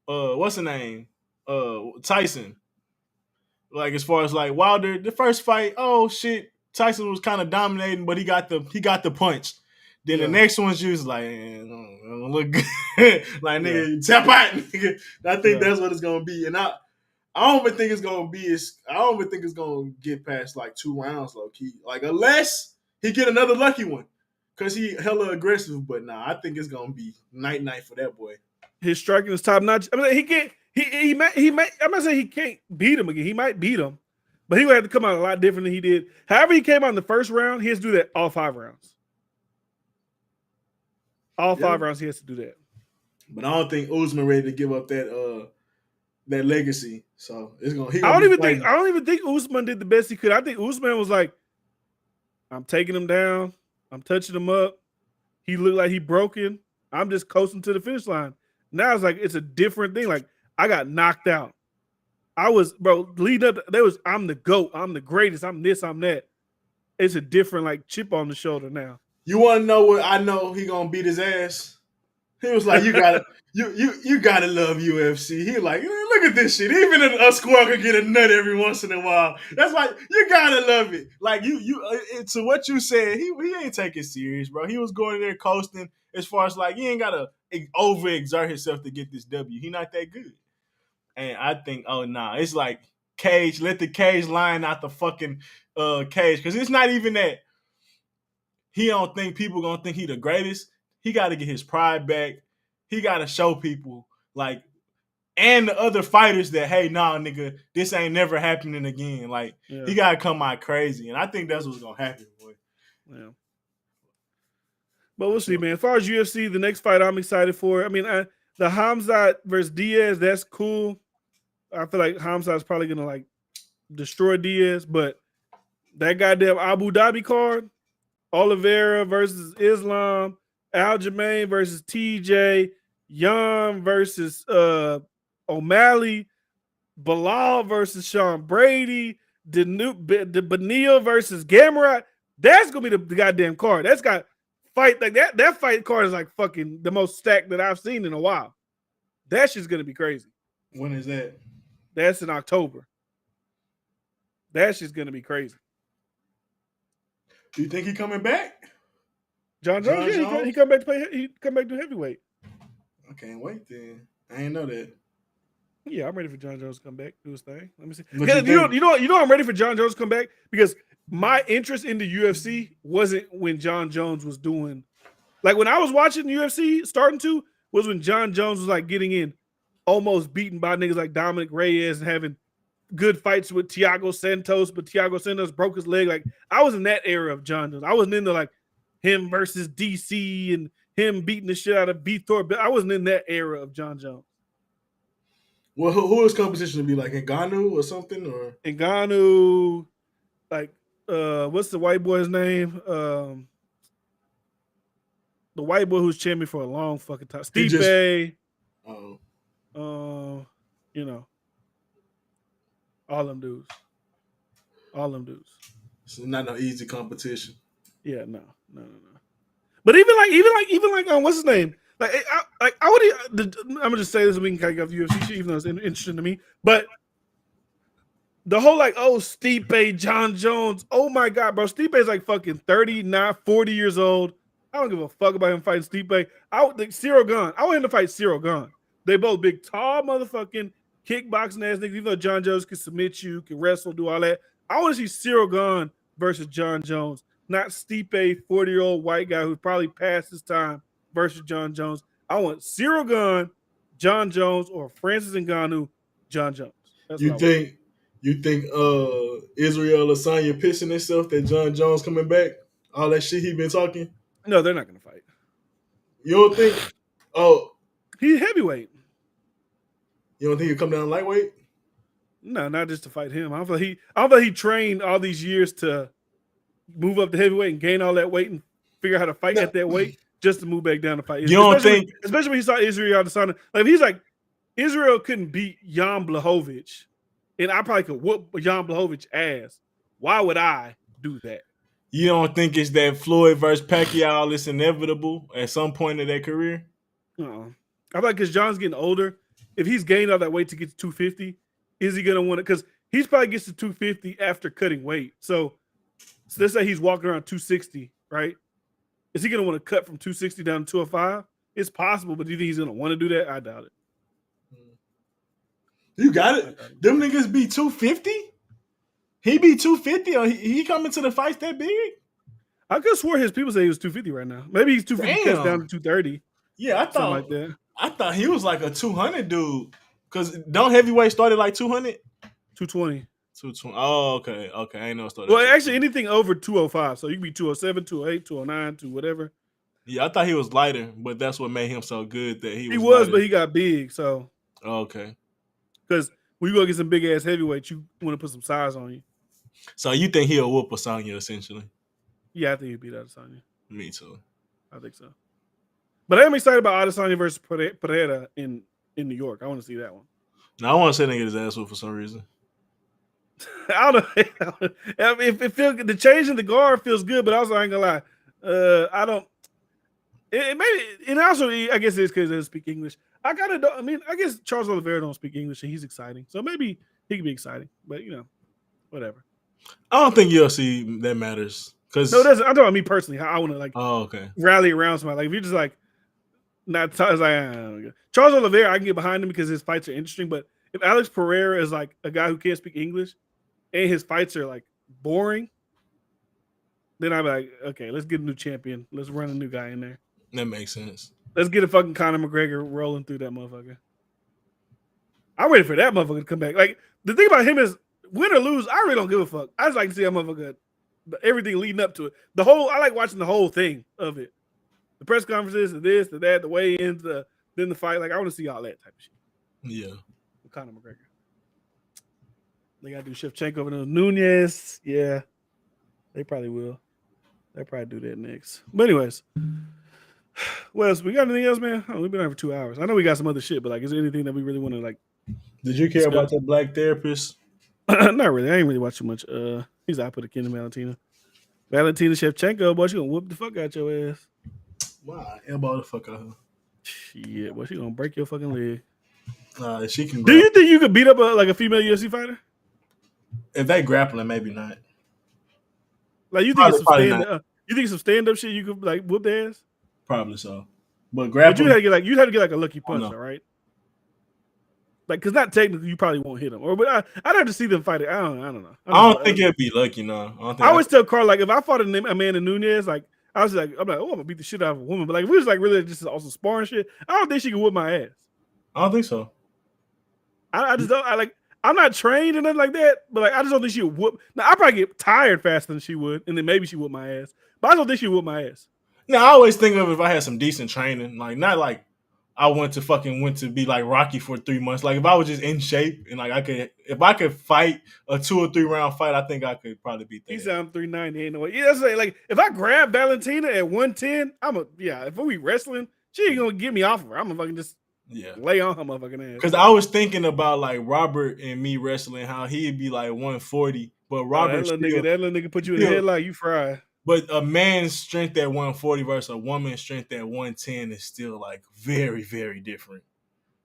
what's the name Tyson. Like as far as like Wilder, the first fight, oh shit, Tyson was kind of dominating, but he got the punch. Then the next one's just like, look good. Like nigga, tap out, nigga. I think that's what it's gonna be, and I don't even think it's gonna be. I don't even think it's gonna get past like 2 rounds, low key. Like unless he get another lucky one, cause he hella aggressive. But nah, I think it's gonna be night for that boy. His striking is top notch. I mean, he can't. He might. I'm not saying he can't beat him again. He might beat him, but he would have to come out a lot different than he did. However, he came out in the first round. He has to do that all 5 rounds. All 5 rounds, he has to do that. But I don't think Usman ready to give up that legacy. So it's gonna. I don't even think Usman did the best he could. I think Usman was like, I'm taking him down. I'm touching him up. He looked like he broken. I'm just coasting to the finish line. Now it's like it's a different thing. Like I got knocked out. I was lead up. I'm the GOAT. I'm the greatest. I'm this. I'm that. It's a different like chip on the shoulder now. You want to know what I know? He gonna beat his ass. He was like, you gotta love UFC. He like, look at this shit. Even a squirrel can get a nut every once in a while. That's why you gotta love it. Like to what you said, he ain't taking serious, bro. He was going in there coasting. As far as like, he ain't gotta overexert himself to get this W. He not that good. And I think, oh nah, it's like cage. Let the cage line out the fucking cage, because it's not even that he don't think people gonna think he the greatest. He got to get his pride back. He got to show people like, and the other fighters that, hey, nah, nigga, this ain't never happening again. Like he got to come out crazy, and I think that's what's gonna happen, boy. Yeah. But we'll see, man. As far as UFC, the next fight I'm excited for. I mean, the Hamzat versus Diaz, that's cool. I feel like Hamzat's probably gonna like destroy Diaz, but that goddamn Abu Dhabi card, Oliveira versus Islam, Aljamain versus TJ, Yan versus O'Malley, Bilal versus Sean Brady, Benil versus Gamrot. That's gonna be the goddamn card. That's got fight like that. That fight card is like fucking the most stacked that I've seen in a while. That shit's gonna be crazy. When is that? That's in October. That shit's gonna be crazy. Do you think he coming back? John Jones, he come back to play. He come back to heavyweight. I can't wait then. I ain't know that. Yeah, I'm ready for John Jones to come back, do his thing. Let me see. You know, I'm ready for John Jones to come back because my interest in the UFC wasn't when John Jones was doing, like when I was watching UFC starting to was when John Jones was like getting in, almost beaten by niggas like Dominic Reyes and having good fights with Thiago Santos, but Thiago Santos broke his leg. Like I was in that era of John Jones. I wasn't into like him versus DC and him beating the shit out of Vitor. But I wasn't in that era of John Jones. Well, who is competition to be like Ngannou or something, or Ngannou, like what's the white boy's name? The white boy who's champion for a long fucking time. Stipe. You know, all them dudes. So not no easy competition. Yeah, no. But even like what's his name? I would. I'm gonna just say this, and we can kind of go to UFC shit, even though it's interesting to me. But the whole Stipe, John Jones. Oh my god, bro, Stipe is like fucking 30, not 40 years old. I don't give a fuck about him fighting Stipe. I would think Cyril Gane. I want him to fight Cyril Gane. They both big, tall motherfucking kickboxing ass niggas. Even though John Jones can submit you, can wrestle, do all that. I want to see Cyril Gane versus John Jones, not Stipe, 40-year-old white guy who's probably past his time versus John Jones. I want Cyril Gane, John Jones, or Francis Ngannou, John Jones. That's you think Israel Adesanya pissing himself that John Jones coming back? All that shit he been talking? No, they're not gonna fight. You don't think? Oh, he's heavyweight. You don't think he'll come down lightweight? No, not just to fight him. I don't feel he trained all these years to move up to heavyweight and gain all that weight and figure out how to fight at that weight just to move back down to fight. You don't think? Especially when he saw Israel Adesanya. Like, if he's like, Israel couldn't beat Jan Blachowicz, and I probably could whoop Jan Blachowicz ass. Why would I do that? You don't think it's that Floyd versus Pacquiao is inevitable at some point in their career? No. I feel like because John's getting older, if he's gained all that weight to get to 250, is he going to want it? Because he's probably gets to 250 after cutting weight. So let's say he's walking around 260, right? Is he going to want to cut from 260 down to 205? It's possible, but do you think he's going to want to do that? I doubt it. You got it. Them niggas be 250? He be 250 or he coming to the fights that big? I could have swore his people say he was 250 right now. Maybe he's 250 cuts down to 230. Yeah, like that. I thought he was like a 200 dude. Because don't heavyweight started like 200? 220. 220. Oh, okay. Okay. I ain't know it started. Well, actually, anything over 205. So you can be 207, 208, 209, to whatever. Yeah, I thought he was lighter, but that's what made him so good that he was but he got big. So. Okay. Because when you go get some big ass heavyweight, you want to put some size on you. So you think he'll whoop Adesanya essentially? Yeah, I think he'll beat Adesanya. Me too. I think so. But I am excited about Adesanya versus Pereira in New York. I want to see that one. No, I want to say they get his ass whooped for some reason. I don't know. If it feels the change in the guard feels good, but also I ain't gonna lie. I don't. It maybe, and also I guess it's because they don't speak English. I guess Charles Oliveira don't speak English and he's exciting, so maybe he can be exciting. But whatever. I don't think UFC that matters because no, I'm talking about me personally. How I want to rally around somebody. Like if you're just like not like Charles Oliveira, I can get behind him because his fights are interesting. But if Alex Pereira is like a guy who can't speak English and his fights are like boring, then I'm like, okay, let's get a new champion. Let's run a new guy in there. That makes sense. Let's get a fucking Conor McGregor rolling through that motherfucker. I'm ready for that motherfucker to come back. Like the thing about him is, win or lose, I really don't give a fuck. I just like to see that motherfucker, everything leading up to it. I like watching the whole thing of it. The press conferences, the this, the that, the weigh-ins, then the fight. Like I want to see all that type of shit. Yeah. With Conor McGregor. They got to do Shevchenko and Nunez. Yeah. They probably will. They'll probably do that next. But anyways. What else? We got anything else, man? Oh, we've been on for 2 hours. I know we got some other shit, but like, is there anything that we really want to like? Did you care about that black therapist? Not really. I ain't really watching much. He's out for the Kingdom Valentina. Valentina Shevchenko, boy, she gonna whoop the fuck out your ass. Wow, elbow the fuck out her. Shit, boy, she gonna break your fucking leg. She can. Do you think you could beat up a female UFC fighter? If they grappling, maybe not. Like you think some stand up shit you could like whoop their ass? Probably so. But grappling, but you'd have to get like a lucky punch, all right? Like, cause not technically, you probably won't hit them. But I'd have to see them fight it. I don't know. I don't think it'd be lucky, no. I always tell Carl, like, if I fought Amanda Nunes, like, I'm like, oh, I'm gonna beat the shit out of a woman. But like, if we was like really just also sparring shit, I don't think she could whoop my ass. I don't think so. I just don't. I'm not trained or nothing like that. But like, I just don't think she would whoop. Now I probably get tired faster than she would, and then maybe she whoop my ass. But I don't think she would whoop my ass. Now I always think of if I had some decent training, like not like I went to be like Rocky for 3 months. Like if I was just in shape and like if I could fight a 2 or 3 round fight, I think I could probably beat that. He said I'm 390, ain't no way. Yeah, that's like if I grab Valentina at 110, if we wrestling, she ain't gonna get me off of her. I'm gonna fucking just lay on her motherfucking ass. Because I was thinking about like Robert and me wrestling, how he'd be like 140, but Robert that little nigga put you in the headlock, you fry. But a man's strength at 140 versus a woman's strength at 110 is still like very, very different.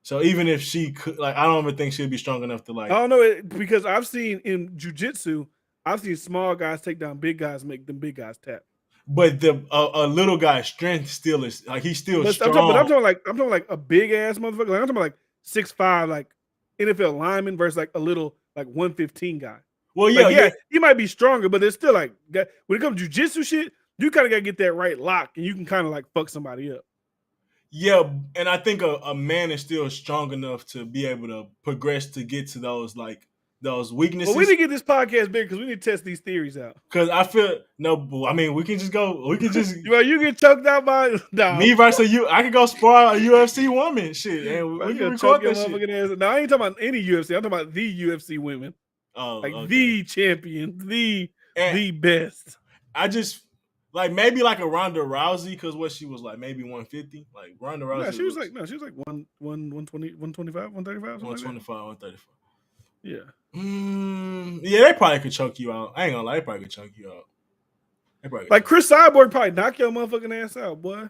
So even if she could, like, I don't even think she'd be strong enough to like. I don't know because I've seen in jiu-jitsu, I've seen small guys take down big guys, make them big guys tap. But a little guy's strength still is like he's still strong. I'm talking like a big ass motherfucker. Like, I'm talking about like 6'5", like NFL lineman versus like a little like 115 guy. Well, yeah, he might be stronger, but it's still like when it comes to jiu-jitsu shit, you kind of gotta get that right lock, and you can kind of like fuck somebody up. Yeah, and I think a man is still strong enough to be able to progress to get to those weaknesses. Well, we need to get this podcast big because we need to test these theories out. Because I feel I mean, we can just go. We can just. Well, you get choked out by me versus you. I could go spar a UFC woman, shit, and we can record that shit. No, I ain't talking about any UFC. I'm talking about the UFC women. Oh, like okay. The champion, the best. I just. Like maybe like a Ronda Rousey, because what she was like maybe 150. Like Ronda Rousey. She was like 120, 125, 135. 125, 135. Yeah. Yeah, they probably could choke you out. I ain't gonna lie, they probably could choke you out. Like Chris Cyborg probably knock your motherfucking ass out, boy.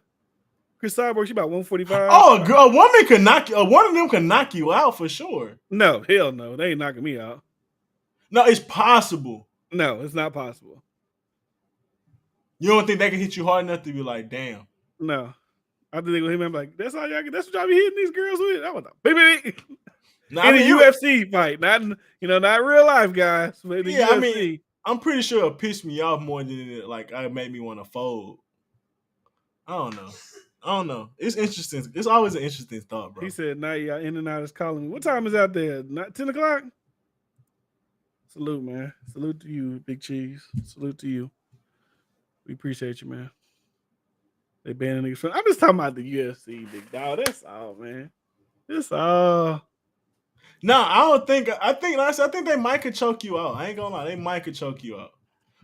Chris Cyborg, she about 145. Oh, a woman could knock you. One of them can knock you out for sure. No, hell no, they ain't knocking me out. No, it's possible. No, it's not possible. You don't think they can hit you hard enough to be like, damn? No. I think they go hit me. I'm like, that's all y'all get. That's what y'all be hitting these girls with. I was like, baby. In a UFC fight, not real life, guys. But in UFC. I mean, I'm pretty sure it pissed me off more than it made me want to fold. I don't know. It's interesting. It's always an interesting thought, bro. He said, "Night, y'all in and out is calling me. What time is out there? Not 10 o'clock." Salute, man. Salute to you, Big Cheese. Salute to you. We appreciate you, man. They banning niggas from. I'm just talking about the UFC, big dog. That's all, man. That's all. No, I think they might could choke you out. I ain't gonna lie, they might could choke you out.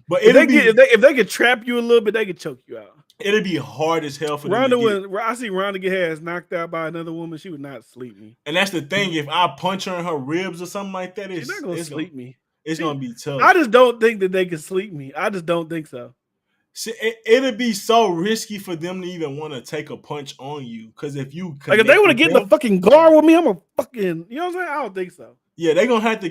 But if they could trap you a little bit, they could choke you out. It'd be hard as hell for Ronda. I see Ronda get her ass knocked out by another woman, she would not sleep me. And that's the thing. If I punch her in her ribs or something like that, she's not gonna sleep me. It's gonna be tough. I just don't think that they can sleep me. I just don't think so. See, it'd be so risky for them to even want to take a punch on you. Because if you if they want to get in the fucking guard with me, I'm a fucking, you know what I'm saying? I don't think so. Yeah, they're gonna have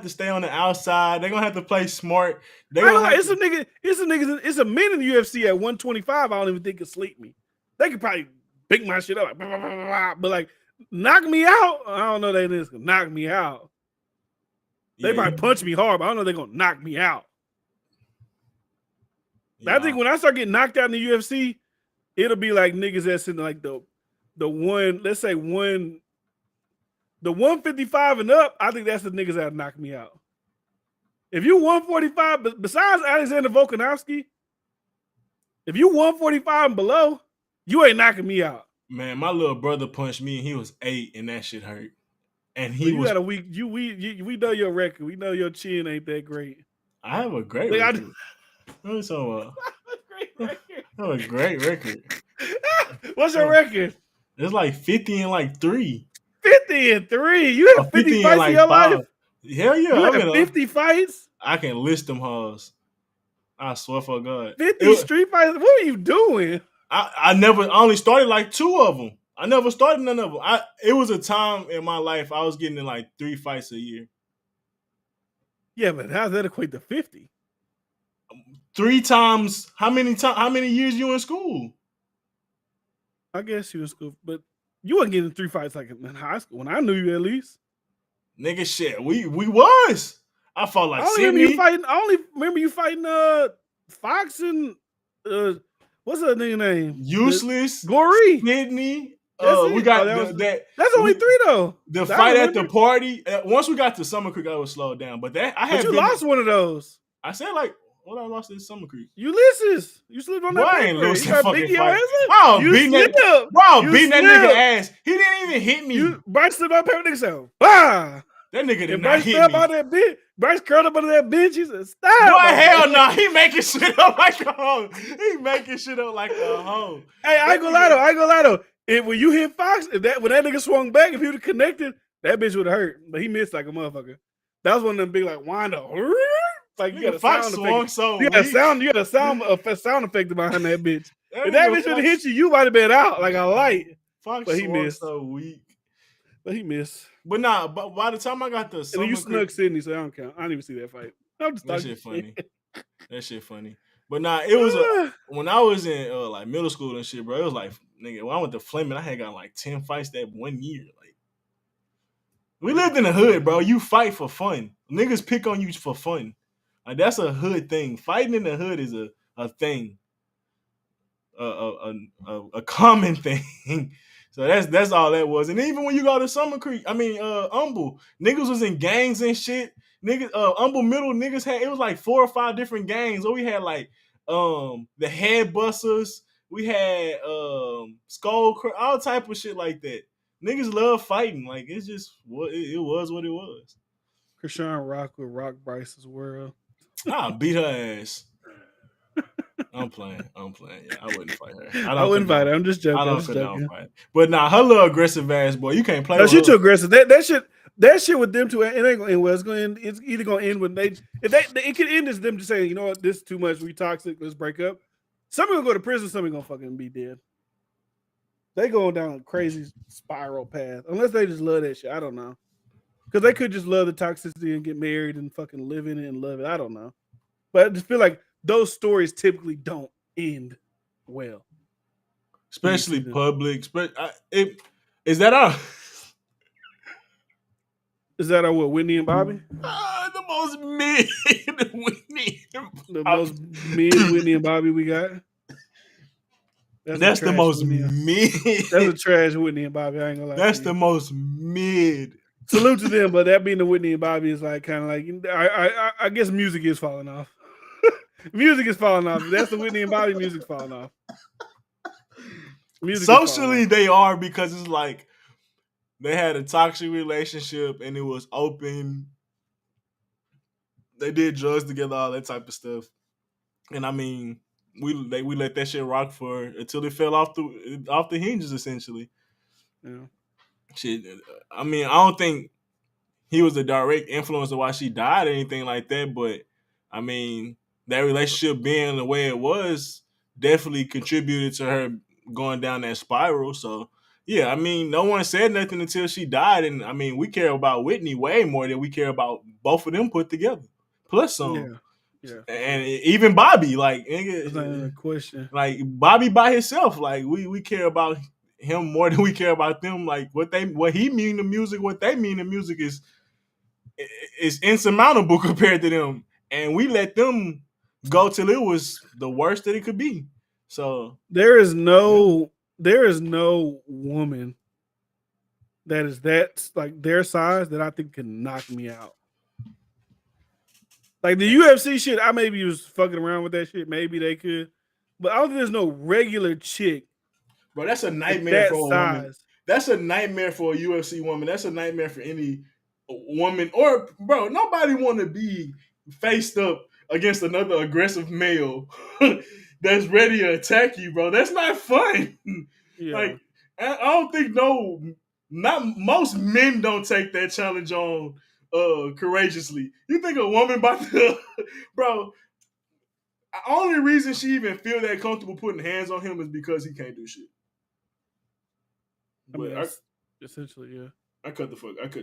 to stay on the outside. They're gonna have to play smart. It's a men in the UFC at 125. I don't even think can sleep me. They could probably pick my shit up, but like knock me out. I don't know they just gonna knock me out. They probably punch me hard, but I don't know they're gonna knock me out. Yeah. I think when I start getting knocked out in the UFC, it'll be like niggas that's in like the one, let's say the 155 and up. I think that's the niggas that knock me out. If you 145, but besides Alexander Volkanovski, if you 145 and below, you ain't knocking me out. Man, my little brother punched me and he was 8, and that shit hurt. And got a weak. We know your record. We know your chin ain't that great. I have a great record. What are you talking about? I have a great record. What's your record? It's like 50 and like 3. 50 and 3. You have 50 fights in your life? Hell yeah. You have 50 fights? I can list them hoes. I swear for God. 50 street fights? What are you doing? I only started like 2 of them. I never started none of them. It was a time in my life I was getting in like 3 fights a year. Yeah, but how does that equate to 50? 3 times. How many years you in school? I guess you in school, but you wasn't getting 3 fights like in high school when I knew you at least. Nigga, shit, we was. I fought like Sydney. I only remember you fighting Fox and what's that nigga name? Useless. Gory. Sydney. We got that's only 3 though. The fight at the party. Once we got to Summer Creek, I was slowed down. But you lost one of those. I said like. What I lost in Summer Creek? Ulysses. You slipped on that. I ain't losing that fucking fight. Wow, beating that nigga ass. He didn't even hit me. Bryce slipped on paper nigga said, "Bah." That nigga did not hit me. On that bench. Bryce curled up under that bench. He said, "Stop." Boy, hell no. He making shit up like a hoe. Hey, I ain't gonna lie though. When you hit Fox, when that nigga swung back, if he would have connected, that bitch would have hurt. But he missed like a motherfucker. That was one of them big like wind up. Like you got a Fox sound swung effect. so You got weak. a sound effect behind that bitch. If that bitch would have hit you, you might have been out like a light. Fox but he swung missed. so weak. But he missed. But nah, but by the time I got the and you snuck Sydney, so I don't count. I didn't even see that fight. I'm just that talking shit shit. funny. That shit funny. But nah, it was when I was in like middle school and shit, bro. It was like nigga, when I went to Fleming, I had got like 10 fights that 1 year. Like we lived in the hood, bro. You fight for fun. Niggas pick on you for fun. Like that's a hood thing. Fighting in the hood is a thing. A common thing. So that's all that was. And even when you go to Summer Creek, Humble, niggas was in gangs and shit. Niggas, Humble Middle niggas had, it was like 4 or 5 different gangs. So we had like the Head Busters, we had Skull, all type of shit like that. Niggas love fighting. Like it's just what it was. What it was. Krishan Rock with Rock Bryce's World. I beat her ass. I'm playing. Yeah, I wouldn't fight her. I wouldn't fight her. I'm just joking. I don't condone fight. But nah, her little aggressive ass boy, you can't play. No, with she her. too aggressive. That shit with them two, it ain't gonna end well. It's either gonna end when it could end as them just saying, you know what, this is too much. We toxic. Let's break up. Some gonna go to prison. Some gonna fucking be dead. They going down a crazy spiral path. Unless they just love that shit. I don't know. Because they could just love the toxicity and get married and fucking live in it and love it. I don't know. But I just feel like those stories typically don't end well. Especially public. Is that our... Is that our what, Whitney and Bobby? The most mid Whitney. The most mid Whitney and Bobby we got? That's the most mid. That's a trash Whitney and Bobby. I ain't gonna lie. That's the most mid. Salute to them, but that being the Whitney and Bobby is like kind of like I guess music is falling off. Music is falling off. That's the Whitney and Bobby. Music's falling off. Socially, they are, because it's like they had a toxic relationship and it was open. They did drugs together, all that type of stuff. And I mean, we let that shit rock until it fell off the hinges, essentially. Yeah. Shit. I mean, I don't think he was a direct influence of why she died or anything like that, but I mean, that relationship being the way it was definitely contributed to her going down that spiral. So yeah, I mean, no one said nothing until she died, and I mean, we care about Whitney way more than we care about both of them put together, plus some. Yeah. And even Bobby, like, that's not even a question. Like Bobby by himself, like we care about him more than we care about them. Like what he mean to music, what they mean to music is insurmountable compared to them, and we let them go till it was the worst that it could be. So there is no woman that is that like their size that I think can knock me out. Like the UFC shit, I maybe was fucking around with that shit. Maybe they could, but I don't think there's no regular chick. Bro, that's a nightmare for a woman. That's a nightmare for a UFC woman. That's a nightmare for any woman. Or, bro, nobody want to be faced up against another aggressive male that's ready to attack you, bro. That's not fun. Yeah. Like, I don't think not most men don't take that challenge on courageously. You think a woman about to, bro? The only reason she even feel that comfortable putting hands on him is because he can't do shit. I mean, essentially, yeah. I cut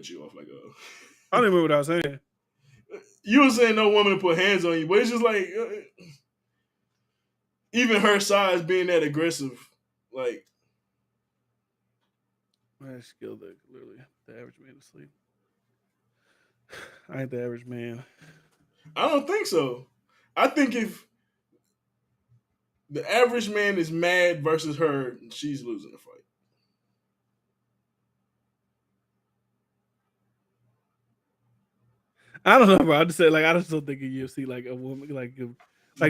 you off like I don't even remember what I was saying. You were saying no woman to put hands on you, but it's just like even her size being that aggressive, like I skilled literally the average man to sleep. I ain't the average man. I don't think so. I think if the average man is mad versus her, she's losing the fight. I don't know, bro. I just said I just don't think in UFC like a woman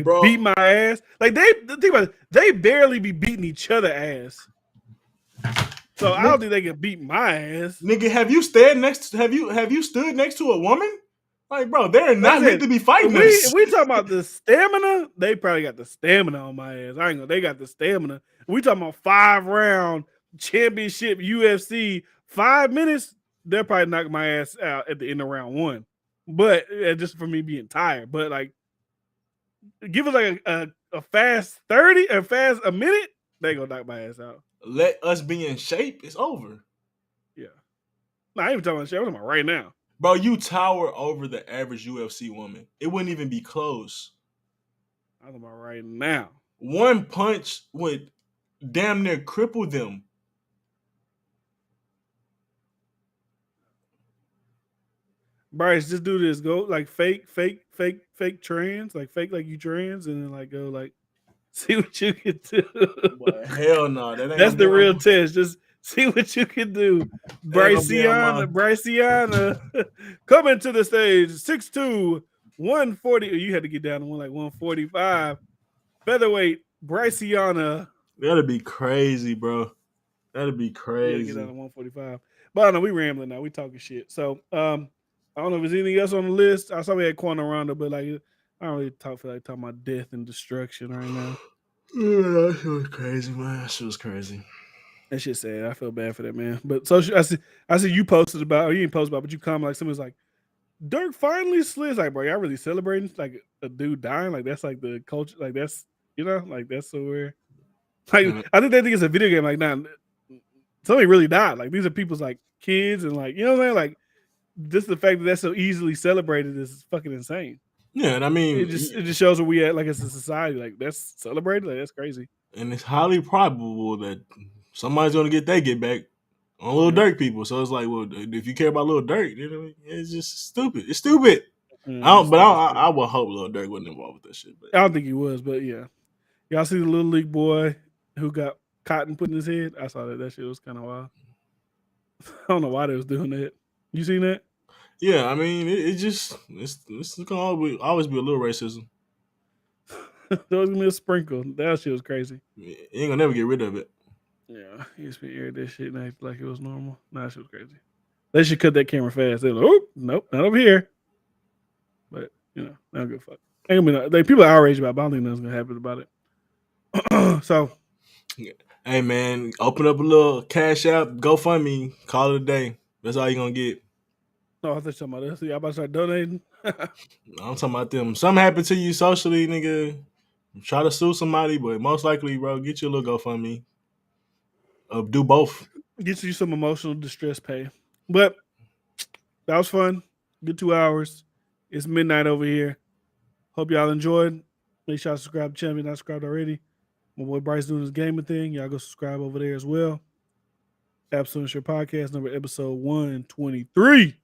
bro, beat my ass. Like think about it, they barely be beating each other ass. So I don't think they can beat my ass. Nigga, have you stood next to a woman? Like, bro, they're not meant to be fighting us. We talking about the stamina, they probably got the stamina on my ass. I ain't gonna, they got the stamina. We talking about 5-round championship UFC, 5 minutes, they'll probably knock my ass out at the end of round 1. But just for me being tired. But like, give us like a fast 30 or fast a minute, they gonna knock my ass out. Let us be in shape. It's over. Yeah. No, I ain't even talking about shit. I'm talking about right now. Bro, you tower over the average UFC woman. It wouldn't even be close. I'm talking about right now. One punch would damn near cripple them. Bryce, just do this. Go like fake trans, like fake like you trans, and then like go like see what you can do. But hell no, that ain't That's the real test. Just see what you can do. Bryciana coming to the stage, 6'2", 140. You had to get down to 145. Featherweight Bryciana. That'd be crazy, bro. That'd be crazy. Get down to 145. But I don't know, we rambling now. We talking shit. So I don't know if there's anything else on the list. I saw we had Corner Rondo, but like I don't really feel like talking about death and destruction right now. Yeah, that shit was crazy, man. That shit was crazy. That shit sad. I feel bad for that man. But so I see you posted about, or you didn't post about, but you comment like someone's like, Dirk finally slid. Like, bro, y'all really celebrating like a dude dying? Like that's like the culture. Like that's like that's so weird. Like I think they think it's a video game. Like nah, somebody really died. Like these are people's like kids and like what I'm saying. Like just the fact that that's so easily celebrated is fucking insane. Yeah, and I mean, it just shows where we at, like as a society, like that's celebrated, like that's crazy. And it's highly probable that somebody's gonna get back on Lil Durk people. So it's like, well, if you care about Lil Durk, it's just stupid. It's stupid. I would hope Lil Durk wasn't involved with that shit. But I don't think he was, but yeah. Y'all see the Little League boy who got cotton put in his head? I saw that. That shit was kind of wild. I don't know why they was doing that. You seen that? Yeah, I mean, it's gonna always be a little racism. There was gonna be a sprinkle. That shit was crazy. You ain't gonna never get rid of it. Yeah, he used to be aired that shit and act like it was normal. Nah, that shit was crazy. They should cut that camera fast. They're like, oh, nope, not over here. But not good fuck. Ain't gonna be people are outraged about it, but I don't think nothing's gonna happen about it. So, hey man, open up a little Cash App, GoFundMe, call it a day. That's all you're gonna get. No, I thought you were talking about this. Y'all about to start donating? I'm talking about them. Something happened to you socially, nigga. Try to sue somebody, but most likely, bro, get you a little GoFundMe. Do both. Get you some emotional distress pay. But that was fun. Good 2 hours. It's midnight over here. Hope y'all enjoyed. Make sure y'all subscribe to the channel if you're not subscribed already. My boy Bryce doing his gaming thing. Y'all go subscribe over there as well. Absolute Sure Podcast, episode 123.